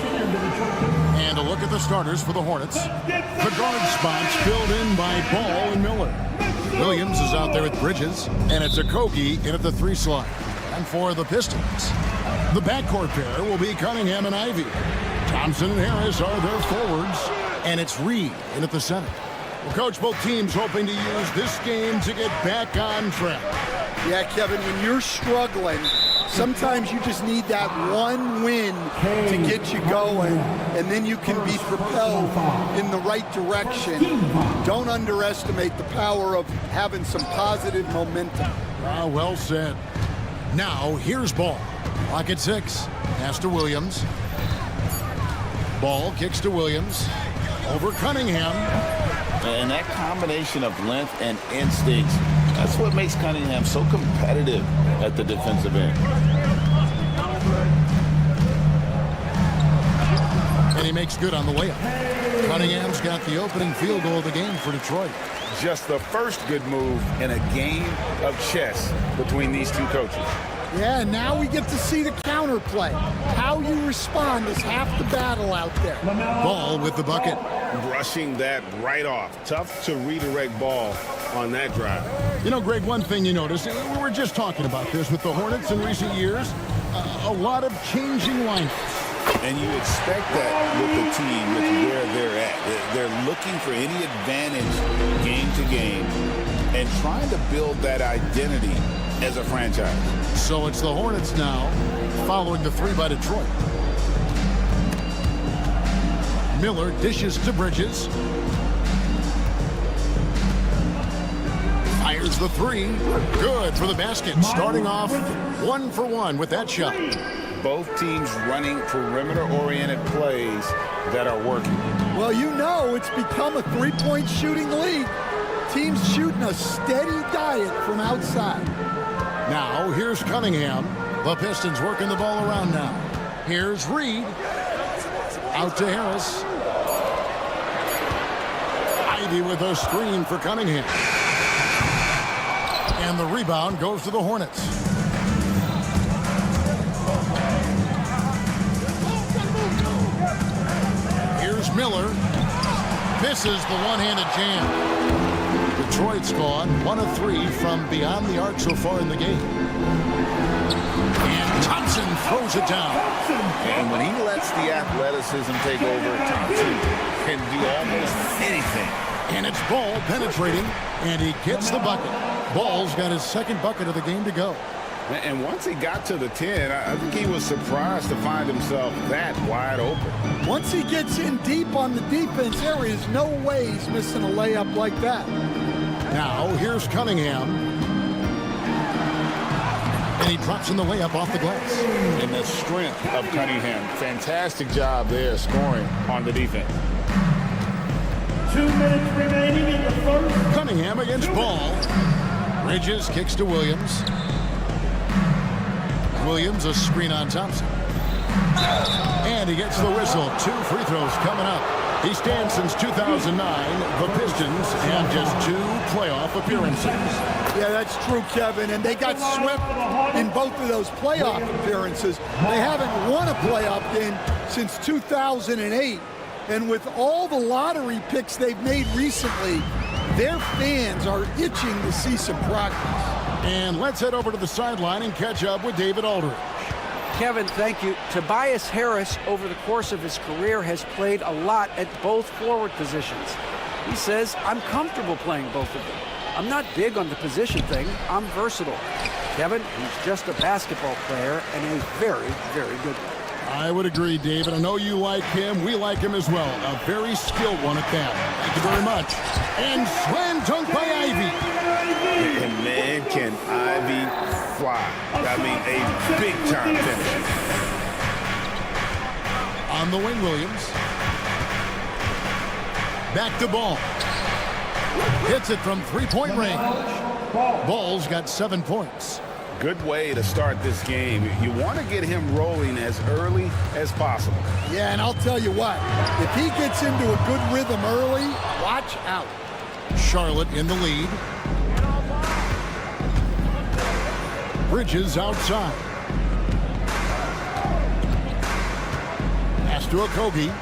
Speaker 2: And a look at the starters for the Hornets. The guard spots filled in by Ball and Miller. Williams is out there with Bridges, and it's Okogie in at the 3 slot. And for the Pistons, the backcourt pair will be Cunningham and Ivy. Thompson and Harris are their forwards, and it's Reed in at the center. Well, Coach, both teams hoping to use this game to get back on track.
Speaker 12: Yeah, Kevin, when you're struggling, sometimes you just need that one win to get you going, and then you can be propelled in the right direction. Don't underestimate the power of having some positive momentum.
Speaker 2: Well said. Now, here's Ball. Clock at 6. Pass to Williams. Ball kicks to Williams. Over Cunningham.
Speaker 3: And that combination of length and instincts, that's what makes Cunningham so competitive at the defensive end.
Speaker 2: And he makes good on the layup. Cunningham's got the opening field goal of the game for Detroit.
Speaker 11: Just the first good move in a game of chess between these two coaches.
Speaker 12: Yeah, now we get to see the counterplay. How you respond is half the battle out there.
Speaker 2: Ball with the bucket.
Speaker 11: Brushing that right off. Tough to redirect Ball on that drive.
Speaker 2: You know, Greg, one thing you notice, we were just talking about this with the Hornets in recent years, a lot of changing lineups.
Speaker 3: And you expect that with the team, with where they're at. They're looking for any advantage game to game and trying to build that identity as a franchise.
Speaker 2: So it's the Hornets now, following the 3 by Detroit. Miller dishes to Bridges. Fires the 3. Good for the basket. Starting off 1 for 1 with that shot.
Speaker 3: Both teams running perimeter-oriented plays that are working.
Speaker 12: Well, you know it's become a three-point shooting league. Teams shooting a steady diet from outside.
Speaker 2: Now, here's Cunningham. The Pistons working the ball around now. Here's Reed. Out to Harris. Ivy with a screen for Cunningham. And the rebound goes to the Hornets. Here's Miller. Misses the one-handed jam. Detroit's gone 1 of 3 from beyond the arc so far in the game. And Thompson throws it down.
Speaker 3: And when he lets the athleticism take over, Thompson can do almost anything.
Speaker 2: And it's Ball penetrating, and he gets the bucket. Ball's got his 2nd bucket of the game to go.
Speaker 3: And once he got to the 10, I think he was surprised to find himself that wide open.
Speaker 12: Once he gets in deep on the defense, there is no way he's missing a layup like that.
Speaker 2: Now, here's Cunningham. And he drops in the layup off the glass.
Speaker 3: And the strength of Cunningham. Fantastic job there scoring on the defense.
Speaker 1: 2 minutes remaining in the first.
Speaker 2: Cunningham against Ball. Bridges kicks to Williams. Williams a screen on Thompson. And he gets the whistle. 2 free throws coming up. He stands since 2009. The Pistons have just 2 playoff appearances.
Speaker 12: Yeah, that's true, Kevin. And they got swept in both of those playoff appearances. They haven't won a playoff game since 2008. And with all the lottery picks they've made recently, their fans are itching to see some progress.
Speaker 2: And let's head over to the sideline and catch up with David Aldridge.
Speaker 6: Kevin, thank you. Tobias Harris, over the course of his career, has played a lot at both forward positions. He says, I'm comfortable playing both of them. I'm not big on the position thing. I'm versatile. Kevin, he's just a basketball player and a very, very good one.
Speaker 2: I would agree, David. I know you like him. We like him as well. A very skilled one at that. Thank you very much. And slam dunk by Ivy.
Speaker 3: And man, can Ivy fly. I mean, a big-time finish.
Speaker 2: On the wing, Williams. Back to Ball. Hits it from 3-point range. Ball's got 7 points.
Speaker 3: Good way to start this game. You want to get him rolling as early as possible.
Speaker 12: Yeah, and I'll tell you what, if he gets into a good rhythm early, watch out.
Speaker 2: Charlotte in the lead. Bridges outside. Pass to Okogie.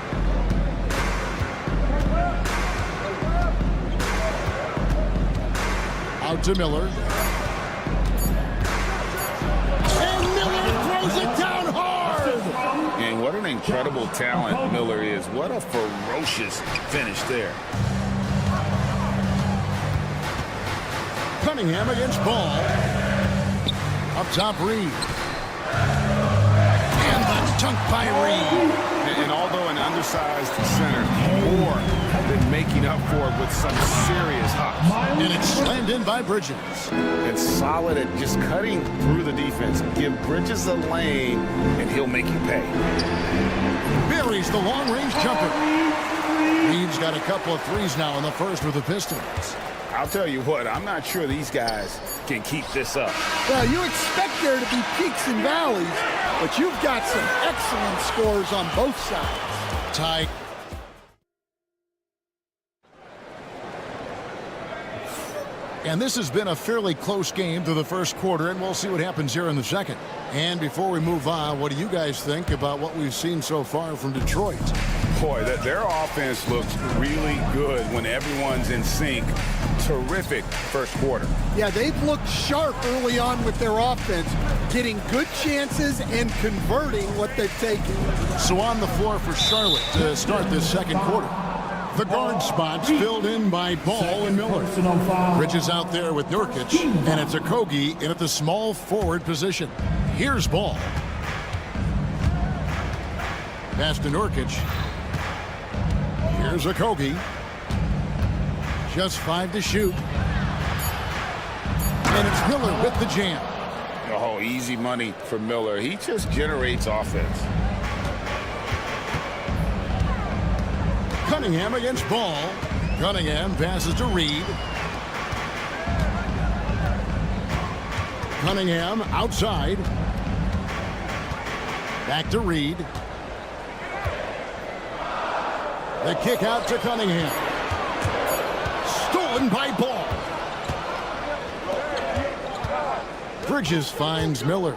Speaker 2: Out to Miller. And Miller throws it down hard.
Speaker 3: And what an incredible talent Miller is. What a ferocious finish there.
Speaker 2: Cunningham against Ball. Up top, Reed. And the dunk by Reed.
Speaker 3: And although an undersized center, more than making up for it with some serious hops.
Speaker 2: And it's slammed in by Bridges.
Speaker 3: And solid at just cutting through the defense. Give Bridges a lane, and he'll make you pay.
Speaker 2: Buries the long-range jumper. Reed's got a couple of threes now in the first with the Pistons.
Speaker 3: I'll tell you what, I'm not sure these guys can keep this up.
Speaker 12: Well, you expect there to be peaks and valleys, but you've got some excellent scores on both sides.
Speaker 2: Tight. And this has been a fairly close game through the first quarter, and we'll see what happens here in the second. And before we move on, what do you guys think about what we've seen so far from Detroit?
Speaker 3: Boy, their offense looks really good when everyone's in sync. Terrific first quarter.
Speaker 12: Yeah, they've looked sharp early on with their offense, getting good chances and converting what they've taken.
Speaker 2: So on the floor for Charlotte to start this second quarter. The guard spots filled in by Ball and Miller. Bridges out there with Nurkic, and it's Okogie in at the small forward position. Here's Ball. Pass to Nurkic. Here's Okogie. Just 5 to shoot. And it's Miller with the jam.
Speaker 3: Oh, easy money for Miller. He just generates offense.
Speaker 2: Cunningham against Ball. Cunningham passes to Reed. Cunningham outside. Back to Reed. The kick out to Cunningham. Stolen by Ball. Bridges finds Miller.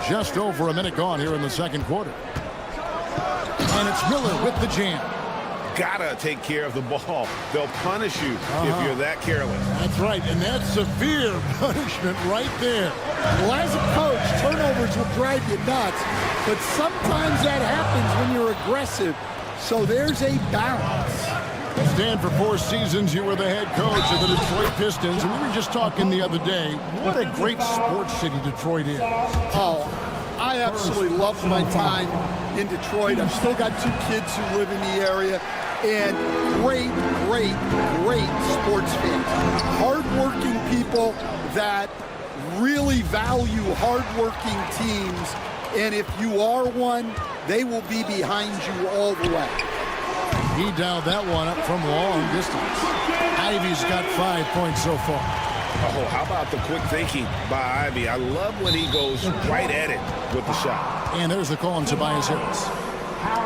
Speaker 2: Just over a minute gone here in the second quarter. And it's Miller with the jam.
Speaker 3: Gotta take care of the ball. They'll punish you if you're that careless.
Speaker 2: That's right, and that's severe punishment right there.
Speaker 12: Well, as a coach, turnovers will drive you nuts, but sometimes that happens when you're aggressive. So there's a balance.
Speaker 2: Stan, for 4 seasons, you were the head coach of the Detroit Pistons, and we were just talking the other day. What a great sports city Detroit is.
Speaker 12: Oh, I absolutely love my time in Detroit. I've still got 2 kids who live in the area, and great sports fans. Hard-working people that really value hard-working teams, and if you are one, they will be behind you all the way.
Speaker 2: He dialed that one up from long distance. Ivy's got 5 points so far.
Speaker 3: Oh, how about the quick thinking by Ivy? I love when he goes right at it with the shot.
Speaker 2: And there's the call on Tobias Harris.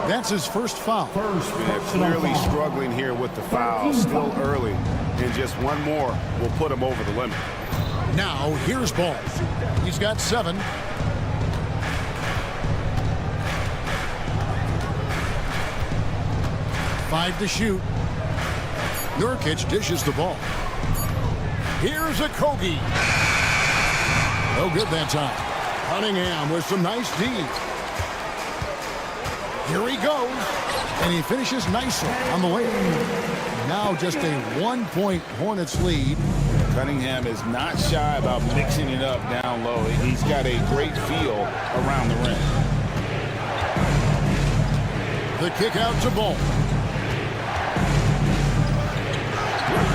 Speaker 2: That's his first foul.
Speaker 3: Yeah, clearly struggling here with the foul. Still early. And just one more will put him over the limit.
Speaker 2: Now, here's Ball. He's got 7. Five to shoot. Nurkic dishes the ball. Here's Okogie. No good that time. Cunningham with some nice D. Here he goes. And he finishes nicely on the way. Now just a 1-point Hornets lead.
Speaker 3: Cunningham is not shy about mixing it up down low. He's got a great feel around the rim.
Speaker 2: The kick out to Ball.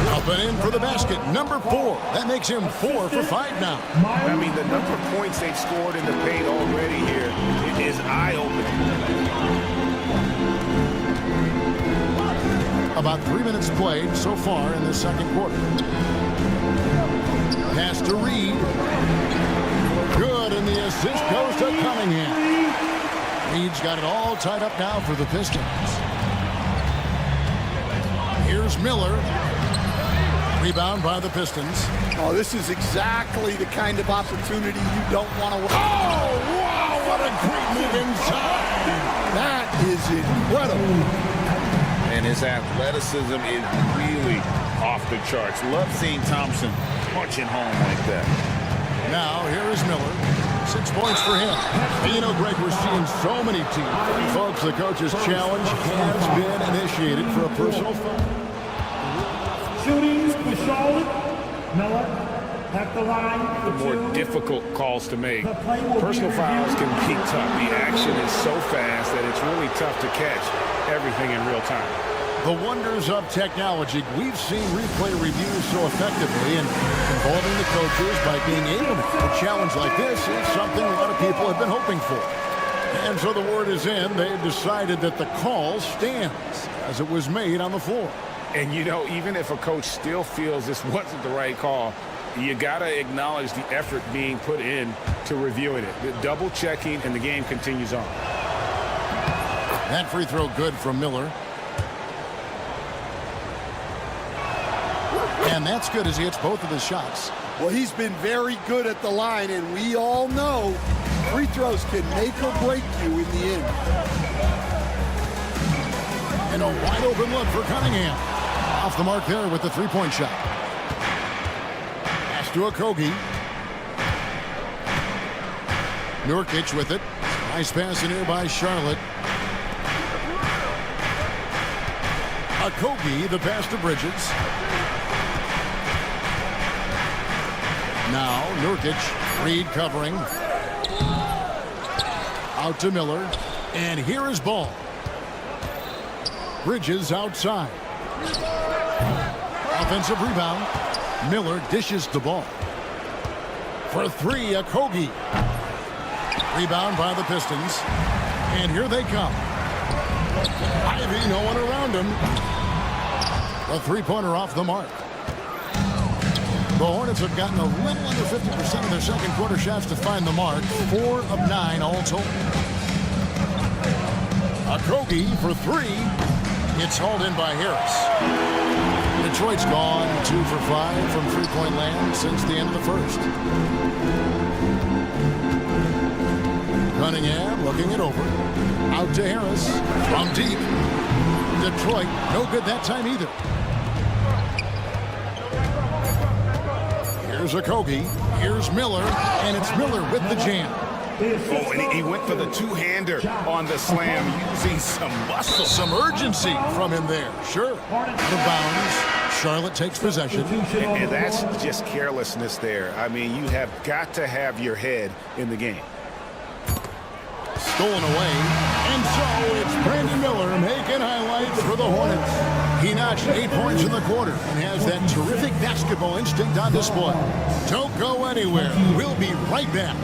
Speaker 2: Up and in for the basket, number 4. That makes him 4 for 5 now.
Speaker 3: I mean, the number of points they've scored in the paint already here is eye-opening.
Speaker 2: About 3 minutes played so far in the second quarter. Pass to Reed. Good, and the assist goes to Cunningham. Reed's got it all tied up now for the Pistons. Here's Miller. Rebound by the Pistons.
Speaker 12: Oh, this is exactly the kind of opportunity you don't want to...
Speaker 2: Oh, wow, what a great move inside.
Speaker 12: That is incredible.
Speaker 3: And his athleticism is really off the charts. Love seeing Thompson punching home like that.
Speaker 2: Now, here is Miller. 6 points for him. And you know, Greg, we're seeing so many teams. Folks, the coach's challenge has been initiated for a personal foul.
Speaker 1: Shooting for Charlotte. Miller at the line.
Speaker 11: The more difficult calls to make. Personal fouls can be tough. The action is so fast that it's really tough to catch everything in real time.
Speaker 2: The wonders of technology. We've seen replay reviews so effectively, and involving the coaches by being able to challenge like this is something a lot of people have been hoping for. And so the word is in. They've decided that the call stands as it was made on the floor.
Speaker 11: And, you know, even if a coach still feels this wasn't the right call, you got to acknowledge the effort being put in to reviewing it. The double checking, and the game continues on.
Speaker 2: That free throw good from Miller. And that's good as he hits both of his shots.
Speaker 12: Well, he's been very good at the line, and we all know free throws can make or break you in the end.
Speaker 2: And a wide open look for Cunningham. Off the mark there with the three-point shot. Pass to Okogie. Nurkic with it. Nice pass in here by Charlotte. Okogie, the pass to Bridges. Now, Nurkic, Reed covering. Out to Miller. And here is Ball. Bridges outside. Offensive rebound. Miller dishes the ball. For three, Okogie. Rebound by the Pistons. And here they come. Ivy, no one around him. A three-pointer off the mark. The Hornets have gotten a little under 50% of their second quarter shots to find the mark. 4 of 9 all told. Okogie for three. It's hauled in by Harris. Detroit's gone 2 for 5 from three-point land since the end of the first. Cunningham looking it over. Out to Harris from deep. Detroit no good that time either. Here's Okogie. Here's Miller. And it's Miller with the jam.
Speaker 11: Oh, and he went for the two-hander on the slam, using some muscle.
Speaker 2: Some urgency from him there. Sure. The bounds. Charlotte takes possession.
Speaker 11: And that's just carelessness there. I mean, you have got to have your head in the game.
Speaker 2: Stolen away. And so it's Brandon Miller making highlights for the Hornets. He notched 8 points in the quarter and has that terrific basketball instinct on display. Don't go anywhere. We'll be right back.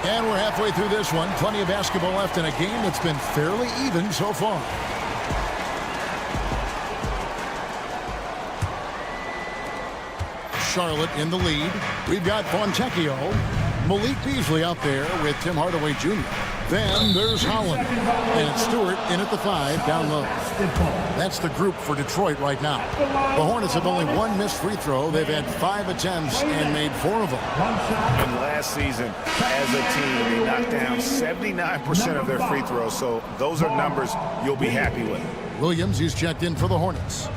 Speaker 2: And we're halfway through this one. Plenty of basketball left in a game that's been fairly even so far. Charlotte in the lead. We've got Fontecchio. Malik Beasley out there with Tim Hardaway Jr. Then there's Holland. And Stewart in at the 5 down low. That's the group for Detroit right now. The Hornets have only one missed free throw. They've had 5 attempts and made 4 of them.
Speaker 11: And last season, as a team, they knocked down 79% of their free throws. So those are numbers you'll be happy with.
Speaker 2: Williams, he's checked in for the Hornets.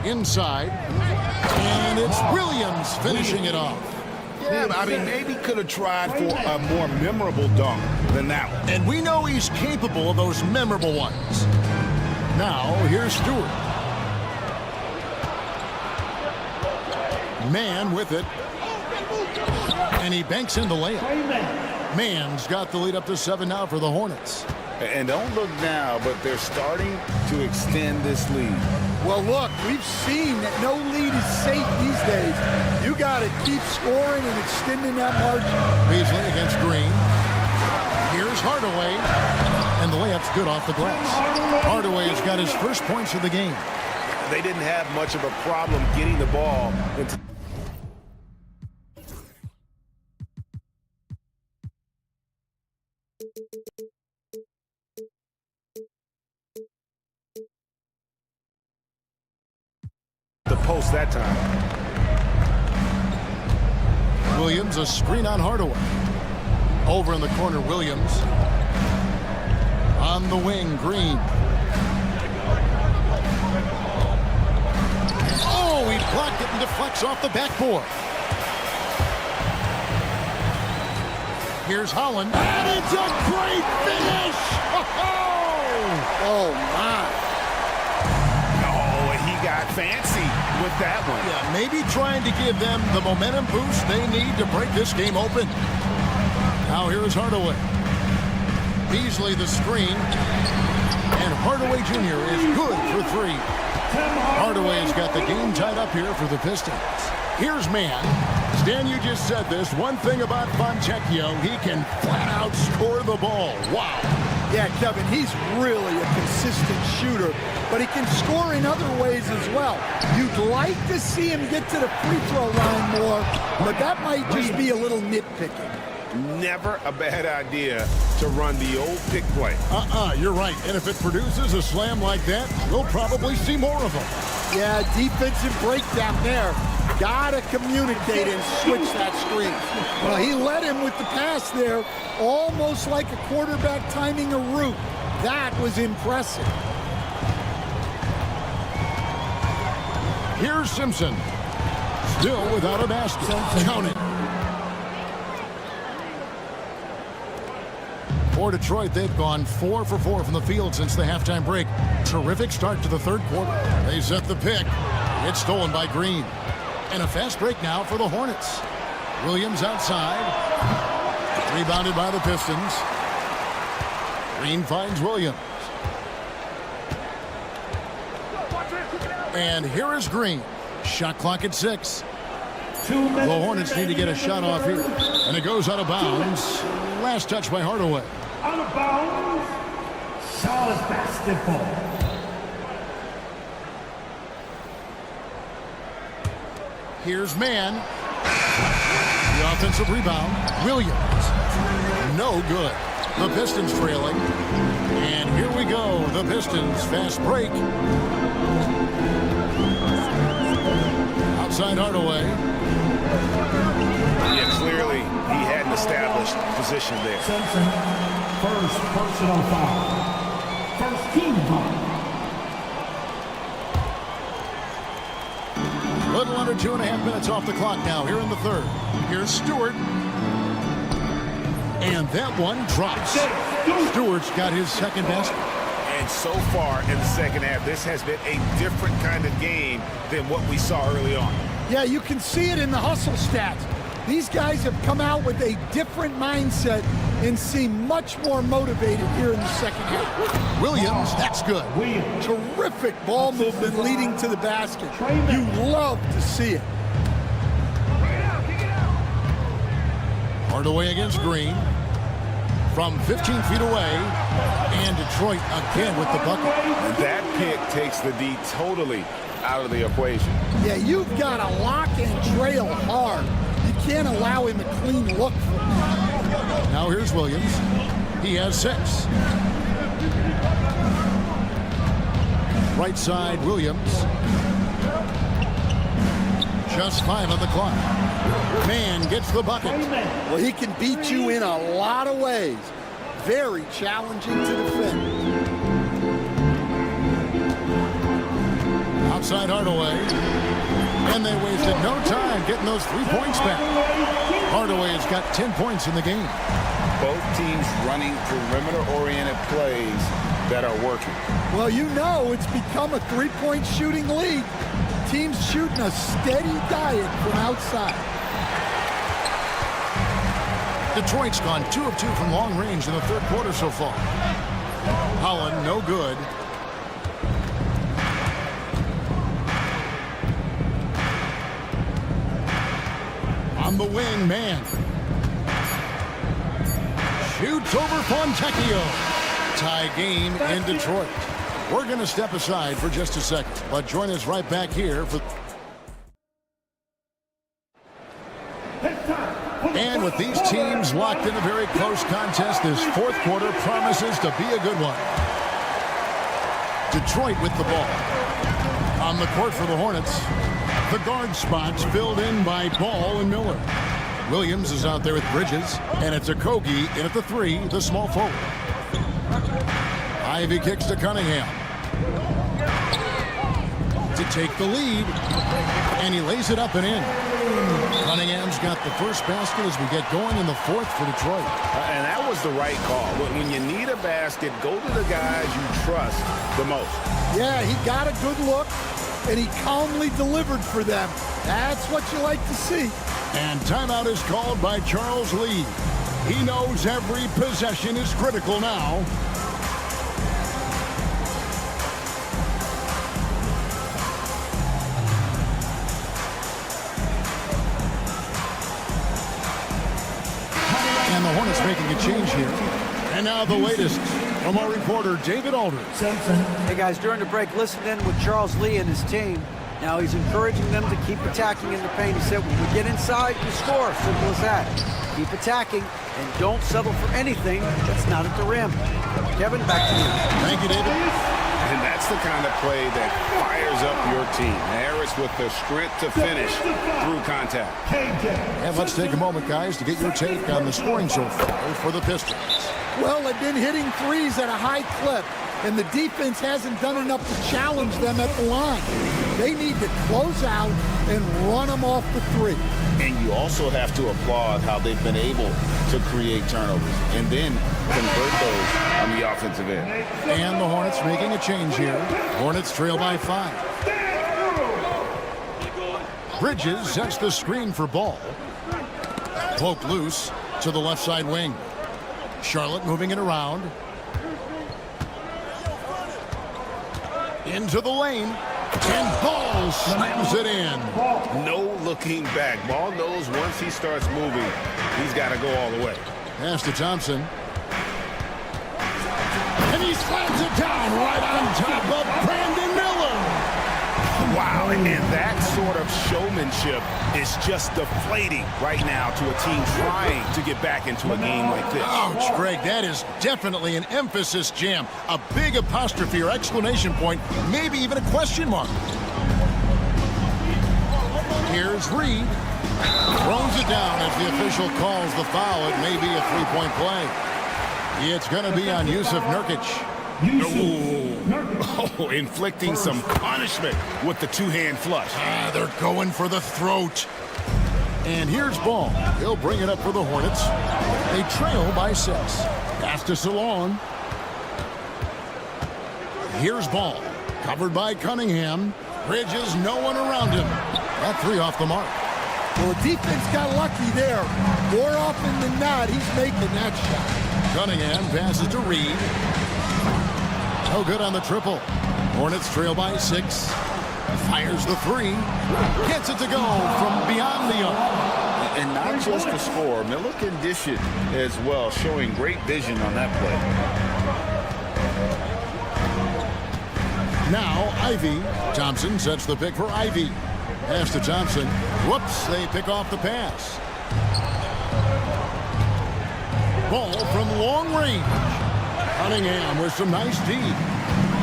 Speaker 2: Inside. And it's Williams finishing it off.
Speaker 11: Yeah, I mean, maybe could have tried for a more memorable dunk than that one.
Speaker 2: And we know he's capable of those memorable ones. Now, here's Stewart. Mann with it. And he banks in the layup. Mann's got the lead up to 7 now for the Hornets.
Speaker 11: And don't look now, but they're starting to extend this lead.
Speaker 12: Well, look, we've seen that no lead is safe these days. You got to keep scoring and extending that margin.
Speaker 2: Beasley against Green. Here's Hardaway. And the layup's good off the glass. Hardaway has got his first points of the game.
Speaker 11: They didn't have much of a problem getting the ball into the post that time.
Speaker 2: Williams, a screen on Hardaway. Over in the corner, Williams. On the wing, Green. Oh, he blocked it and deflects off the backboard. Here's Holland. And it's a great finish!
Speaker 12: Oh, my.
Speaker 11: Oh, he got fancy with that one.
Speaker 2: Yeah, maybe trying to give them the momentum boost they need to break this game open. Now here's Hardaway. Beasley the screen. And Hardaway Jr. is good for three. Hardaway has got the game tied up here for the Pistons. Here's Mann. Stan, you just said this. One thing about Fontecchio, he can flat out score the ball. Wow.
Speaker 12: Yeah, Kevin, he's really a consistent shooter, but he can score in other ways as well. You'd like to see him get to the free throw line more, but that might just be a little nitpicking.
Speaker 11: Never a bad idea to run the old pick play.
Speaker 2: You're right. And if it produces a slam like that, we'll probably see more of them.
Speaker 12: Yeah, defensive breakdown there. Gotta communicate and switch that screen. Well, he led him with the pass there, almost like a quarterback timing a route. That was impressive.
Speaker 2: Here's Simpson. Still without a basket. Count it. For Detroit, they've gone 4 for 4 from the field since the halftime break. Terrific start to the third quarter. They set the pick. It's stolen by Green. And a fast break now for the Hornets. Williams outside. Rebounded by the Pistons. Green finds Williams. And here is Green. Shot clock at 6. The Hornets need to get a shot off here. And it goes out of bounds. Last touch by Hardaway.
Speaker 1: Out of bounds, Charlotte basketball.
Speaker 2: Here's Mann. The offensive rebound. Williams. No good. The Pistons trailing. And here we go. The Pistons fast break. Outside Hardaway.
Speaker 11: Yeah, clearly he had an established position there.
Speaker 1: Simpson, first personal foul. First team foul.
Speaker 2: Little under 2.5 minutes off the clock now here in the third. Here's Stewart. And that one drops. Stewart's got his second basket.
Speaker 11: And so far in the second half, this has been a different kind of game than what we saw early on.
Speaker 12: Yeah, you can see it in the hustle stats. These guys have come out with a different mindset and seem much more motivated here in the second half.
Speaker 2: Williams, that's good.
Speaker 12: Terrific ball movement leading to the basket. You love to see it.
Speaker 2: Hardaway against Green. From 15 feet away. And Detroit again with the bucket.
Speaker 11: That pick takes the D totally out of the equation.
Speaker 12: Yeah, you've got to lock and trail hard. You can't allow him a clean look.
Speaker 2: Now here's Williams. He has 6. Right side, Williams. Just 5 on the clock. Mann gets the bucket.
Speaker 12: Well, he can beat you in a lot of ways. Very challenging to defend.
Speaker 2: Outside Hardaway. And they wasted no time getting those 3 points back. Hardaway has got 10 points in the game.
Speaker 11: Both teams running perimeter-oriented plays that are working.
Speaker 12: Well, you know it's become a three-point shooting league. Teams shooting a steady diet from outside.
Speaker 2: Detroit's gone 2 of 2 from long range in the third quarter so far. Holland, no good. On the wing, Mann. Shoots over Fontecchio. tie game in Detroit. We're going to step aside for just a second, but join us right back here for... And with these teams locked in a very close contest, this fourth quarter promises to be a good one. Detroit with the ball. On the court for the Hornets, the guard spots filled in by Ball and Miller. Williams is out there with Bridges, and it's Okogie in at the 3, the small forward. Ivy kicks to Cunningham to take the lead, and he lays it up and in. Cunningham's got the first basket as we get going in the fourth for Detroit.
Speaker 11: And that was the right call. When you need a basket, go to the guys you trust the most.
Speaker 12: Yeah, he got a good look, and he calmly delivered for them. That's what you like to see.
Speaker 2: And timeout is called by Charles Lee. He knows every possession is critical now. And the Hornets making a change here. And now the latest from our reporter, David Aldridge.
Speaker 6: Hey guys, during the break, listen in with Charles Lee and his team. Now he's encouraging them to keep attacking in the paint. He said, when we get inside, we score. Simple as that. Keep attacking and don't settle for anything that's not at the rim. Kevin, back to you.
Speaker 2: Thank you, David.
Speaker 11: And that's the kind of play that fires up your team. Harris with the strength to finish through contact.
Speaker 2: And let's take a moment, guys, to get your take on the scoring so far for the Pistons.
Speaker 12: Well, they've been hitting threes at a high clip, and the defense hasn't done enough to challenge them at the line. They need to close out and run them off the 3.
Speaker 3: And you also have to applaud how they've been able to create turnovers and then convert those on the offensive end.
Speaker 2: And the Hornets making a change here. Hornets trail by 5. Bridges sets the screen for Ball. Poke loose to the left side wing. Charlotte moving it around. Into the lane. And Ball slams it in.
Speaker 11: No looking back. Ball knows once he starts moving, he's got to go all the way.
Speaker 2: Pass to Thompson. And he slams it down right on top of Brandon Miller.
Speaker 11: Wow, and that sort of showmanship is just deflating right now to a team trying to get back into a game like this.
Speaker 2: Ouch, Greg, that is definitely an emphasis jam. A big apostrophe or exclamation point, maybe even a question mark. Here's Reed. Throws it down as the official calls the foul. It may be a three-point play. It's going to be on Yusuf Nurkic.
Speaker 11: Oh, inflicting some punishment with the two-hand flush.
Speaker 2: They're going for the throat. And here's Ball. He'll bring it up for the Hornets. They trail by 6. Pass to Salon. Here's Ball. Covered by Cunningham. Bridges, no one around him. That 3 off the mark.
Speaker 12: Well, the defense got lucky there. More often than not, he's making that shot.
Speaker 2: Cunningham passes to Reed. No good on the triple. Hornets trail by 6. Fires the 3. Gets it to go from beyond the arc.
Speaker 3: And not just the score. Miller can dish it as well, showing great vision on that play.
Speaker 2: Now Ivy. Thompson sets the pick for Ivy. Pass to Thompson. Whoops, they pick off the pass. Ball from long range. Cunningham with some nice D.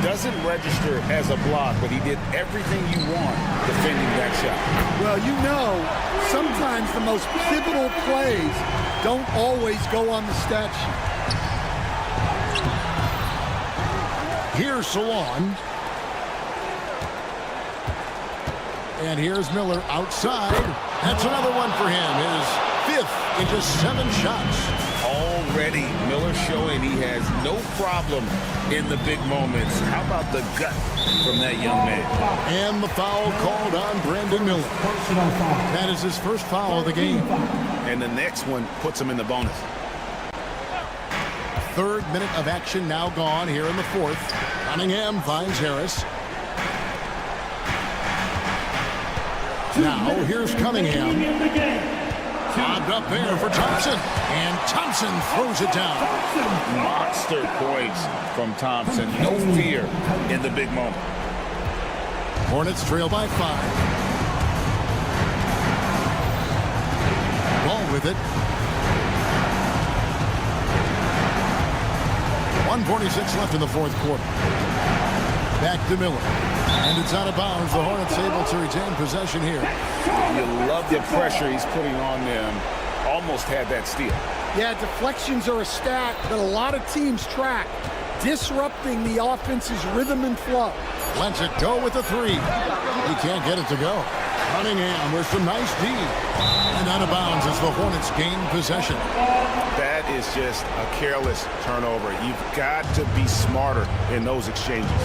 Speaker 11: Doesn't register as a block, but he did everything you want defending that shot.
Speaker 12: Well, you know, sometimes the most pivotal plays don't always go on the stat sheet.
Speaker 2: Here's Salon. And here's Miller outside. That's another one for him. His 5th in just 7 shots.
Speaker 11: Already, Miller showing he has no problem in the big moments. How about the gut from that young man?
Speaker 2: And the foul called on Brandon Miller. That is his first foul of the game.
Speaker 11: And the next one puts him in the bonus.
Speaker 2: 3rd minute of action now gone here in the 4th. Cunningham finds Harris. Now here's Cunningham. Lobbed up there for Thompson. And Thompson throws it down.
Speaker 3: Monster points from Thompson. No fear in the big moment.
Speaker 2: Hornets trail by 5. Ball with it. 1:46 left in the fourth quarter. Back to Miller. And it's out of bounds. The Hornets able to retain possession here.
Speaker 3: You love the pressure he's putting on them. Almost had that steal.
Speaker 12: Yeah, deflections are a stat that a lot of teams track, disrupting the offense's rhythm and flow.
Speaker 2: Lets it go with a 3. He can't get it to go. Cunningham with some nice D. And out of bounds as the Hornets gain possession.
Speaker 3: That is just a careless turnover. You've got to be smarter in those exchanges.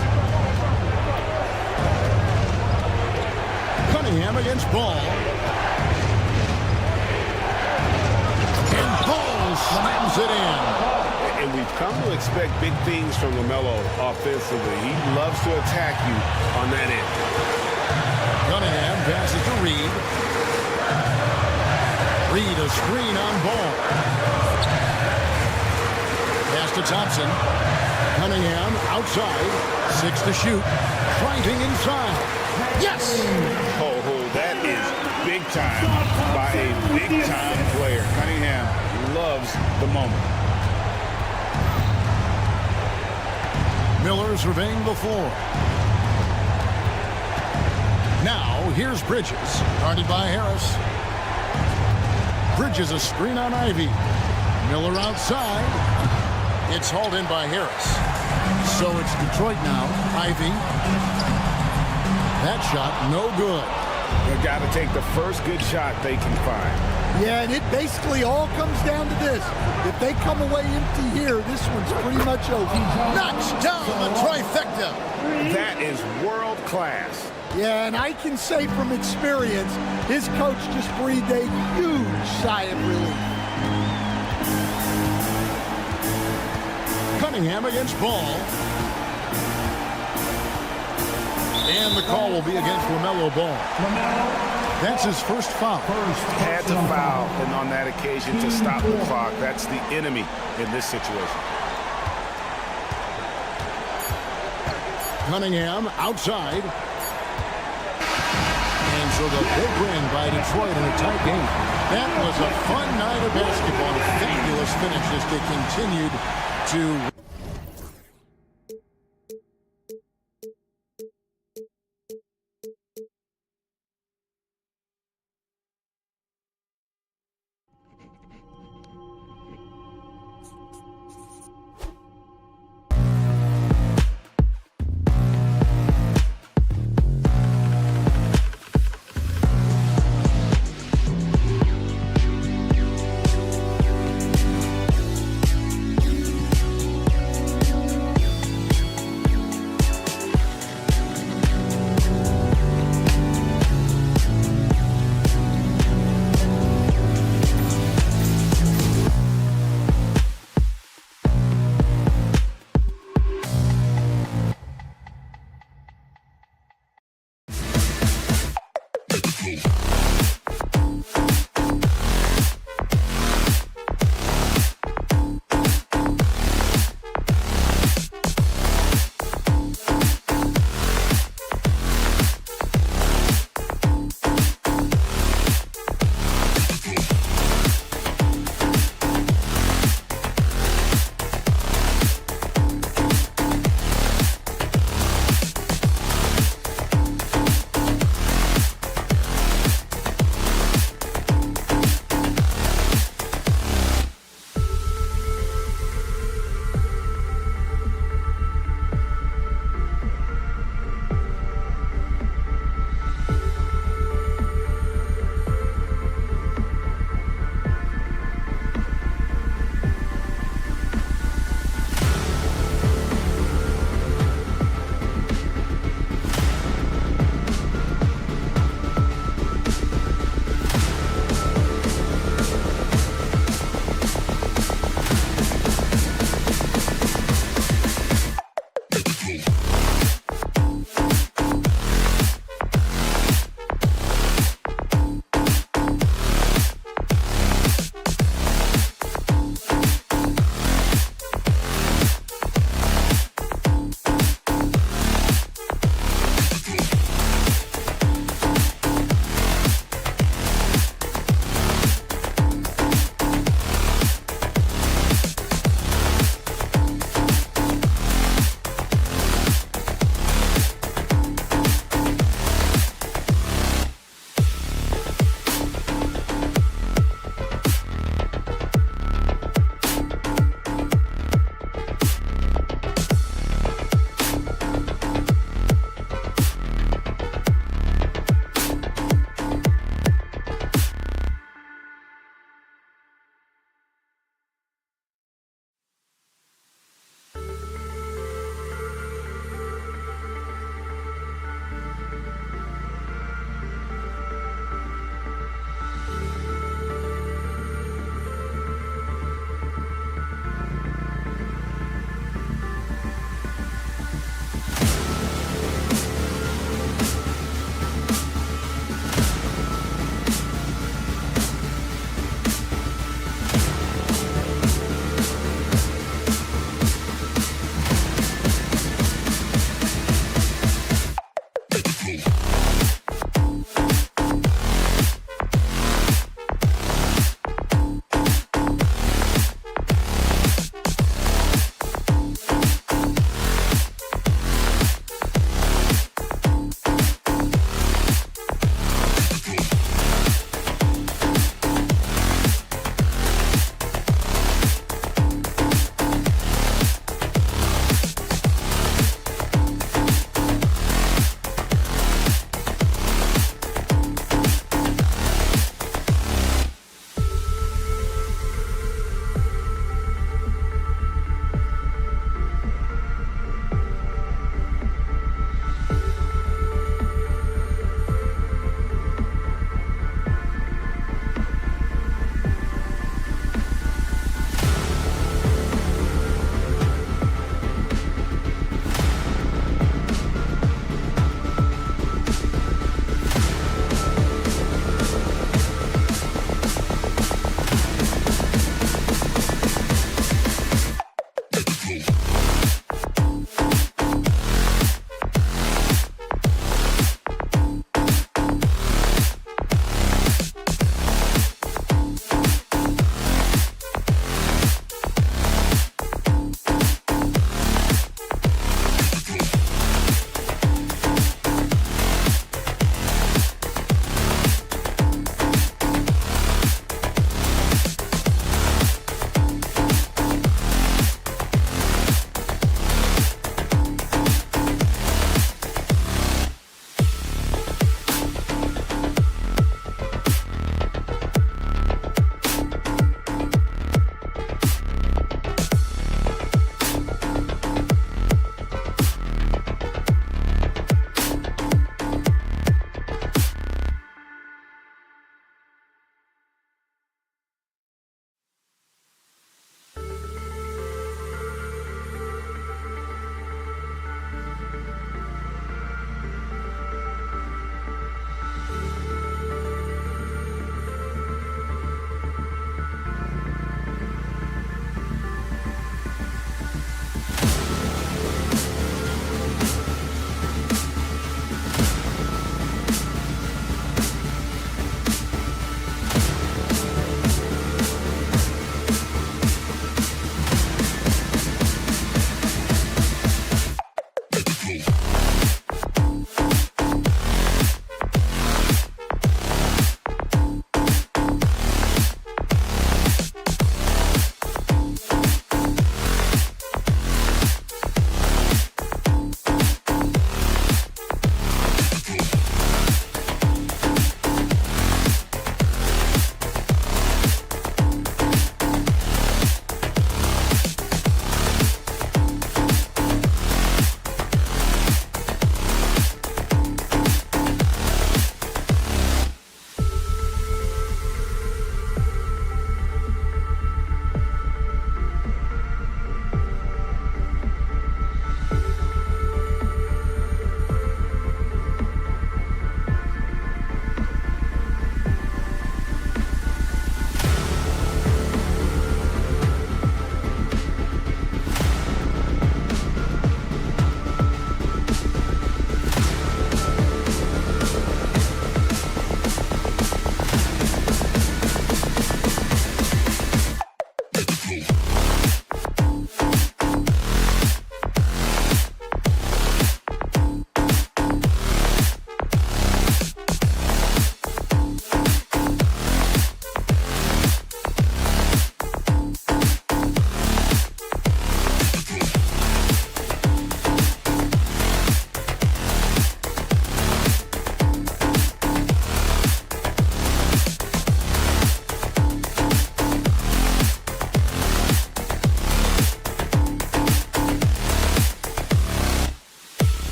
Speaker 2: Cunningham against Ball. And Ball slams it in.
Speaker 11: And we've come to expect big things from LaMelo offensively. He loves to attack you on that end.
Speaker 2: Cunningham passes to Reed. Reed a screen on Ball. Pass to Thompson. Cunningham outside. 6 to shoot. Driving inside. Yes!
Speaker 3: Oh, that is big time by a big-time player. Cunningham loves the moment.
Speaker 2: Miller surveying the floor. Now, here's Bridges. Guarded by Harris. Bridges a screen on Ivy. Miller outside. It's hauled in by Harris. So it's Detroit now. Ivy. That shot, no good.
Speaker 11: They've got to take the first good shot they can find.
Speaker 12: Yeah, and it basically all comes down to this. If they come away empty here, this one's pretty much over.
Speaker 2: Knocks down the trifecta.
Speaker 11: That is world class.
Speaker 12: Yeah, and I can say from experience, his coach just breathed a huge sigh of relief.
Speaker 2: Cunningham against Ball. And the call will be against LaMelo Ball. That's his first foul.
Speaker 3: Had to foul, and on that occasion to stop the clock. That's the enemy in this situation.
Speaker 2: Cunningham outside. And so the big win by Detroit in a tight game. That was a fun night of basketball. A fabulous finish as they continued to...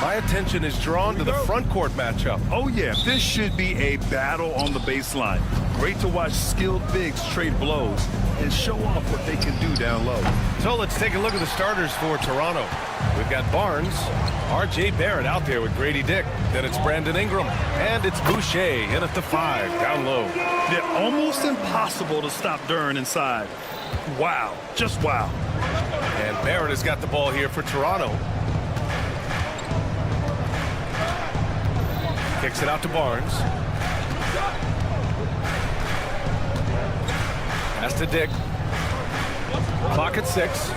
Speaker 4: My attention is drawn to the front court matchup.
Speaker 8: Oh, yeah, this should be a battle on the baseline. Great to watch skilled bigs trade blows and show off what they can do down low.
Speaker 4: So let's take a look at the starters for Toronto. We've got Barnes, R.J. Barrett out there with Grady Dick. Then it's Brandon Ingram, and it's Boucher in at the 5, down low.
Speaker 8: They're almost impossible to stop Duren inside. Wow, just wow.
Speaker 4: And Barrett has got the ball here for Toronto. Kicks it out to Barnes. Pass to Dick. Clock at 6.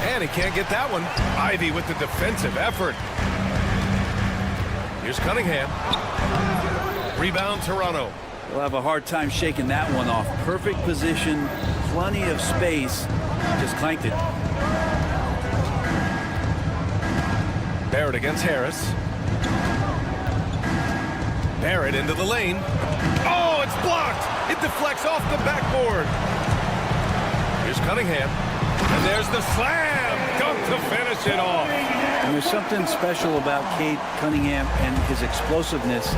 Speaker 4: And he can't get that one. Ivy with the defensive effort. Here's Cunningham. Rebound Toronto.
Speaker 7: They'll have a hard time shaking that one off. Perfect position, plenty of space. Just clanked it.
Speaker 4: Barrett against Harris. Barrett into the lane. Oh, it's blocked. It deflects off the backboard. Here's Cunningham. And there's the slam. Dunk to finish it off.
Speaker 7: And there's something special about Cade Cunningham and his explosiveness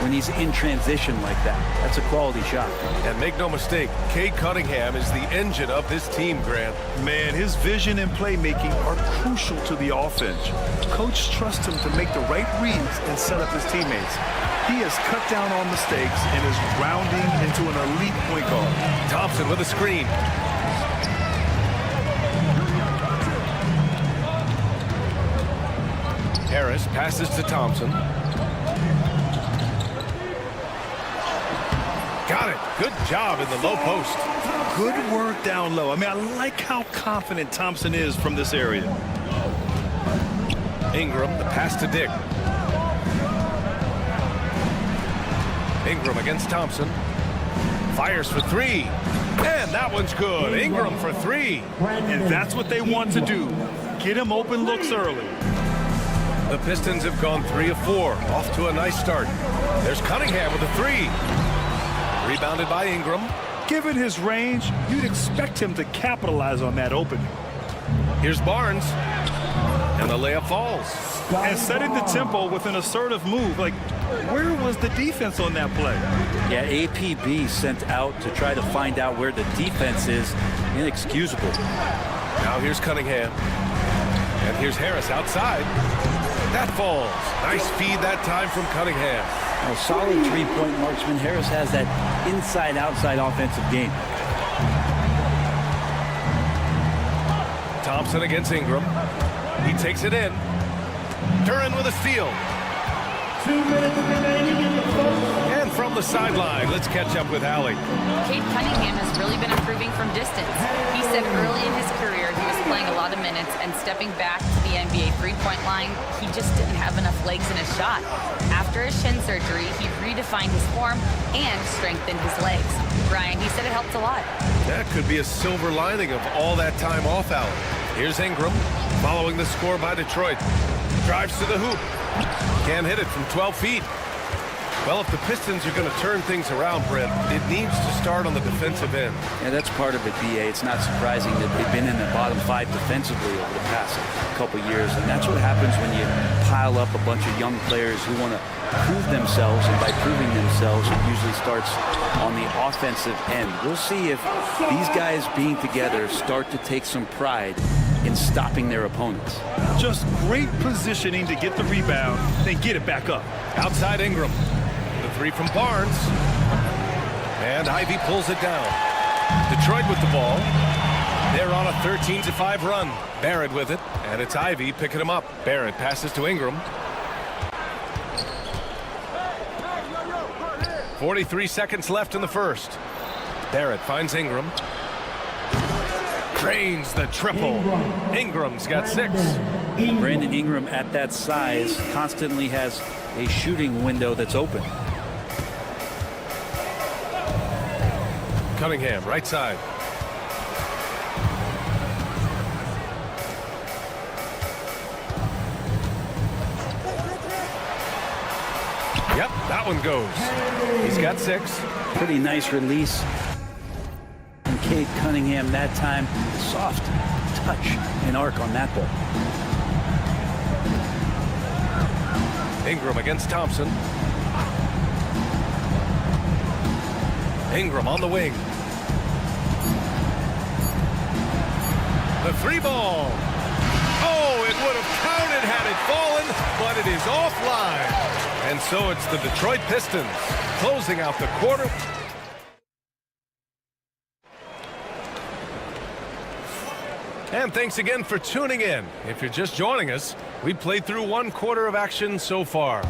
Speaker 7: when he's in transition like that. That's a quality shot.
Speaker 4: And make no mistake, Cade Cunningham is the engine of this team, Grant.
Speaker 8: Man, his vision and playmaking are crucial to the offense. Coach trusts him to make the right reads and set up his teammates. He has cut down on mistakes and is rounding into an elite point guard.
Speaker 4: Thompson with a screen. Harris passes to Thompson. Got it. Good job in the low post.
Speaker 8: Good work down low. I mean, I like how confident Thompson is from this area.
Speaker 4: Ingram, the pass to Dick. Ingram against Thompson. Fires for 3. And that one's good. Ingram for 3.
Speaker 8: And that's what they want to do. Get him open looks early.
Speaker 4: The Pistons have gone 3 of 4. Off to a nice start. There's Cunningham with a 3. Rebounded by Ingram.
Speaker 8: Given his range, you'd expect him to capitalize on that opening.
Speaker 4: Here's Barnes. And the layup falls.
Speaker 8: And setting the tempo with an assertive move. Like, where was the defense on that play?
Speaker 7: Yeah, APB sent out to try to find out where the defense is. Inexcusable.
Speaker 4: Now here's Cunningham. And here's Harris outside. That falls. Nice feed that time from Cunningham.
Speaker 7: A solid three-point marksman. Harris has that inside-outside offensive game.
Speaker 4: Thompson against Ingram. He takes it in. Duren with a steal.
Speaker 1: 2 minutes remaining in the first.
Speaker 4: And from the sideline, let's catch up with Allie.
Speaker 9: Cade Cunningham has really been improving from distance. He said early in his career he was playing a lot of minutes, and stepping back to the NBA three-point line, he just didn't have enough legs in his shot. After his shin surgery, he redefined his form and strengthened his legs. Brian, he said it helped a lot.
Speaker 4: That could be a silver lining of all that time off, Allie. Here's Ingram, following the score by Detroit. Drives to the hoop. Can't hit it from 12 feet. Well, if the Pistons are going to turn things around, Brent, it needs to start on the defensive end.
Speaker 7: Yeah, that's part of it, BA. It's not surprising that they've been in the bottom 5 defensively over the past couple years. And that's what happens when you pile up a bunch of young players who want to prove themselves. And by proving themselves, it usually starts on the offensive end. We'll see if these guys being together start to take some pride in stopping their opponents.
Speaker 8: Just great positioning to get the rebound, then get it back up.
Speaker 4: Outside Ingram. The 3 from Barnes. And Ivy pulls it down. Detroit with the ball. They're on a 13-5 run. Barrett with it. And it's Ivy picking him up. Barrett passes to Ingram. 43 seconds left in the first. Barrett finds Ingram. Drains the triple. Ingram's got 6.
Speaker 7: Brandon Ingram at that size constantly has a shooting window that's open.
Speaker 4: Cunningham, right side. Yep, that one goes. He's got 6.
Speaker 7: Pretty nice release from Cade Cunningham that time. Soft touch and arc on that ball.
Speaker 4: Ingram against Thompson. Ingram on the wing. The three ball. Oh, it would have counted had it fallen, but it is offline. And so it's the Detroit Pistons closing out the quarter. And thanks again for tuning in. If you're just joining us, we played through one quarter of action so far.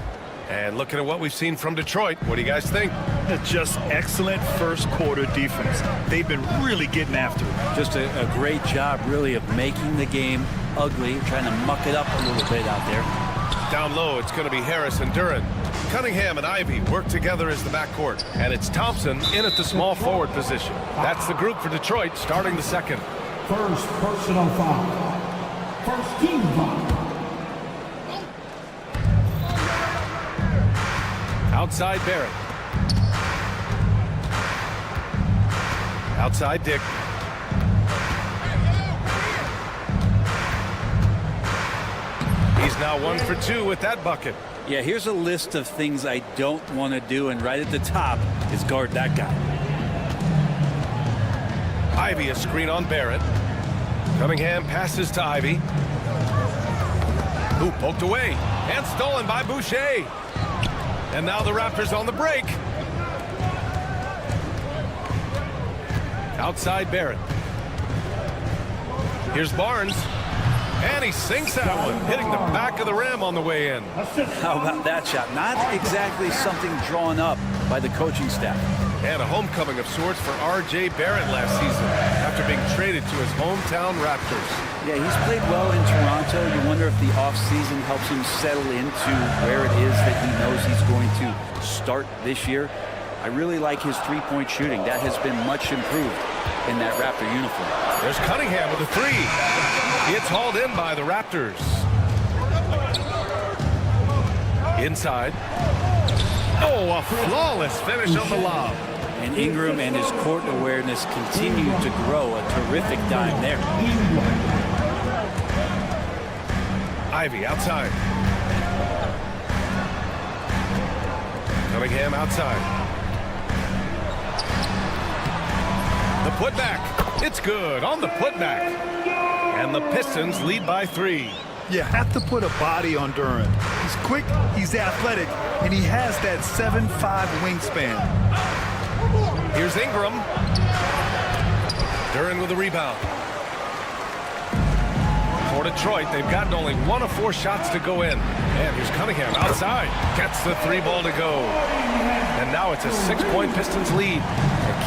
Speaker 4: And looking at what we've seen from Detroit, what do you guys think?
Speaker 8: Just excellent first quarter defense. They've been really getting after it.
Speaker 7: Just a great job, really, of making the game ugly, trying to muck it up a little bit out there.
Speaker 4: Down low, it's going to be Harris and Duren. Cunningham and Ivy work together as the backcourt. And it's Thompson in at the small forward position. That's the group for Detroit starting the second.
Speaker 1: First personal foul. First team foul.
Speaker 4: Outside Barrett. Outside Dick. He's now 1 for 2 with that bucket.
Speaker 7: Yeah, here's a list of things I don't want to do, and right at the top is guard that guy.
Speaker 4: Ivy a screen on Barrett. Cunningham passes to Ivy. Who poked away and stolen by Boucher. And now the Raptors on the break. Outside Barrett. Here's Barnes. And he sinks that one, hitting the back of the rim on the way in.
Speaker 7: How about that shot? Not exactly something drawn up by the coaching staff.
Speaker 4: And a homecoming of sorts for R.J. Barrett last season after being traded to his hometown Raptors.
Speaker 7: Yeah, he's played well in Toronto. You wonder if the offseason helps him settle into where it is that he knows he's going to start this year. I really like his three-point shooting. That has been much improved in that Raptor uniform.
Speaker 4: There's Cunningham with a three. It's hauled in by the Raptors. Inside. Oh, a flawless finish on the lob.
Speaker 7: And Ingram and his court awareness continue to grow. A terrific dime there.
Speaker 4: Ivy outside. Cunningham outside. The putback. It's good on the putback. And the Pistons lead by 3.
Speaker 5: You have to put a body on Duren. He's quick, he's athletic, and he has that 7'5" wingspan.
Speaker 4: Here's Ingram. Duren with a rebound. For Detroit, they've gotten only 1 of 4 shots to go in. And here's Cunningham outside. Gets the 3 ball to go. And now it's a 6-point Pistons lead.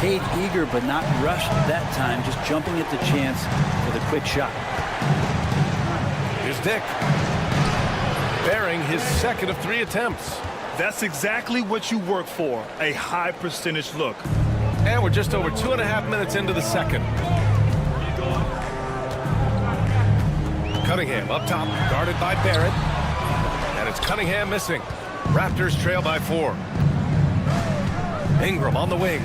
Speaker 7: Cade eager but not rushed that time, just jumping at the chance for the quick shot.
Speaker 4: Here's Dick. Bearing his second of 3 attempts.
Speaker 8: That's exactly what you work for, a high percentage look.
Speaker 4: And we're just over 2.5 minutes into the second. Cunningham up top, guarded by Barrett. And it's Cunningham missing. Raptors trail by 4. Ingram on the wing.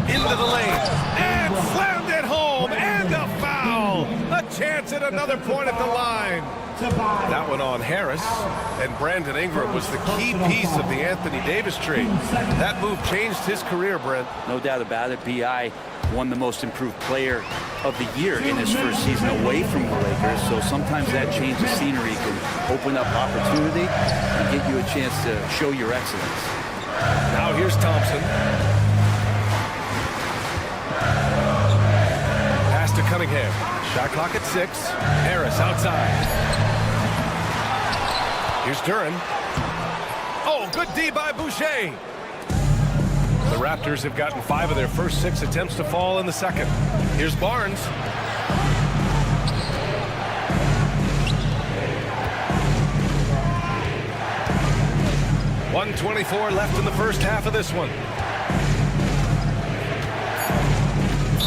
Speaker 4: Into the lane. And slammed it home. And a foul. A chance at another point at the line. That one on Harris. And Brandon Ingram was the key piece of the Anthony Davis trade. That move changed his career, Brent.
Speaker 7: No doubt about it. B.I. won the most improved player of the year in his first season away from the Lakers. So sometimes that change of scenery can open up opportunity and get you a chance to show your excellence.
Speaker 4: Now here's Thompson. Pass to Cunningham. Shot clock at 6. Harris outside. Here's Duren. Oh, good D by Boucher. The Raptors have gotten 5 of their first 6 attempts to fall in the second. Here's Barnes. .124 left in the first half of this one.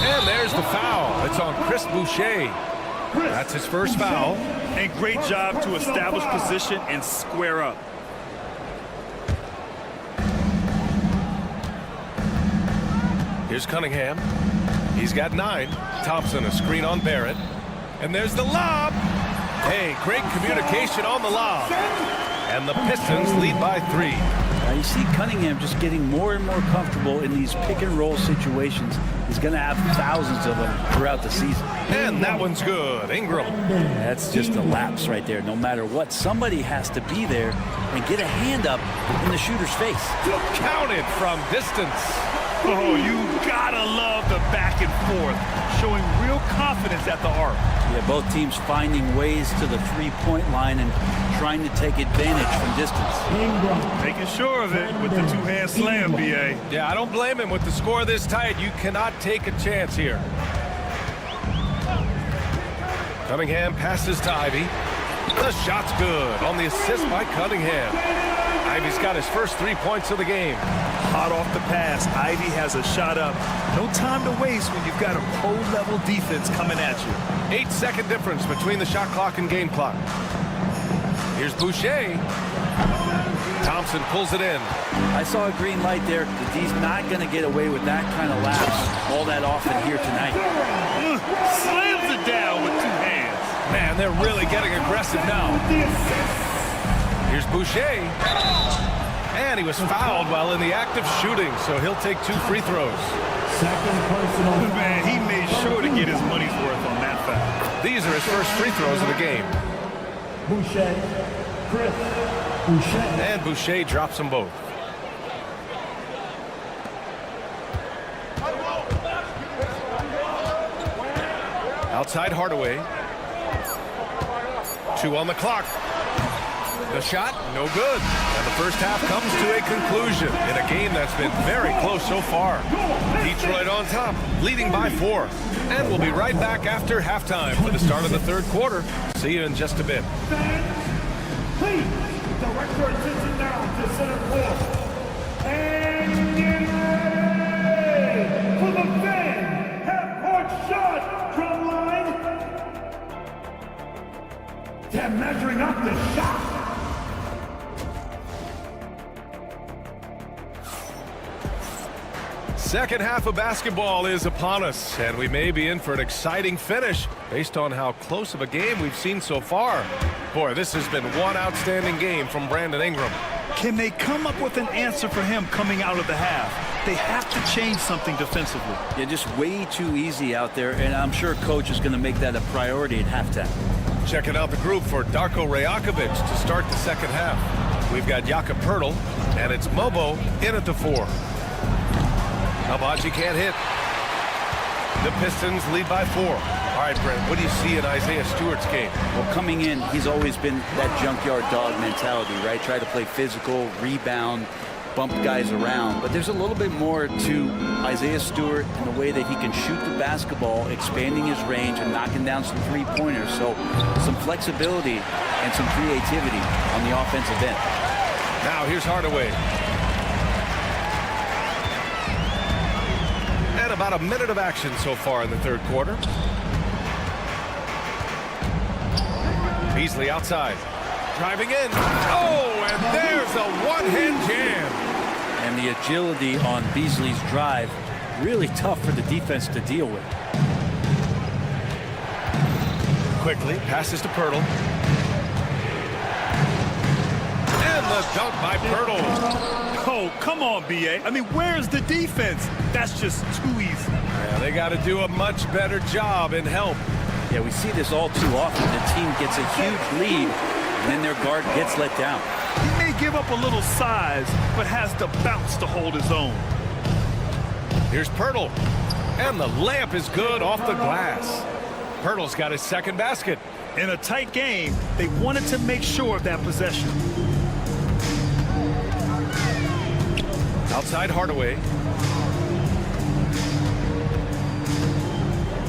Speaker 4: And there's the foul. It's on Chris Boucher. That's his first foul.
Speaker 8: And great job to establish position and square up.
Speaker 4: Here's Cunningham. He's got 9. Thompson, a screen on Barrett. And there's the lob. Hey, great communication on the lob. And the Pistons lead by 3.
Speaker 7: Now you see Cunningham just getting more and more comfortable in these pick and roll situations. He's going to have thousands of them throughout the season.
Speaker 4: And that one's good. Ingram.
Speaker 7: That's just a lapse right there. No matter what, somebody has to be there and get a hand up in the shooter's face.
Speaker 4: Counted from distance.
Speaker 8: Oh, you gotta love the back and forth, showing real confidence at the arc.
Speaker 7: Yeah, both teams finding ways to the three-point line and trying to take advantage from distance.
Speaker 8: Making sure of it with the two-hand slam, B.A.
Speaker 4: Yeah, I don't blame him. With the score this tight, you cannot take a chance here. Cunningham passes to Ivy. The shot's good on the assist by Cunningham. Ivy's got his first 3 points of the game.
Speaker 8: Hot off the pass, Ivy has a shot up. No time to waste when you've got a pro-level defense coming at you.
Speaker 4: 8-second difference between the shot clock and game clock. Here's Boucher. Thompson pulls it in.
Speaker 7: I saw a green light there. He's not going to get away with that kind of lapse all that often here tonight.
Speaker 8: Slams it down with 2 hands.
Speaker 4: Man, they're really getting aggressive now. Here's Boucher. And he was fouled while in the act of shooting, so he'll take 2 free throws.
Speaker 8: Man, he made sure to get his money's worth on that foul.
Speaker 4: These are his first free throws of the game. And Boucher drops them both. Outside Hardaway. 2 on the clock. The shot, no good. And the first half comes to a conclusion in a game that's been very close so far. Detroit on top, leading by 4. And we'll be right back after halftime for the start of the third quarter. See you in just a bit.
Speaker 1: Please direct your attention now to center court. And get ready for the fan half-court shot from line. They're measuring up the shot.
Speaker 4: Second half of basketball is upon us, and we may be in for an exciting finish based on how close of a game we've seen so far. Boy, this has been one outstanding game from Brandon Ingram.
Speaker 8: Can they come up with an answer for him coming out of the half? They have to change something defensively.
Speaker 7: Yeah, just way too easy out there, and I'm sure coach is going to make that a priority at halftime.
Speaker 4: Checking out the group for Darko Rajakovic to start the second half. We've got Jakob Poeltl, and it's Mobo in at the 4. Abaji can't hit. The Pistons lead by 4. All right, Brent, what do you see in Isaiah Stewart's game?
Speaker 7: Well, coming in, he's always been that junkyard dog mentality, right? Try to play physical, rebound, bump guys around. But there's a little bit more to Isaiah Stewart in the way that he can shoot the basketball, expanding his range and knocking down some three-pointers. So some flexibility and some creativity on the offensive end.
Speaker 4: Now here's Hardaway. And about a minute of action so far in the third quarter. Beasley outside. Driving in. Oh, and there's a one-hand jam.
Speaker 7: And the agility on Beasley's drive, really tough for the defense to deal with.
Speaker 4: Quickly passes to Poeltl. And the dunk by Poeltl.
Speaker 8: Oh, come on, B.A. I mean, where's the defense? That's just too easy.
Speaker 4: Yeah, they got to do a much better job in help.
Speaker 7: Yeah, we see this all too often. The team gets a huge lead, and then their guard gets let down.
Speaker 8: He may give up a little size, but has the bounce to hold his own.
Speaker 4: Here's Poeltl. And the layup is good off the glass. Poeltl's got his second basket.
Speaker 8: In a tight game, they wanted to make sure of that possession.
Speaker 4: Outside Hardaway.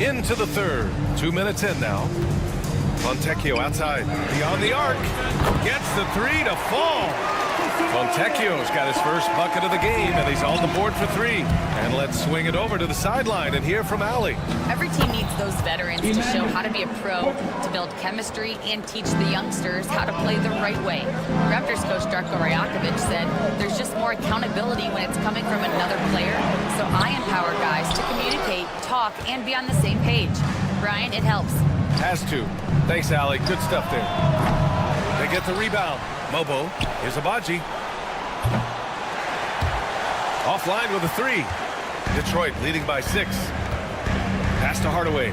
Speaker 4: Into the third. 2 minutes in now. Fontecchio outside. Beyond the arc. Gets the 3 to fall. Fontecchio's got his first bucket of the game, and he's on the board for 3. And let's swing it over to the sideline and hear from Allie.
Speaker 9: Every team needs those veterans to show how to be a pro, to build chemistry, and teach the youngsters how to play the right way. Raptors coach Darko Rajakovic said, there's just more accountability when it's coming from another player, so I empower guys to communicate, talk, and be on the same page. Brian, it helps.
Speaker 4: Has to. Thanks, Allie. Good stuff there. They get the rebound. Mobo. Here's Abaji. Offline with a 3. Detroit leading by 6. Pass to Hardaway.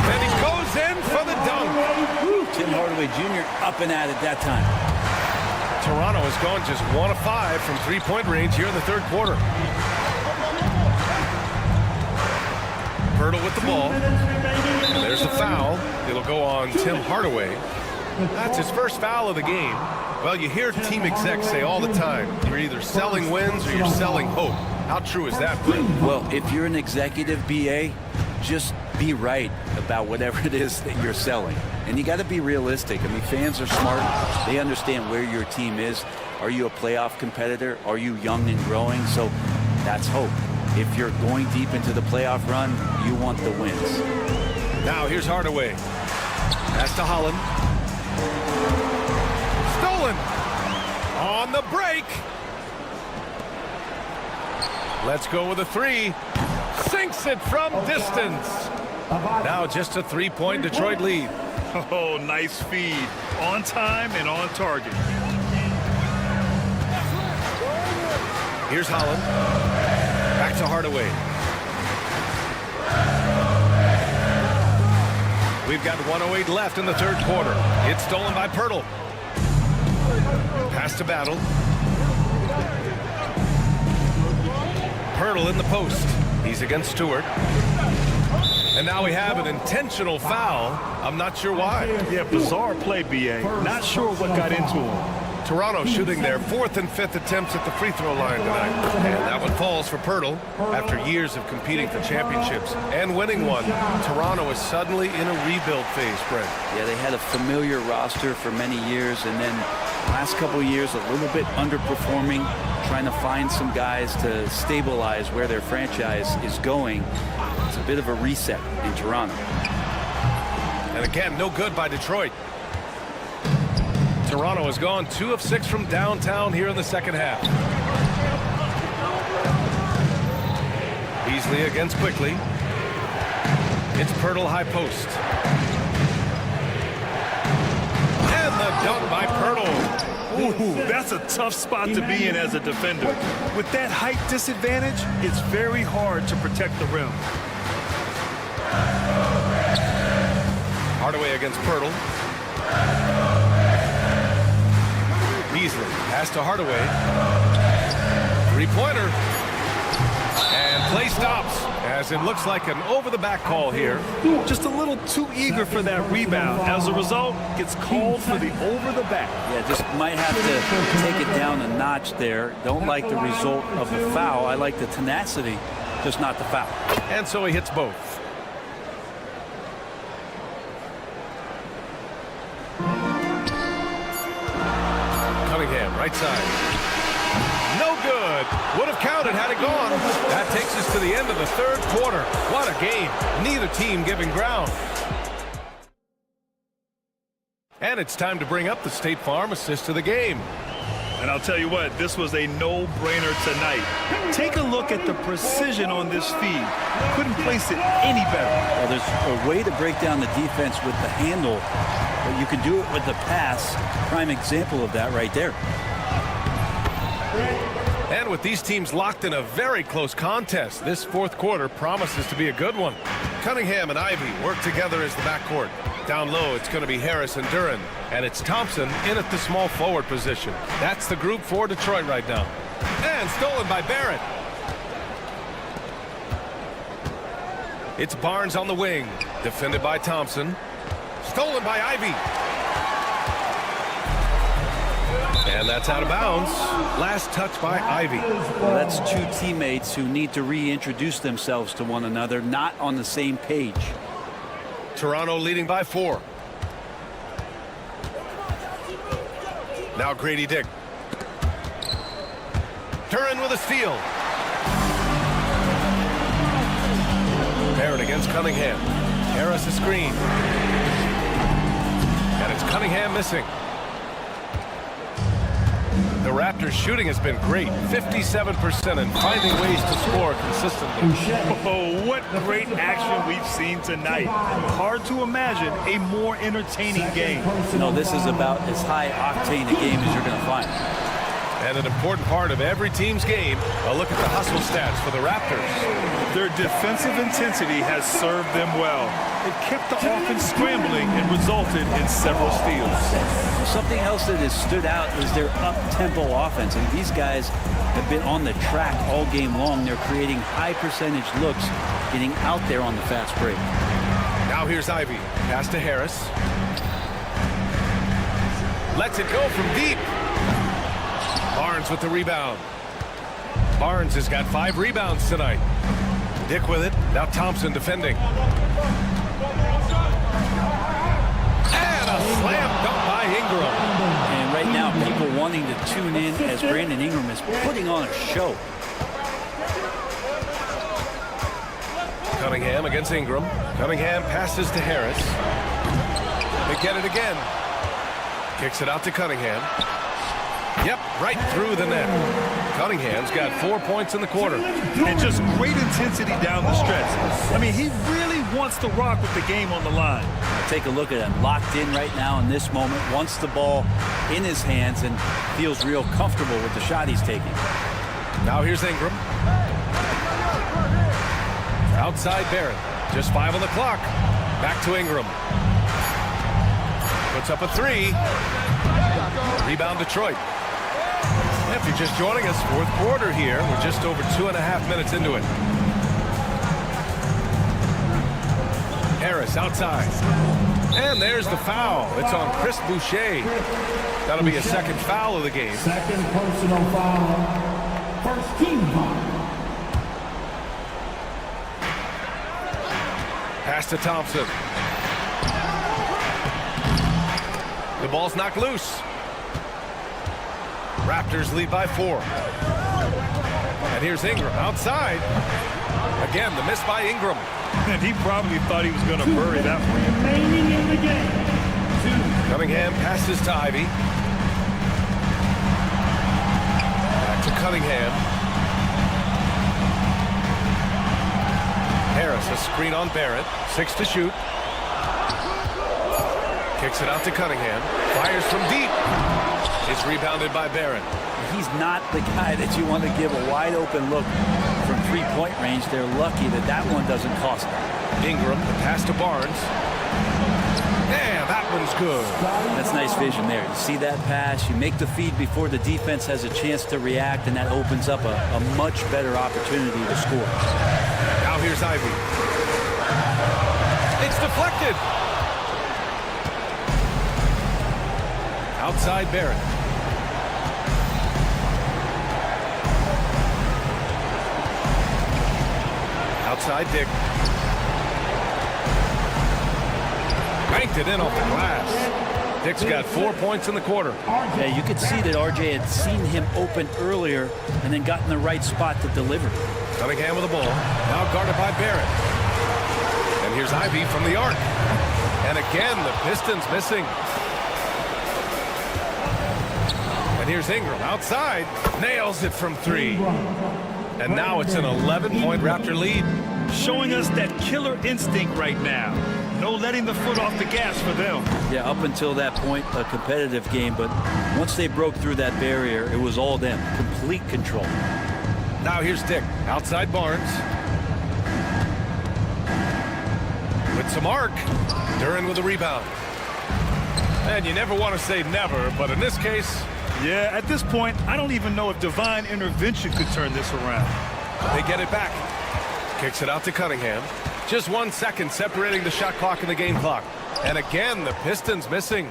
Speaker 4: And he goes in for the dunk.
Speaker 7: Tim Hardaway Jr. up and at it that time.
Speaker 4: Toronto has gone just 1 of 5 from three-point range here in the third quarter. Pirtle with the ball. And there's the foul. It'll go on Tim Hardaway. That's his first foul of the game. Well, you hear team execs say all the time, you're either selling wins or you're selling hope. How true is that, Brent?
Speaker 7: Well, if you're an executive BA, just be right about whatever it is that you're selling. And you got to be realistic. I mean, fans are smart. They understand where your team is. Are you a playoff competitor? Are you young and growing? So that's hope. If you're going deep into the playoff run, you want the wins.
Speaker 4: Now here's Hardaway. Pass to Holland. Stolen. On the break. Let's go with a 3. Sinks it from distance. Now just a 3-point Detroit lead.
Speaker 8: Oh, nice feed. On time and on target.
Speaker 4: Here's Holland. Back to Hardaway. We've got 1:08 left in the third quarter. It's stolen by Pirtle. Pass to Battle. Pirtle in the post. He's against Stewart. And now we have an intentional foul. I'm not sure why.
Speaker 8: Yeah, bizarre play, BA. Not sure what got into him.
Speaker 4: Toronto shooting their 4th and 5th attempts at the free throw line tonight. And that one falls for Pirtle. After years of competing for championships and winning one, Toronto is suddenly in a rebuild phase, Brent.
Speaker 7: Yeah, they had a familiar roster for many years, and then last couple of years a little bit underperforming, trying to find some guys to stabilize where their franchise is going. It's a bit of a reset in Toronto.
Speaker 4: And again, no good by Detroit. Toronto has gone 2 of 6 from downtown here in the second half. Beasley against Quickly. It's Pirtle high post. And the dunk by Pirtle.
Speaker 8: Ooh, that's a tough spot to be in as a defender. With that height disadvantage, it's very hard to protect the rim.
Speaker 4: Hardaway against Pirtle. Beasley, pass to Hardaway. 3-pointer. And play stops as it looks like an over-the-back call here.
Speaker 8: Just a little too eager for that rebound. As a result, gets called for the over-the-back.
Speaker 7: Yeah, just might have to take it down a notch there. Don't like the result of the foul. I like the tenacity, just not the foul.
Speaker 4: And so he hits both. Cunningham, right side. No good. Would have counted had it gone. That takes us to the end of the third quarter. What a game. Neither team giving ground. And it's time to bring up the State Farm assist of the game.
Speaker 8: And I'll tell you what, this was a no-brainer tonight. Take a look at the precision on this feed. Couldn't place it any better.
Speaker 7: Well, there's a way to break down the defense with the handle, but you can do it with the pass. Prime example of that right there.
Speaker 4: And with these teams locked in a very close contest, this fourth quarter promises to be a good one. Cunningham and Ivy work together as the backcourt. Down low, it's going to be Harris and Duren. And it's Thompson in at the small forward position. That's the group for Detroit right now. And stolen by Barrett. It's Barnes on the wing. Defended by Thompson. Stolen by Ivy. And that's out of bounds. Last touch by Ivy.
Speaker 7: Well, that's two teammates who need to reintroduce themselves to one another, not on the same page.
Speaker 4: Now Grady Dick. Duren with a steal. Barrett against Cunningham. Harris a screen. And it's Cunningham missing. The Raptors shooting has been great, 57%, and finding ways to score consistently.
Speaker 8: Oh, what great action we've seen tonight. Hard to imagine a more entertaining game.
Speaker 7: You know, this is about as high octane a game as you're going to find.
Speaker 4: And an important part of every team's game, a look at the hustle stats for the Raptors.
Speaker 8: Their defensive intensity has served them well. It kept the offense scrambling and resulted in several steals.
Speaker 7: Something else that has stood out is their up-tempo offense. And these guys have been on the track all game long. They're creating high-percentage looks, getting out there on the fast break.
Speaker 4: Now here's Ivy. Pass to Harris. Lets it go from deep. Barnes with the rebound. Barnes has got 5 rebounds tonight. Dick with it. Now Thompson defending. And a slam dunk by Ingram.
Speaker 7: And right now, people wanting to tune in as Brandon Ingram is putting on a show.
Speaker 4: Cunningham against Ingram. Cunningham passes to Harris. They get it again. Kicks it out to Cunningham. Yep, right through the net. Cunningham's got 4 points in the quarter.
Speaker 8: And just great intensity down the stretch. I mean, he really wants to rock with the game on the line.
Speaker 7: Take a look at him, locked in right now in this moment, wants the ball in his hands and feels real comfortable with the shot he's taking.
Speaker 4: Now here's Ingram. Outside Barrett. Just 5 on the clock. Back to Ingram. Puts up a 3. Rebound Detroit. If you're just joining us, fourth quarter here. We're just over 2.5 minutes into it. Harris outside. And there's the foul. It's on Chris Boucher. That'll be a second foul of the game.
Speaker 1: Second personal foul. First team foul.
Speaker 4: Pass to Thompson. The ball's knocked loose. Raptors lead by 4. And here's Ingram outside. Again, the miss by Ingram.
Speaker 8: And he probably thought he was going to bury that one.
Speaker 1: Remaining in the game. 2.
Speaker 4: Cunningham passes to Ivy. Back to Cunningham. Harris, a screen on Barrett. 6 to shoot. Kicks it out to Cunningham. Fires from deep. It's rebounded by Barrett.
Speaker 7: He's not the guy that you want to give a wide open look from three-point range. They're lucky that that one doesn't cost them.
Speaker 4: Ingram, the pass to Barnes. Yeah, that one's good.
Speaker 7: That's nice vision there. You see that pass, you make the feed before the defense has a chance to react, and that opens up a much better opportunity to score.
Speaker 4: Now here's Ivy. It's deflected. Outside Barrett. Outside Dick. Banked it in off the glass. Dick's got 4 points in the quarter.
Speaker 7: Yeah, you could see that RJ had seen him open earlier and then got in the right spot to deliver.
Speaker 4: Cunningham with the ball. Now guarded by Barrett. And here's Ivy from the arc. And again, the Pistons missing. And here's Ingram outside. Nails it from 3. And now it's an 11-point Raptor lead.
Speaker 8: Showing us that killer instinct right now. No letting the foot off the gas for them.
Speaker 7: Yeah, up until that point, a competitive game. But once they broke through that barrier, it was all them. Complete control.
Speaker 4: Now here's Dick. Outside Barnes. With some arc. Duren with a rebound. And you never want to say never, but in this case...
Speaker 8: Yeah, at this point, I don't even know if divine intervention could turn this around.
Speaker 4: They get it back. Kicks it out to Cunningham. Just 1 second separating the shot clock and the game clock. And again, the Pistons missing.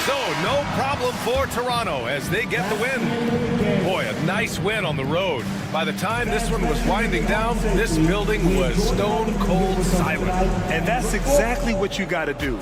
Speaker 4: So no problem for Toronto as they get the win. Boy, a nice win on the road. By the time this one was winding down, this building was stone cold silent.
Speaker 8: And that's exactly what you got to do.